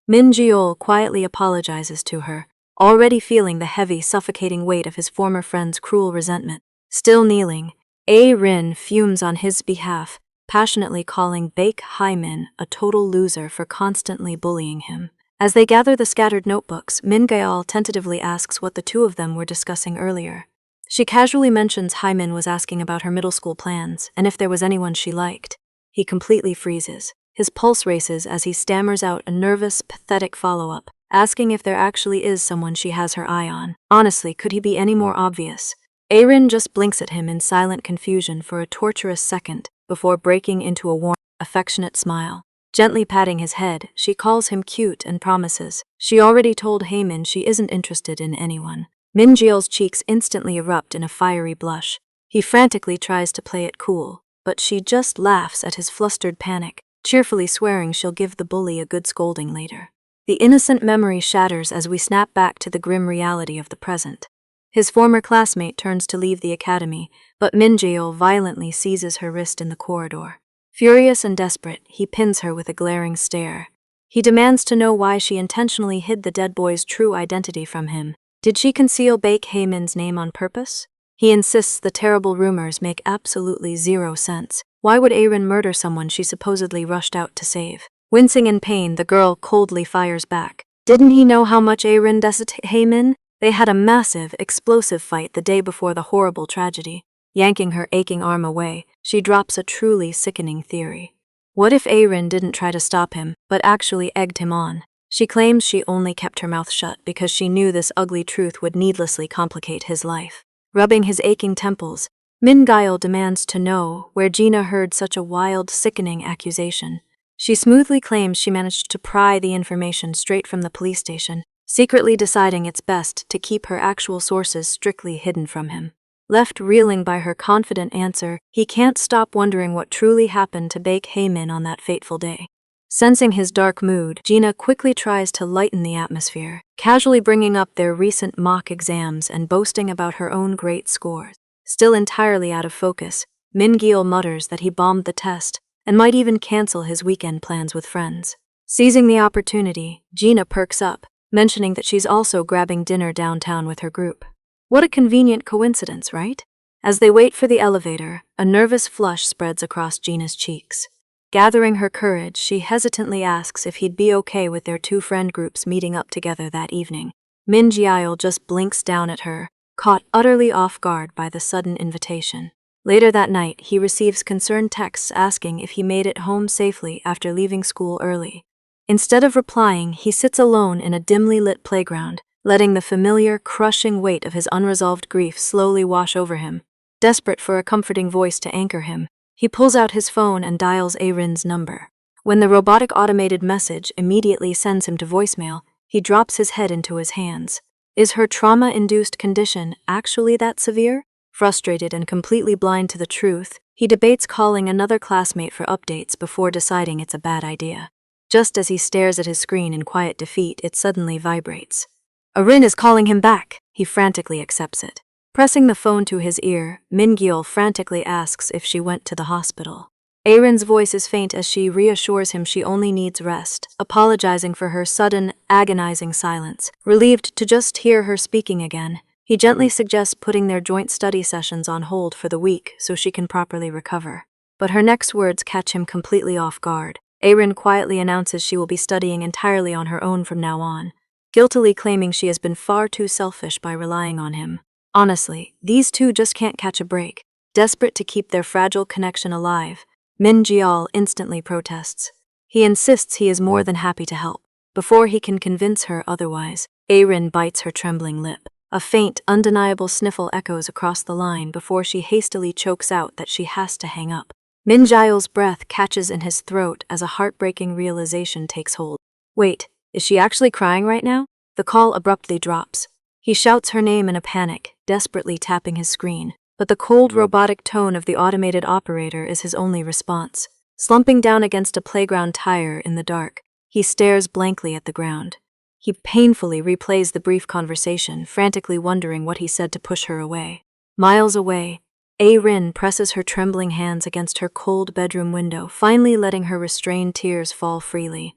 Speaker 1: Min Gyeol quietly apologizes to her, already feeling the heavy, suffocating weight of his former friend's cruel resentment. Still kneeling, Erin fumes on his behalf, passionately calling Baek Hae-min a total loser for constantly bullying him. As they gather the scattered notebooks, Min Gyeol tentatively asks what the two of them were discussing earlier. She casually mentions Hae-min was asking about her middle school plans and if there was anyone she liked. He completely freezes. His pulse races as he stammers out a nervous, pathetic follow-up, asking if there actually is someone she has her eye on. Honestly, could he be any more obvious? Aaron just blinks at him in silent confusion for a torturous second before breaking into a warm, affectionate smile. Gently patting his head, she calls him cute and promises she already told Heyman she isn't interested in anyone. Minjeol's cheeks instantly erupt in a fiery blush. He frantically tries to play it cool, but she just laughs at his flustered panic, cheerfully swearing she'll give the bully a good scolding later. The innocent memory shatters as we snap back to the grim reality of the present. His former classmate turns to leave the academy, but Minjeol violently seizes her wrist in the corridor. Furious and desperate, he pins her with a glaring stare. He demands to know why she intentionally hid the dead boy's true identity from him. Did she conceal Baek Heyman's name on purpose? He insists the terrible rumors make absolutely zero sense. Why would Aaron murder someone she supposedly rushed out to save? Wincing in pain, the girl coldly fires back. Didn't he know how much Aaron detested Heyman? They had a massive, explosive fight the day before the horrible tragedy. Yanking her aching arm away, she drops a truly sickening theory. What if Aaron didn't try to stop him, but actually egged him on? She claims she only kept her mouth shut because she knew this ugly truth would needlessly complicate his life. Rubbing his aching temples, Min-gyeol demands to know where Gina heard such a wild, sickening accusation. She smoothly claims she managed to pry the information straight from the police station, secretly deciding it's best to keep her actual sources strictly hidden from him. Left reeling by her confident answer, he can't stop wondering what truly happened to Baek Heyman on that fateful day. Sensing his dark mood, Gina quickly tries to lighten the atmosphere, casually bringing up their recent mock exams and boasting about her own great scores. Still entirely out of focus, Min-gyeol mutters that he bombed the test and might even cancel his weekend plans with friends. Seizing the opportunity, Gina perks up, mentioning that she's also grabbing dinner downtown with her group. What a convenient coincidence, right? As they wait for the elevator, a nervous flush spreads across Gina's cheeks. Gathering her courage, she hesitantly asks if he'd be okay with their two friend groups meeting up together that evening. Min-gyeol just blinks down at her, caught utterly off guard by the sudden invitation. Later that night, he receives concerned texts asking if he made it home safely after leaving school early. Instead of replying, he sits alone in a dimly lit playground, letting the familiar, crushing weight of his unresolved grief slowly wash over him. Desperate for a comforting voice to anchor him, he pulls out his phone and dials Aaron's number. When the robotic automated message immediately sends him to voicemail, he drops his head into his hands. Is her trauma-induced condition actually that severe? Frustrated and completely blind to the truth, he debates calling another classmate for updates before deciding it's a bad idea. Just as he stares at his screen in quiet defeat, it suddenly vibrates. Aaron is calling him back. He frantically accepts it. Pressing the phone to his ear, Min-gyeol frantically asks if she went to the hospital. Aaron's voice is faint as she reassures him she only needs rest, apologizing for her sudden, agonizing silence. Relieved to just hear her speaking again, he gently suggests putting their joint study sessions on hold for the week so she can properly recover. But her next words catch him completely off guard. Aaron quietly announces she will be studying entirely on her own from now on, guiltily claiming she has been far too selfish by relying on him. Honestly, these two just can't catch a break. Desperate to keep their fragile connection alive, Min-gyeol instantly protests. He insists he is more than happy to help. Before he can convince her otherwise, Aaron bites her trembling lip. A faint, undeniable sniffle echoes across the line before she hastily chokes out that she has to hang up. Min-gyeol's breath catches in his throat as a heartbreaking realization takes hold. Wait, is she actually crying right now? The call abruptly drops. He shouts her name in a panic, desperately tapping his screen, but the cold robotic tone of the automated operator is his only response. Slumping down against a playground tire in the dark, he stares blankly at the ground. He painfully replays the brief conversation, frantically wondering what he said to push her away. Miles away, Aaron presses her trembling hands against her cold bedroom window, finally letting her restrained tears fall freely.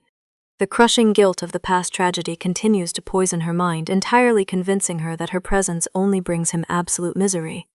Speaker 1: The crushing guilt of the past tragedy continues to poison her mind, entirely convincing her that her presence only brings him absolute misery.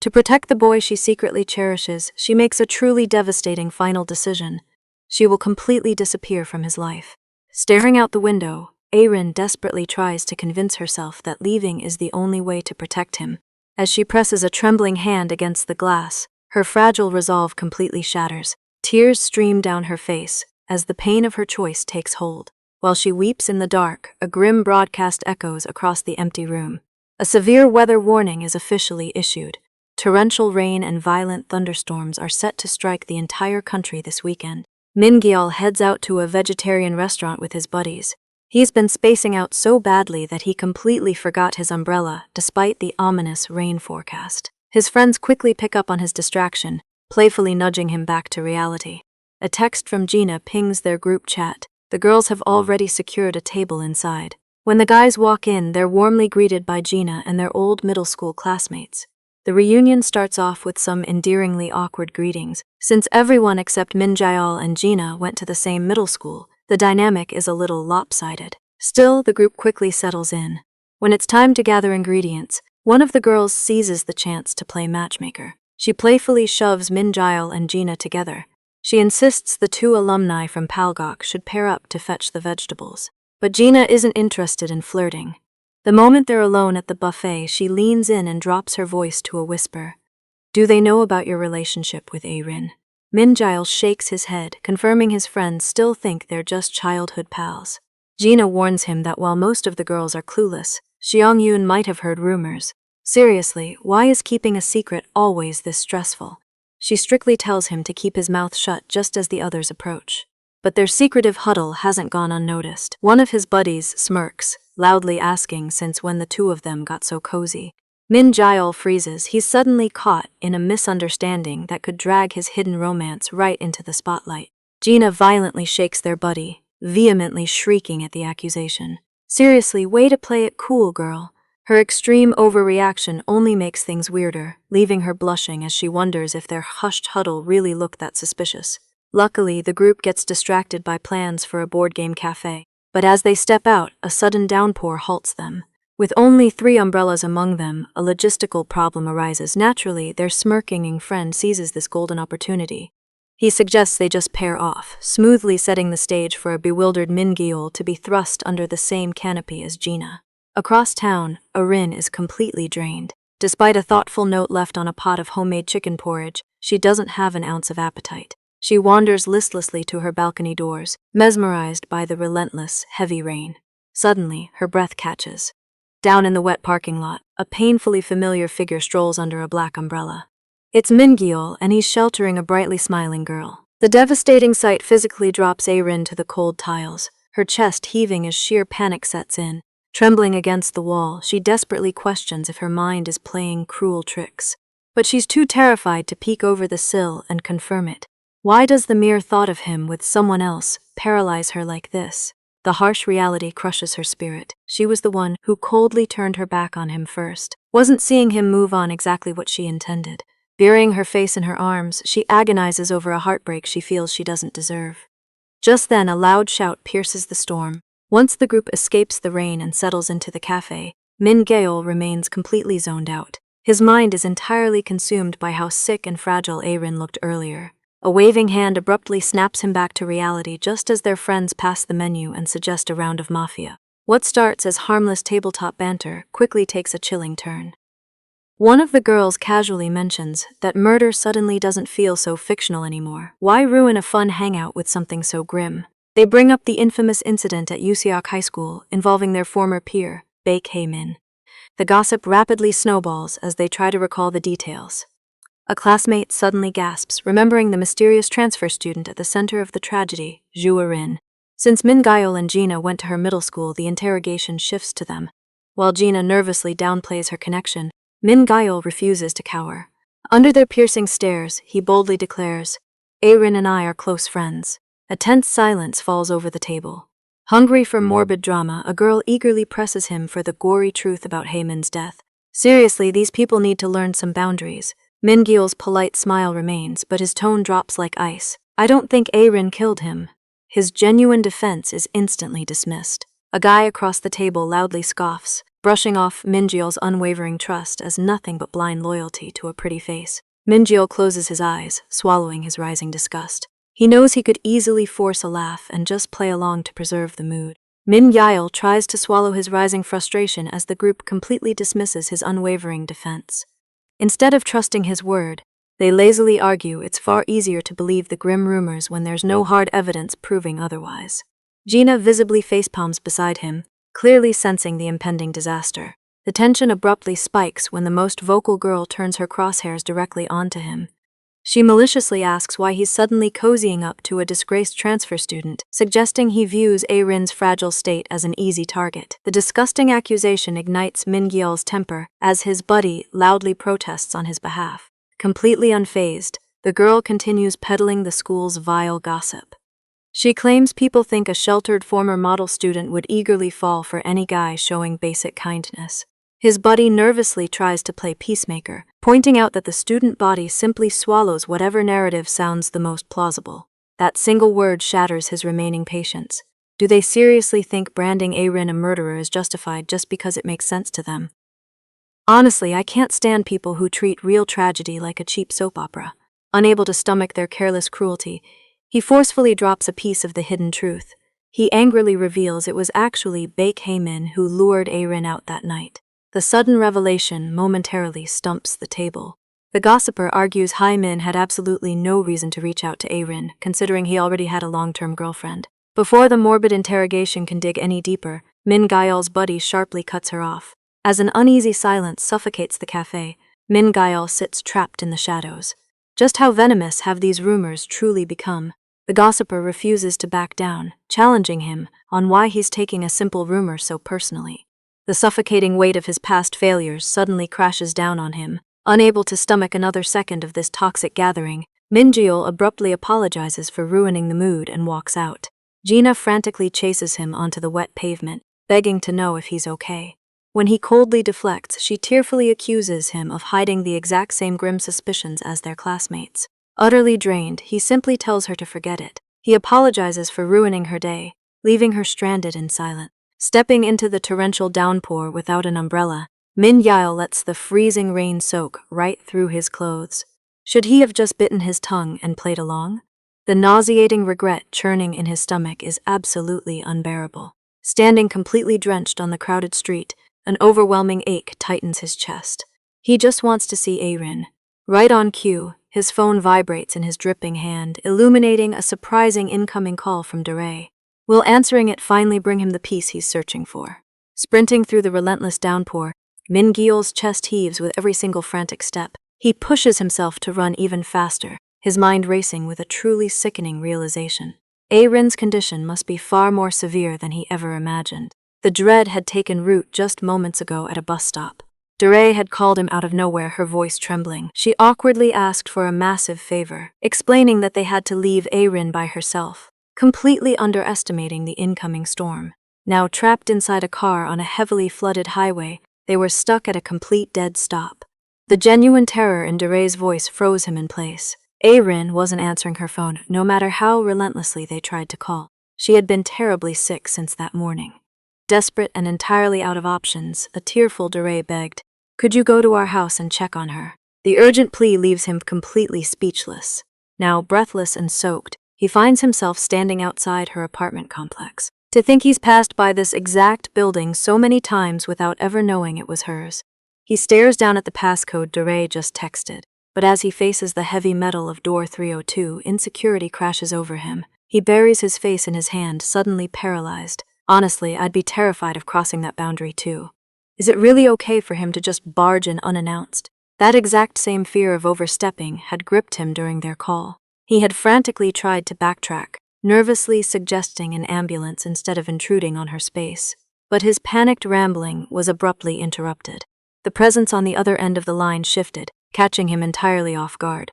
Speaker 1: To protect the boy she secretly cherishes, she makes a truly devastating final decision. She will completely disappear from his life. Staring out the window, Aaron desperately tries to convince herself that leaving is the only way to protect him. As she presses a trembling hand against the glass, her fragile resolve completely shatters. Tears stream down her face as the pain of her choice takes hold. While she weeps in the dark, a grim broadcast echoes across the empty room. A severe weather warning is officially issued. Torrential rain and violent thunderstorms are set to strike the entire country this weekend. Min Gyal heads out to a vegetarian restaurant with his buddies. He's been spacing out so badly that he completely forgot his umbrella, despite the ominous rain forecast. His friends quickly pick up on his distraction, playfully nudging him back to reality. A text from Gina pings their group chat. The girls have already secured a table inside. When the guys walk in, they're warmly greeted by Gina and their old middle school classmates. The reunion starts off with some endearingly awkward greetings. Since everyone except Min Jaeol and Gina went to the same middle school, the dynamic is a little lopsided. Still, the group quickly settles in. When it's time to gather ingredients, one of the girls seizes the chance to play matchmaker. She playfully shoves Min Jaeol and Gina together. She insists the two alumni from Palgok should pair up to fetch the vegetables. But Gina isn't interested in flirting. The moment they're alone at the buffet, she leans in and drops her voice to a whisper. "Do they know about your relationship with Arin?" Min Jaeol shakes his head, confirming his friends still think they're just childhood pals. Gina warns him that while most of the girls are clueless, Xiang Yun might have heard rumors. Seriously, why is keeping a secret always this stressful? She strictly tells him to keep his mouth shut just as the others approach. But their secretive huddle hasn't gone unnoticed. One of his buddies smirks, loudly asking since when the two of them got so cozy. Min Jaeol freezes. He's suddenly caught in a misunderstanding that could drag his hidden romance right into the spotlight. Gina violently shakes their buddy, vehemently shrieking at the accusation. "Seriously, way to play it cool, girl." Her extreme overreaction only makes things weirder, leaving her blushing as she wonders if their hushed huddle really looked that suspicious. Luckily, the group gets distracted by plans for a board game cafe. But as they step out, a sudden downpour halts them. With only 3 umbrellas among them, a logistical problem arises. Naturally, their smirking friend seizes this golden opportunity. He suggests they just pair off, smoothly setting the stage for a bewildered Min Gyal to be thrust under the same canopy as Gina. Across town, Arin is completely drained. Despite a thoughtful note left on a pot of homemade chicken porridge, she doesn't have an ounce of appetite. She wanders listlessly to her balcony doors, mesmerized by the relentless, heavy rain. Suddenly, her breath catches. Down in the wet parking lot, a painfully familiar figure strolls under a black umbrella. It's Min Gyal, and he's sheltering a brightly smiling girl. The devastating sight physically drops Arin to the cold tiles, her chest heaving as sheer panic sets in. Trembling against the wall, she desperately questions if her mind is playing cruel tricks. But she's too terrified to peek over the sill and confirm it. Why does the mere thought of him with someone else paralyze her like this? The harsh reality crushes her spirit. She was the one who coldly turned her back on him first. Wasn't seeing him move on exactly what she intended. Burying her face in her arms, she agonizes over a heartbreak she feels she doesn't deserve. Just then, a loud shout pierces the storm. Once the group escapes the rain and settles into the cafe, Min Gyal remains completely zoned out. His mind is entirely consumed by how sick and fragile Arin looked earlier. A waving hand abruptly snaps him back to reality just as their friends pass the menu and suggest a round of mafia. What starts as harmless tabletop banter quickly takes a chilling turn. One of the girls casually mentions that murder suddenly doesn't feel so fictional anymore. Why ruin a fun hangout with something so grim? They bring up the infamous incident at Useok High School involving their former peer, Baek Hae-min. The gossip rapidly snowballs as they try to recall the details. A classmate suddenly gasps, remembering the mysterious transfer student at the center of the tragedy, Ju Arin. Since Min Gyal and Gina went to her middle school, the interrogation shifts to them. While Gina nervously downplays her connection, Min Gyal refuses to cower. Under their piercing stares, he boldly declares, "Arin and I are close friends." A tense silence falls over the table. Hungry for morbid drama, a girl eagerly presses him for the gory truth about Haemin's death. Seriously, these people need to learn some boundaries. Min Gyal's polite smile remains, but his tone drops like ice. "I don't think Arin killed him." His genuine defense is instantly dismissed. A guy across the table loudly scoffs, brushing off Min Gyal's unwavering trust as nothing but blind loyalty to a pretty face. Min Gyal closes his eyes, swallowing his rising disgust. He knows he could easily force a laugh and just play along to preserve the mood. Min Gyal tries to swallow his rising frustration as the group completely dismisses his unwavering defense. Instead of trusting his word, they lazily argue it's far easier to believe the grim rumors when there's no hard evidence proving otherwise. Gina visibly facepalms beside him, clearly sensing the impending disaster. The tension abruptly spikes when the most vocal girl turns her crosshairs directly onto him. She maliciously asks why he's suddenly cozying up to a disgraced transfer student, suggesting he views A-Rin's fragile state as an easy target. The disgusting accusation ignites Min-gyeol's temper as his buddy loudly protests on his behalf. Completely unfazed, the girl continues peddling the school's vile gossip. She claims people think a sheltered former model student would eagerly fall for any guy showing basic kindness. His buddy nervously tries to play peacemaker, pointing out that the student body simply swallows whatever narrative sounds the most plausible. That single word shatters his remaining patience. Do they seriously think branding A-Rin a murderer is justified just because it makes sense to them? Honestly, I can't stand people who treat real tragedy like a cheap soap opera. Unable to stomach their careless cruelty, he forcefully drops a piece of the hidden truth. He angrily reveals it was actually Baek Hae-min who lured A-Rin out that night. The sudden revelation momentarily stumps the table. The gossiper argues Hae-min had absolutely no reason to reach out to A-Rin, considering he already had a long-term girlfriend. Before the morbid interrogation can dig any deeper, Min-gyeol's buddy sharply cuts her off. As an uneasy silence suffocates the cafe, Min-gyeol sits trapped in the shadows. Just how venomous have these rumors truly become? The gossiper refuses to back down, challenging him on why he's taking a simple rumor so personally. The suffocating weight of his past failures suddenly crashes down on him. Unable to stomach another second of this toxic gathering, Min-gyeol abruptly apologizes for ruining the mood and walks out. Gina frantically chases him onto the wet pavement, begging to know if he's okay. When he coldly deflects, she tearfully accuses him of hiding the exact same grim suspicions as their classmates. Utterly drained, he simply tells her to forget it. He apologizes for ruining her day, leaving her stranded in silence. Stepping into the torrential downpour without an umbrella, Min-gyeol lets the freezing rain soak right through his clothes. Should he have just bitten his tongue and played along? The nauseating regret churning in his stomach is absolutely unbearable. Standing completely drenched on the crowded street, an overwhelming ache tightens his chest. He just wants to see A-Rin. Right on cue, his phone vibrates in his dripping hand, illuminating a surprising incoming call from Daray. Will answering it finally bring him the peace he's searching for? Sprinting through the relentless downpour, Min-gyeol's chest heaves with every single frantic step. He pushes himself to run even faster, his mind racing with a truly sickening realization. A-Rin's condition must be far more severe than he ever imagined. The dread had taken root just moments ago at a bus stop. Daray had called him out of nowhere, her voice trembling. She awkwardly asked for a massive favor, explaining that they had to leave A-Rin by herself, completely underestimating the incoming storm. Now trapped inside a car on a heavily flooded highway, they were stuck at a complete dead stop. The genuine terror in Daray's voice froze him in place. A-Rin wasn't answering her phone, no matter how relentlessly they tried to call. She had been terribly sick since that morning. Desperate and entirely out of options, a tearful Daray begged, "Could you go to our house and check on her?" The urgent plea leaves him completely speechless. Now breathless and soaked, he finds himself standing outside her apartment complex. To think he's passed by this exact building so many times without ever knowing it was hers. He stares down at the passcode Daray just texted, but as he faces the heavy metal of door 302, insecurity crashes over him. He buries his face in his hand, suddenly paralyzed. Honestly, I'd be terrified of crossing that boundary too. Is it really okay for him to just barge in unannounced? That exact same fear of overstepping had gripped him during their call. He had frantically tried to backtrack, nervously suggesting an ambulance instead of intruding on her space. But his panicked rambling was abruptly interrupted. The presence on the other end of the line shifted, catching him entirely off guard.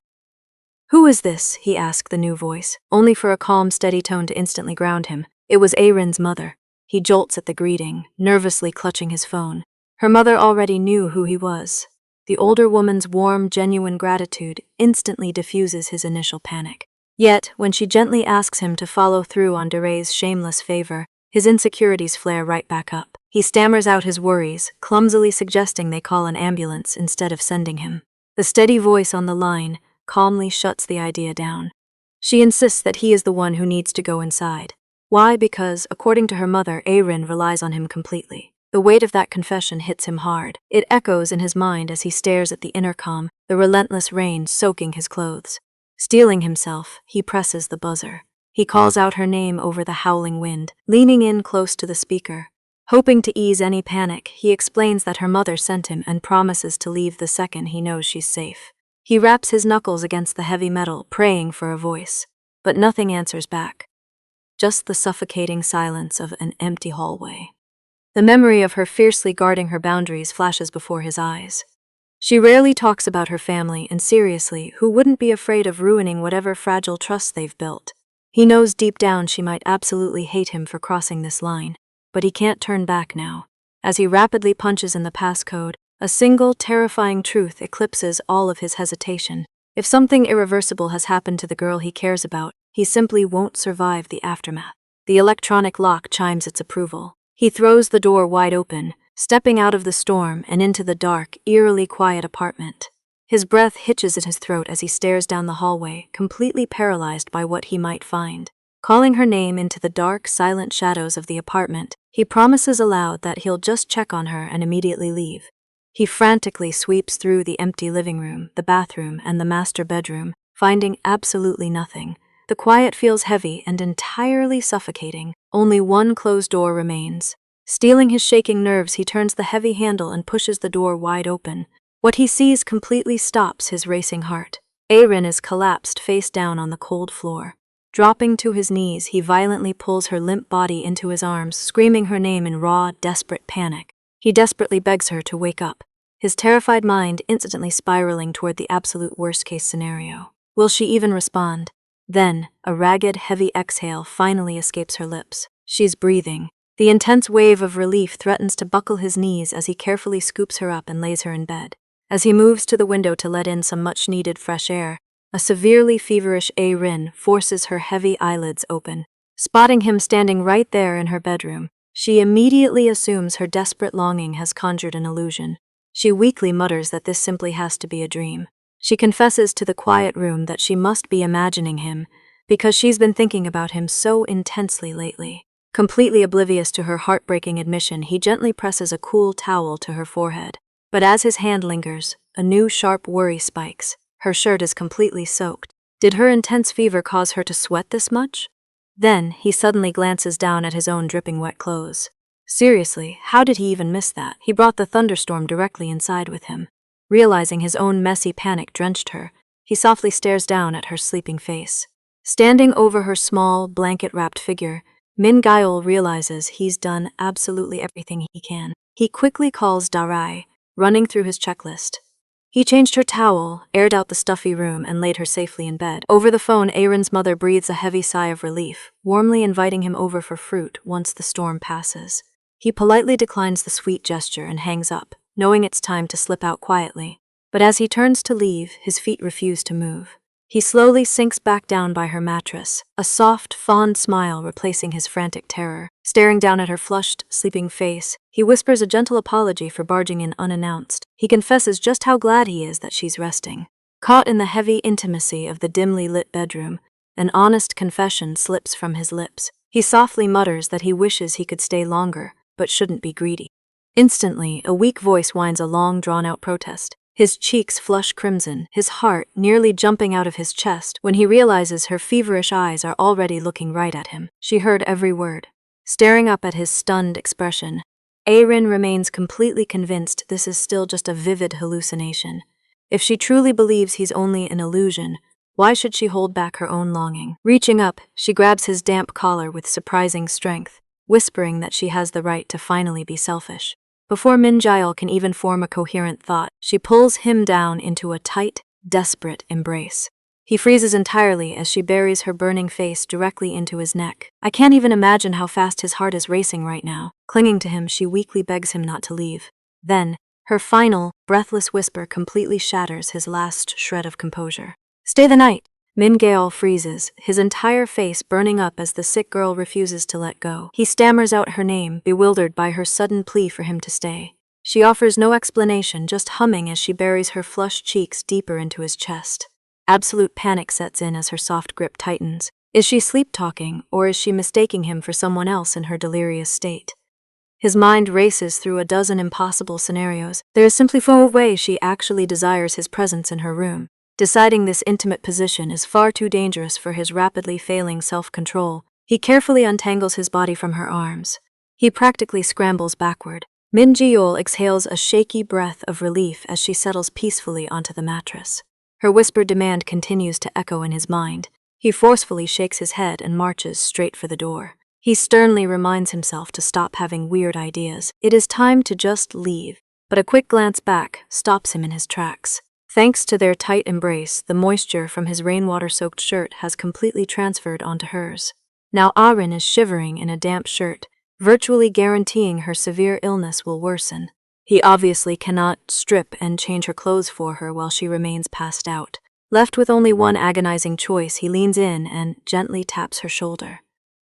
Speaker 1: "Who is this?" he asked the new voice, only for a calm, steady tone to instantly ground him. It was A-Rin's mother. He jolts at the greeting, nervously clutching his phone. Her mother already knew who he was. The older woman's warm, genuine gratitude instantly diffuses his initial panic. Yet, when she gently asks him to follow through on Daray's shameless favor, his insecurities flare right back up. He stammers out his worries, clumsily suggesting they call an ambulance instead of sending him. The steady voice on the line calmly shuts the idea down. She insists that he is the one who needs to go inside. Why? Because, according to her mother, A-Rin relies on him completely. The weight of that confession hits him hard. It echoes in his mind as he stares at the intercom, the relentless rain soaking his clothes. Steeling himself, he presses the buzzer. He calls out her name over the howling wind, leaning in close to the speaker. Hoping to ease any panic, he explains that her mother sent him and promises to leave the second he knows she's safe. He raps his knuckles against the heavy metal, praying for a voice, but nothing answers back. Just the suffocating silence of an empty hallway. The memory of her fiercely guarding her boundaries flashes before his eyes. She rarely talks about her family, and seriously, who wouldn't be afraid of ruining whatever fragile trust they've built? He knows deep down she might absolutely hate him for crossing this line, but he can't turn back now. As he rapidly punches in the passcode, a single terrifying truth eclipses all of his hesitation. If something irreversible has happened to the girl he cares about, he simply won't survive the aftermath. The electronic lock chimes its approval. He throws the door wide open, stepping out of the storm and into the dark, eerily quiet apartment. His breath hitches at his throat as he stares down the hallway, completely paralyzed by what he might find. Calling her name into the dark, silent shadows of the apartment, he promises aloud that he'll just check on her and immediately leave. He frantically sweeps through the empty living room, the bathroom, and the master bedroom, finding absolutely nothing. The quiet feels heavy and entirely suffocating. Only one closed door remains. Steeling his shaking nerves, he turns the heavy handle and pushes the door wide open. What he sees completely stops his racing heart. Aaron is collapsed face down on the cold floor. Dropping to his knees, he violently pulls her limp body into his arms, screaming her name in raw, desperate panic. He desperately begs her to wake up, his terrified mind instantly spiraling toward the absolute worst-case scenario. Will she even respond? Then, a ragged, heavy exhale finally escapes her lips. She's breathing. The intense wave of relief threatens to buckle his knees as he carefully scoops her up and lays her in bed. As he moves to the window to let in some much-needed fresh air, a severely feverish Rin forces her heavy eyelids open. Spotting him standing right there in her bedroom, she immediately assumes her desperate longing has conjured an illusion. She weakly mutters that this simply has to be a dream. She confesses to the quiet room that she must be imagining him because she's been thinking about him so intensely lately. Completely oblivious to her heartbreaking admission, he gently presses a cool towel to her forehead. But as his hand lingers, a new sharp worry spikes. Her shirt is completely soaked. Did her intense fever cause her to sweat this much? Then, he suddenly glances down at his own dripping wet clothes. Seriously, how did he even miss that? He brought the thunderstorm directly inside with him. Realizing his own messy panic drenched her, he softly stares down at her sleeping face. Standing over her small, blanket-wrapped figure, Min Gyeol realizes he's done absolutely everything he can. He quickly calls Darai, running through his checklist. He changed her towel, aired out the stuffy room, and laid her safely in bed. Over the phone, Aaron's mother breathes a heavy sigh of relief, warmly inviting him over for fruit once the storm passes. He politely declines the sweet gesture and hangs up, knowing it's time to slip out quietly. But as he turns to leave, his feet refuse to move. He slowly sinks back down by her mattress, a soft, fond smile replacing his frantic terror. Staring down at her flushed, sleeping face, he whispers a gentle apology for barging in unannounced. He confesses just how glad he is that she's resting. Caught in the heavy intimacy of the dimly lit bedroom, an honest confession slips from his lips. He softly mutters that he wishes he could stay longer, but shouldn't be greedy. Instantly, a weak voice whines a long, drawn-out protest. His cheeks flush crimson, his heart nearly jumping out of his chest when he realizes her feverish eyes are already looking right at him. She heard every word. Staring up at his stunned expression, Aaron remains completely convinced this is still just a vivid hallucination. If she truly believes he's only an illusion, why should she hold back her own longing? Reaching up, she grabs his damp collar with surprising strength, whispering that she has the right to finally be selfish. Before Min Jael can even form a coherent thought, she pulls him down into a tight, desperate embrace. He freezes entirely as she buries her burning face directly into his neck. I can't even imagine how fast his heart is racing right now. Clinging to him, she weakly begs him not to leave. Then, her final, breathless whisper completely shatters his last shred of composure. Stay the night! Min Jael freezes, his entire face burning up as the sick girl refuses to let go. He stammers out her name, bewildered by her sudden plea for him to stay. She offers no explanation, just humming as she buries her flushed cheeks deeper into his chest. Absolute panic sets in as her soft grip tightens. Is she sleep-talking, or is she mistaking him for someone else in her delirious state? His mind races through a dozen impossible scenarios. There is simply no way she actually desires his presence in her room. Deciding this intimate position is far too dangerous for his rapidly failing self-control, he carefully untangles his body from her arms. He practically scrambles backward. Min Ji-yeol exhales a shaky breath of relief as she settles peacefully onto the mattress. Her whispered demand continues to echo in his mind. He forcefully shakes his head and marches straight for the door. He sternly reminds himself to stop having weird ideas. It is time to just leave. But a quick glance back stops him in his tracks. Thanks to their tight embrace, the moisture from his rainwater-soaked shirt has completely transferred onto hers. Now Arin is shivering in a damp shirt, virtually guaranteeing her severe illness will worsen. He obviously cannot strip and change her clothes for her while she remains passed out. Left with only one agonizing choice, he leans in and gently taps her shoulder.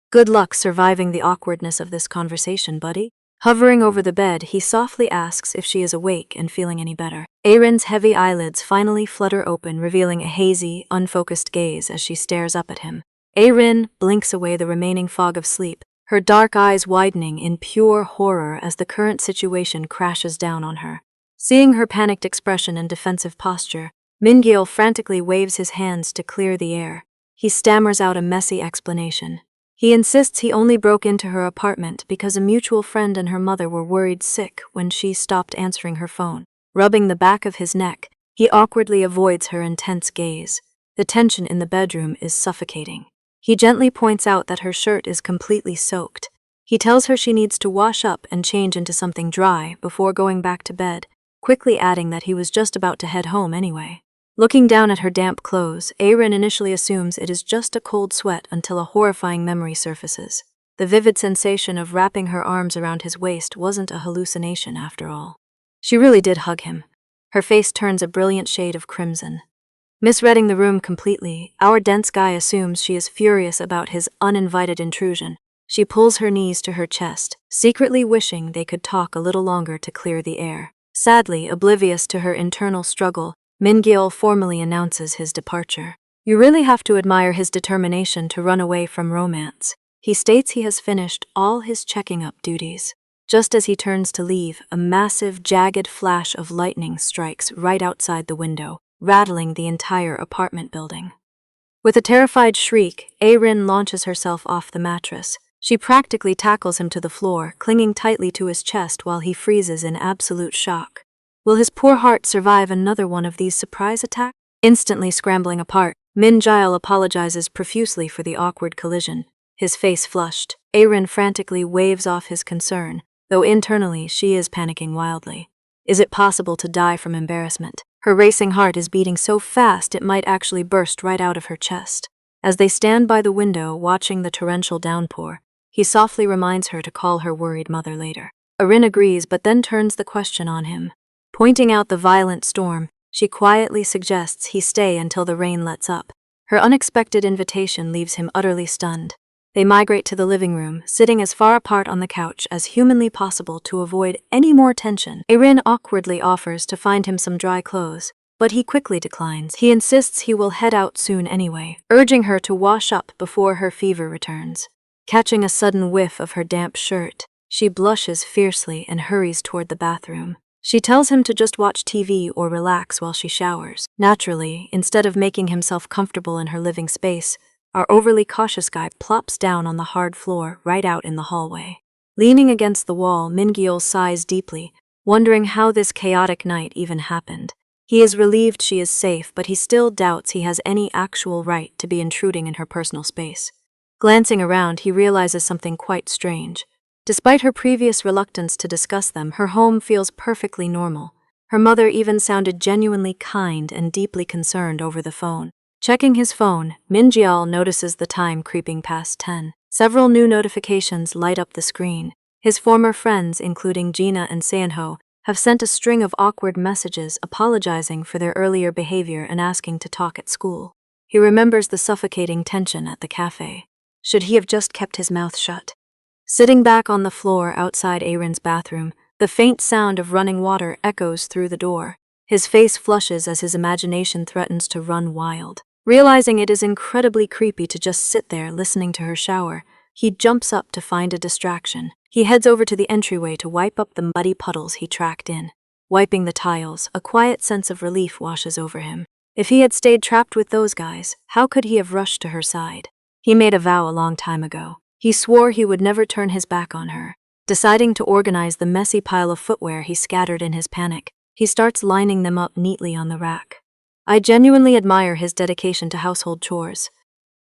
Speaker 1: Good luck surviving the awkwardness of this conversation, buddy. Hovering over the bed, he softly asks if she is awake and feeling any better. Arin's heavy eyelids finally flutter open, revealing a hazy, unfocused gaze as she stares up at him. Arin blinks away the remaining fog of sleep, her dark eyes widening in pure horror as the current situation crashes down on her. Seeing her panicked expression and defensive posture, Min Ji-yeol frantically waves his hands to clear the air. He stammers out a messy explanation. He insists he only broke into her apartment because a mutual friend and her mother were worried sick when she stopped answering her phone. Rubbing the back of his neck, he awkwardly avoids her intense gaze. The tension in the bedroom is suffocating. He gently points out that her shirt is completely soaked. He tells her she needs to wash up and change into something dry before going back to bed, quickly adding that he was just about to head home anyway. Looking down at her damp clothes, Arin initially assumes it is just a cold sweat until a horrifying memory surfaces. The vivid sensation of wrapping her arms around his waist wasn't a hallucination after all. She really did hug him. Her face turns a brilliant shade of crimson. Misreading the room completely, our dense guy assumes she is furious about his uninvited intrusion. She pulls her knees to her chest, secretly wishing they could talk a little longer to clear the air. Sadly, oblivious to her internal struggle, Min Ji-yeol formally announces his departure. You really have to admire his determination to run away from romance. He states he has finished all his checking-up duties. Just as he turns to leave, a massive, jagged flash of lightning strikes right outside the window, rattling the entire apartment building. With a terrified shriek, Arin launches herself off the mattress. She practically tackles him to the floor, clinging tightly to his chest while he freezes in absolute shock. Will his poor heart survive another one of these surprise attacks? Instantly scrambling apart, Min Ji-yeol apologizes profusely for the awkward collision. His face flushed, Arin frantically waves off his concern, though internally she is panicking wildly. Is it possible to die from embarrassment? Her racing heart is beating so fast it might actually burst right out of her chest. As they stand by the window watching the torrential downpour, he softly reminds her to call her worried mother later. Arin agrees but then turns the question on him. Pointing out the violent storm, she quietly suggests he stay until the rain lets up. Her unexpected invitation leaves him utterly stunned. They migrate to the living room, sitting as far apart on the couch as humanly possible to avoid any more tension. Arin awkwardly offers to find him some dry clothes, but he quickly declines. He insists he will head out soon anyway, urging her to wash up before her fever returns. Catching a sudden whiff of her damp shirt, she blushes fiercely and hurries toward the bathroom. She tells him to just watch TV or relax while she showers. Naturally, instead of making himself comfortable in her living space, our overly cautious guy plops down on the hard floor right out in the hallway. Leaning against the wall, Min Ji-yeol sighs deeply, wondering how this chaotic night even happened. He is relieved she is safe, but he still doubts he has any actual right to be intruding in her personal space. Glancing around, he realizes something quite strange. Despite her previous reluctance to discuss them, her home feels perfectly normal. Her mother even sounded genuinely kind and deeply concerned over the phone. Checking his phone, Min Ji-yeol notices the time creeping past 10. Several new notifications light up the screen. His former friends, including Gina and Seonho, have sent a string of awkward messages apologizing for their earlier behavior and asking to talk at school. He remembers the suffocating tension at the cafe. Should he have just kept his mouth shut? Sitting back on the floor outside Arin's bathroom, the faint sound of running water echoes through the door. His face flushes as his imagination threatens to run wild. Realizing it is incredibly creepy to just sit there listening to her shower, he jumps up to find a distraction. He heads over to the entryway to wipe up the muddy puddles he tracked in. Wiping the tiles, a quiet sense of relief washes over him. If he had stayed trapped with those guys, how could he have rushed to her side? He made a vow a long time ago. He swore he would never turn his back on her. Deciding to organize the messy pile of footwear he scattered in his panic, he starts lining them up neatly on the rack. I genuinely admire his dedication to household chores.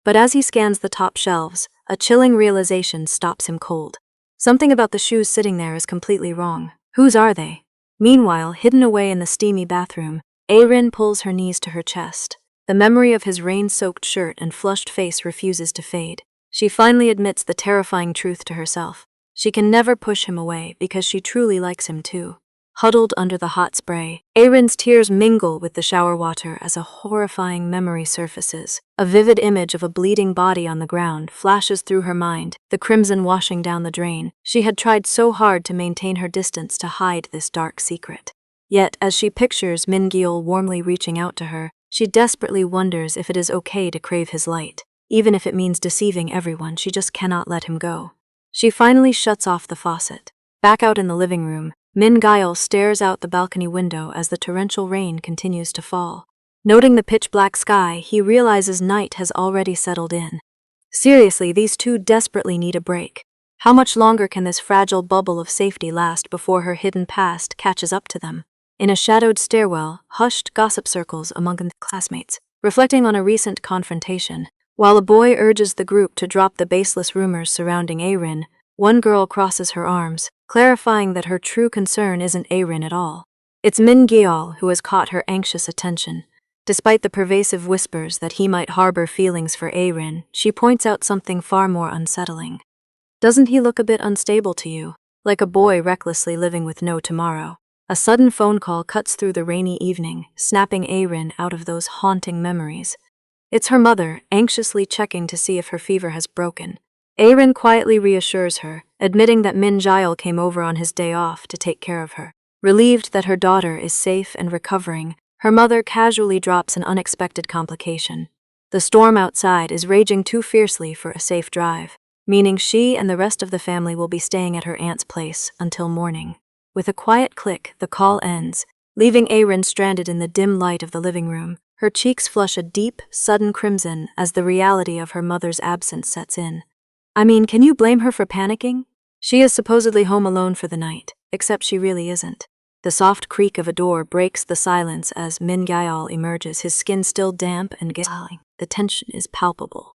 Speaker 1: But as he scans the top shelves, a chilling realization stops him cold. Something about the shoes sitting there is completely wrong. Whose are they? Meanwhile, hidden away in the steamy bathroom, Erin pulls her knees to her chest. The memory of his rain-soaked shirt and flushed face refuses to fade. She finally admits the terrifying truth to herself. She can never push him away because she truly likes him too. Huddled under the hot spray, Erin's tears mingle with the shower water as a horrifying memory surfaces. A vivid image of a bleeding body on the ground flashes through her mind, the crimson washing down the drain. She had tried so hard to maintain her distance to hide this dark secret. Yet, as she pictures Min Gyeol warmly reaching out to her, she desperately wonders if it is okay to crave his light. Even if it means deceiving everyone, she just cannot let him go. She finally shuts off the faucet. Back out in the living room, Min Gyeol stares out the balcony window as the torrential rain continues to fall. Noting the pitch-black sky, he realizes night has already settled in. Seriously, these two desperately need a break. How much longer can this fragile bubble of safety last before her hidden past catches up to them? In a shadowed stairwell, hushed gossip circles among the classmates, reflecting on a recent confrontation. While a boy urges the group to drop the baseless rumors surrounding Erin, one girl crosses her arms, clarifying that her true concern isn't Erin at all. It's Min Gyeol who has caught her anxious attention. Despite the pervasive whispers that he might harbor feelings for Erin, she points out something far more unsettling. Doesn't he look a bit unstable to you? Like a boy recklessly living with no tomorrow. A sudden phone call cuts through the rainy evening, snapping Erin out of those haunting memories. It's her mother, anxiously checking to see if her fever has broken. Erin quietly reassures her, admitting that Min Gyeol came over on his day off to take care of her. Relieved that her daughter is safe and recovering, her mother casually drops an unexpected complication. The storm outside is raging too fiercely for a safe drive, meaning she and the rest of the family will be staying at her aunt's place until morning. With a quiet click, the call ends, leaving Erin stranded in the dim light of the living room. Her cheeks flush a deep, sudden crimson as the reality of her mother's absence sets in. I mean, can you blame her for panicking? She is supposedly home alone for the night, except she really isn't. The soft creak of a door breaks the silence as Min Gyeol emerges, his skin still damp and ghastly. The tension is palpable.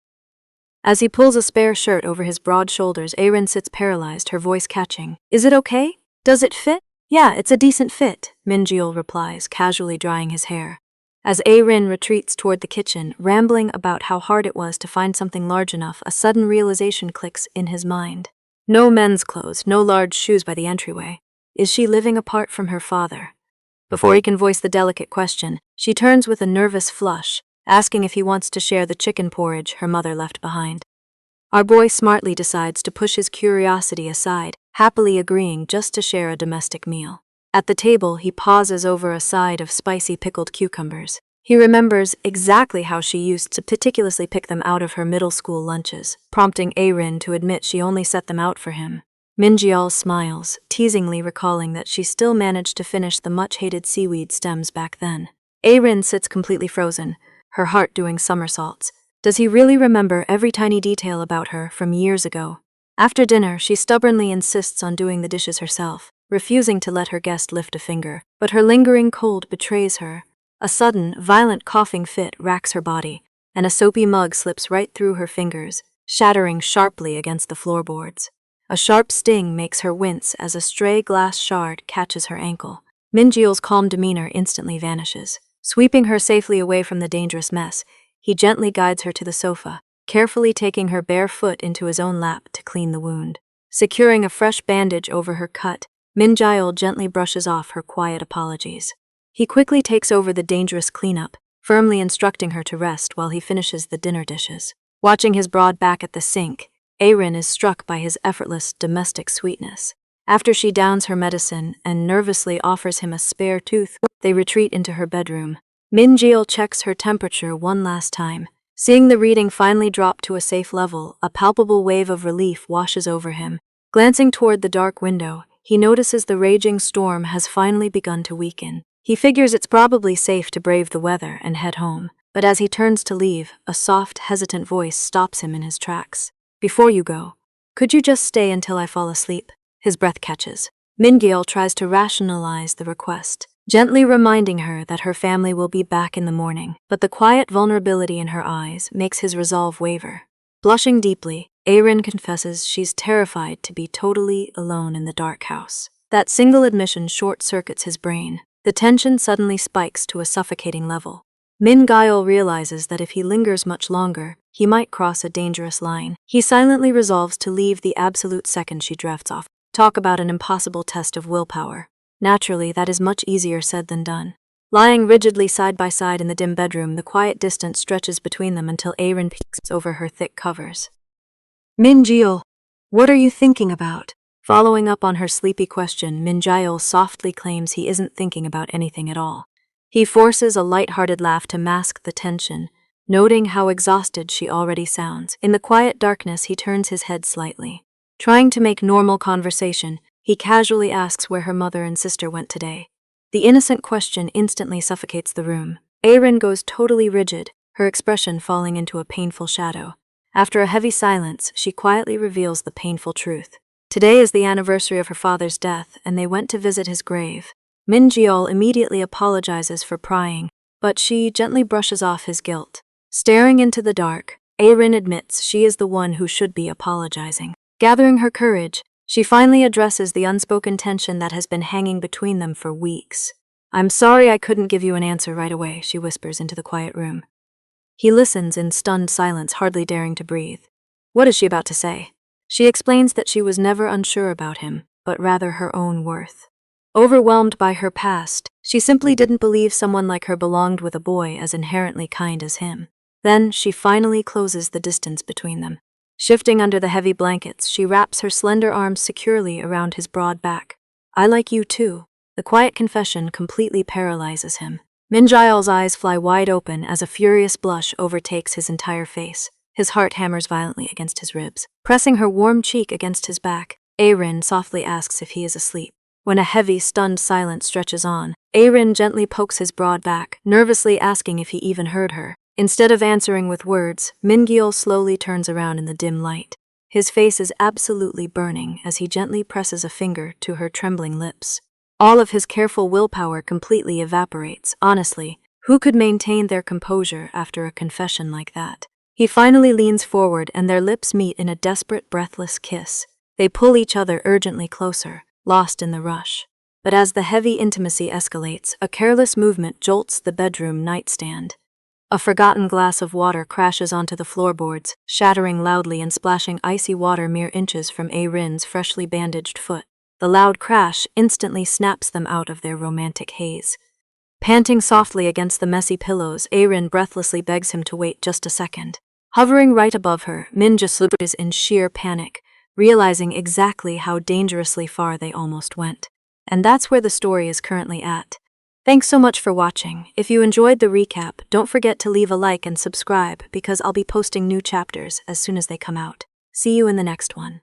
Speaker 1: As he pulls a spare shirt over his broad shoulders, Erin sits paralyzed, her voice catching. Is it okay? Does it fit? Yeah, it's a decent fit, Min Gyeol replies, casually drying his hair. As Erin retreats toward the kitchen, rambling about how hard it was to find something large enough, a sudden realization clicks in his mind. No men's clothes, no large shoes by the entryway. Is she living apart from her father? Before he can voice the delicate question, she turns with a nervous flush, asking if he wants to share the chicken porridge her mother left behind. Our boy smartly decides to push his curiosity aside, happily agreeing just to share a domestic meal. At the table, he pauses over a side of spicy pickled cucumbers. He remembers exactly how she used to meticulously pick them out of her middle school lunches, prompting Erin to admit she only set them out for him. Min Gyeol smiles, teasingly recalling that she still managed to finish the much-hated seaweed stems back then. Erin sits completely frozen, her heart doing somersaults. Does he really remember every tiny detail about her from years ago? After dinner, she stubbornly insists on doing the dishes herself, refusing to let her guest lift a finger, but her lingering cold betrays her. A sudden, violent coughing fit racks her body, and a soapy mug slips right through her fingers, shattering sharply against the floorboards. A sharp sting makes her wince as a stray glass shard catches her ankle. Min Gyeol's calm demeanor instantly vanishes. Sweeping her safely away from the dangerous mess, he gently guides her to the sofa, carefully taking her bare foot into his own lap to clean the wound. Securing a fresh bandage over her cut, Min Gyeol gently brushes off her quiet apologies. He quickly takes over the dangerous cleanup, firmly instructing her to rest while he finishes the dinner dishes. Watching his broad back at the sink, Erin is struck by his effortless domestic sweetness. After she downs her medicine and nervously offers him a spare tooth, they retreat into her bedroom. Min Gyeol checks her temperature one last time. Seeing the reading finally drop to a safe level, a palpable wave of relief washes over him. Glancing toward the dark window, he notices the raging storm has finally begun to weaken. He figures it's probably safe to brave the weather and head home, but as he turns to leave, a soft, hesitant voice stops him in his tracks. Before you go, could you just stay until I fall asleep? His breath catches. Min-gil tries to rationalize the request, gently reminding her that her family will be back in the morning, but the quiet vulnerability in her eyes makes his resolve waver. Blushing deeply, Erin confesses she's terrified to be totally alone in the dark house. That single admission short-circuits his brain. The tension suddenly spikes to a suffocating level. Min-gil realizes that if he lingers much longer, he might cross a dangerous line. He silently resolves to leave the absolute second she drafts off. Talk about an impossible test of willpower. Naturally, that is much easier said than done. Lying rigidly side by side in the dim bedroom, the quiet distance stretches between them until Erin peeks over her thick covers. Min-gil, what are you thinking about? Following up on her sleepy question, Min-gil softly claims he isn't thinking about anything at all. He forces a light-hearted laugh to mask the tension, noting how exhausted she already sounds. In the quiet darkness, he turns his head slightly. Trying to make normal conversation, he casually asks where her mother and sister went today. The innocent question instantly suffocates the room. Erin goes totally rigid, her expression falling into a painful shadow. After a heavy silence, she quietly reveals the painful truth. Today is the anniversary of her father's death, and they went to visit his grave. Min-gil immediately apologizes for prying, but she gently brushes off his guilt. Staring into the dark, Erin admits she is the one who should be apologizing. Gathering her courage, she finally addresses the unspoken tension that has been hanging between them for weeks. "I'm sorry I couldn't give you an answer right away," she whispers into the quiet room. He listens in stunned silence, hardly daring to breathe. What is she about to say? She explains that she was never unsure about him, but rather her own worth. Overwhelmed by her past, she simply didn't believe someone like her belonged with a boy as inherently kind as him. Then she finally closes the distance between them. Shifting under the heavy blankets, she wraps her slender arms securely around his broad back. "I like you too." The quiet confession completely paralyzes him. Min-gil's eyes fly wide open as a furious blush overtakes his entire face. His heart hammers violently against his ribs. Pressing her warm cheek against his back, Erin softly asks if he is asleep. When a heavy, stunned silence stretches on, Erin gently pokes his broad back, nervously asking if he even heard her. Instead of answering with words, Min-gil slowly turns around in the dim light. His face is absolutely burning as he gently presses a finger to her trembling lips. All of his careful willpower completely evaporates. Honestly, who could maintain their composure after a confession like that? He finally leans forward and their lips meet in a desperate, breathless kiss. They pull each other urgently closer, lost in the rush. But as the heavy intimacy escalates, a careless movement jolts the bedroom nightstand. A forgotten glass of water crashes onto the floorboards, shattering loudly and splashing icy water mere inches from Erin's freshly bandaged foot. The loud crash instantly snaps them out of their romantic haze. Panting softly against the messy pillows, Erin breathlessly begs him to wait just a second. Hovering right above her, Min-gil is in sheer panic, realizing exactly how dangerously far they almost went. And that's where the story is currently at. Thanks so much for watching. If you enjoyed the recap, don't forget to leave a like and subscribe because I'll be posting new chapters as soon as they come out. See you in the next one.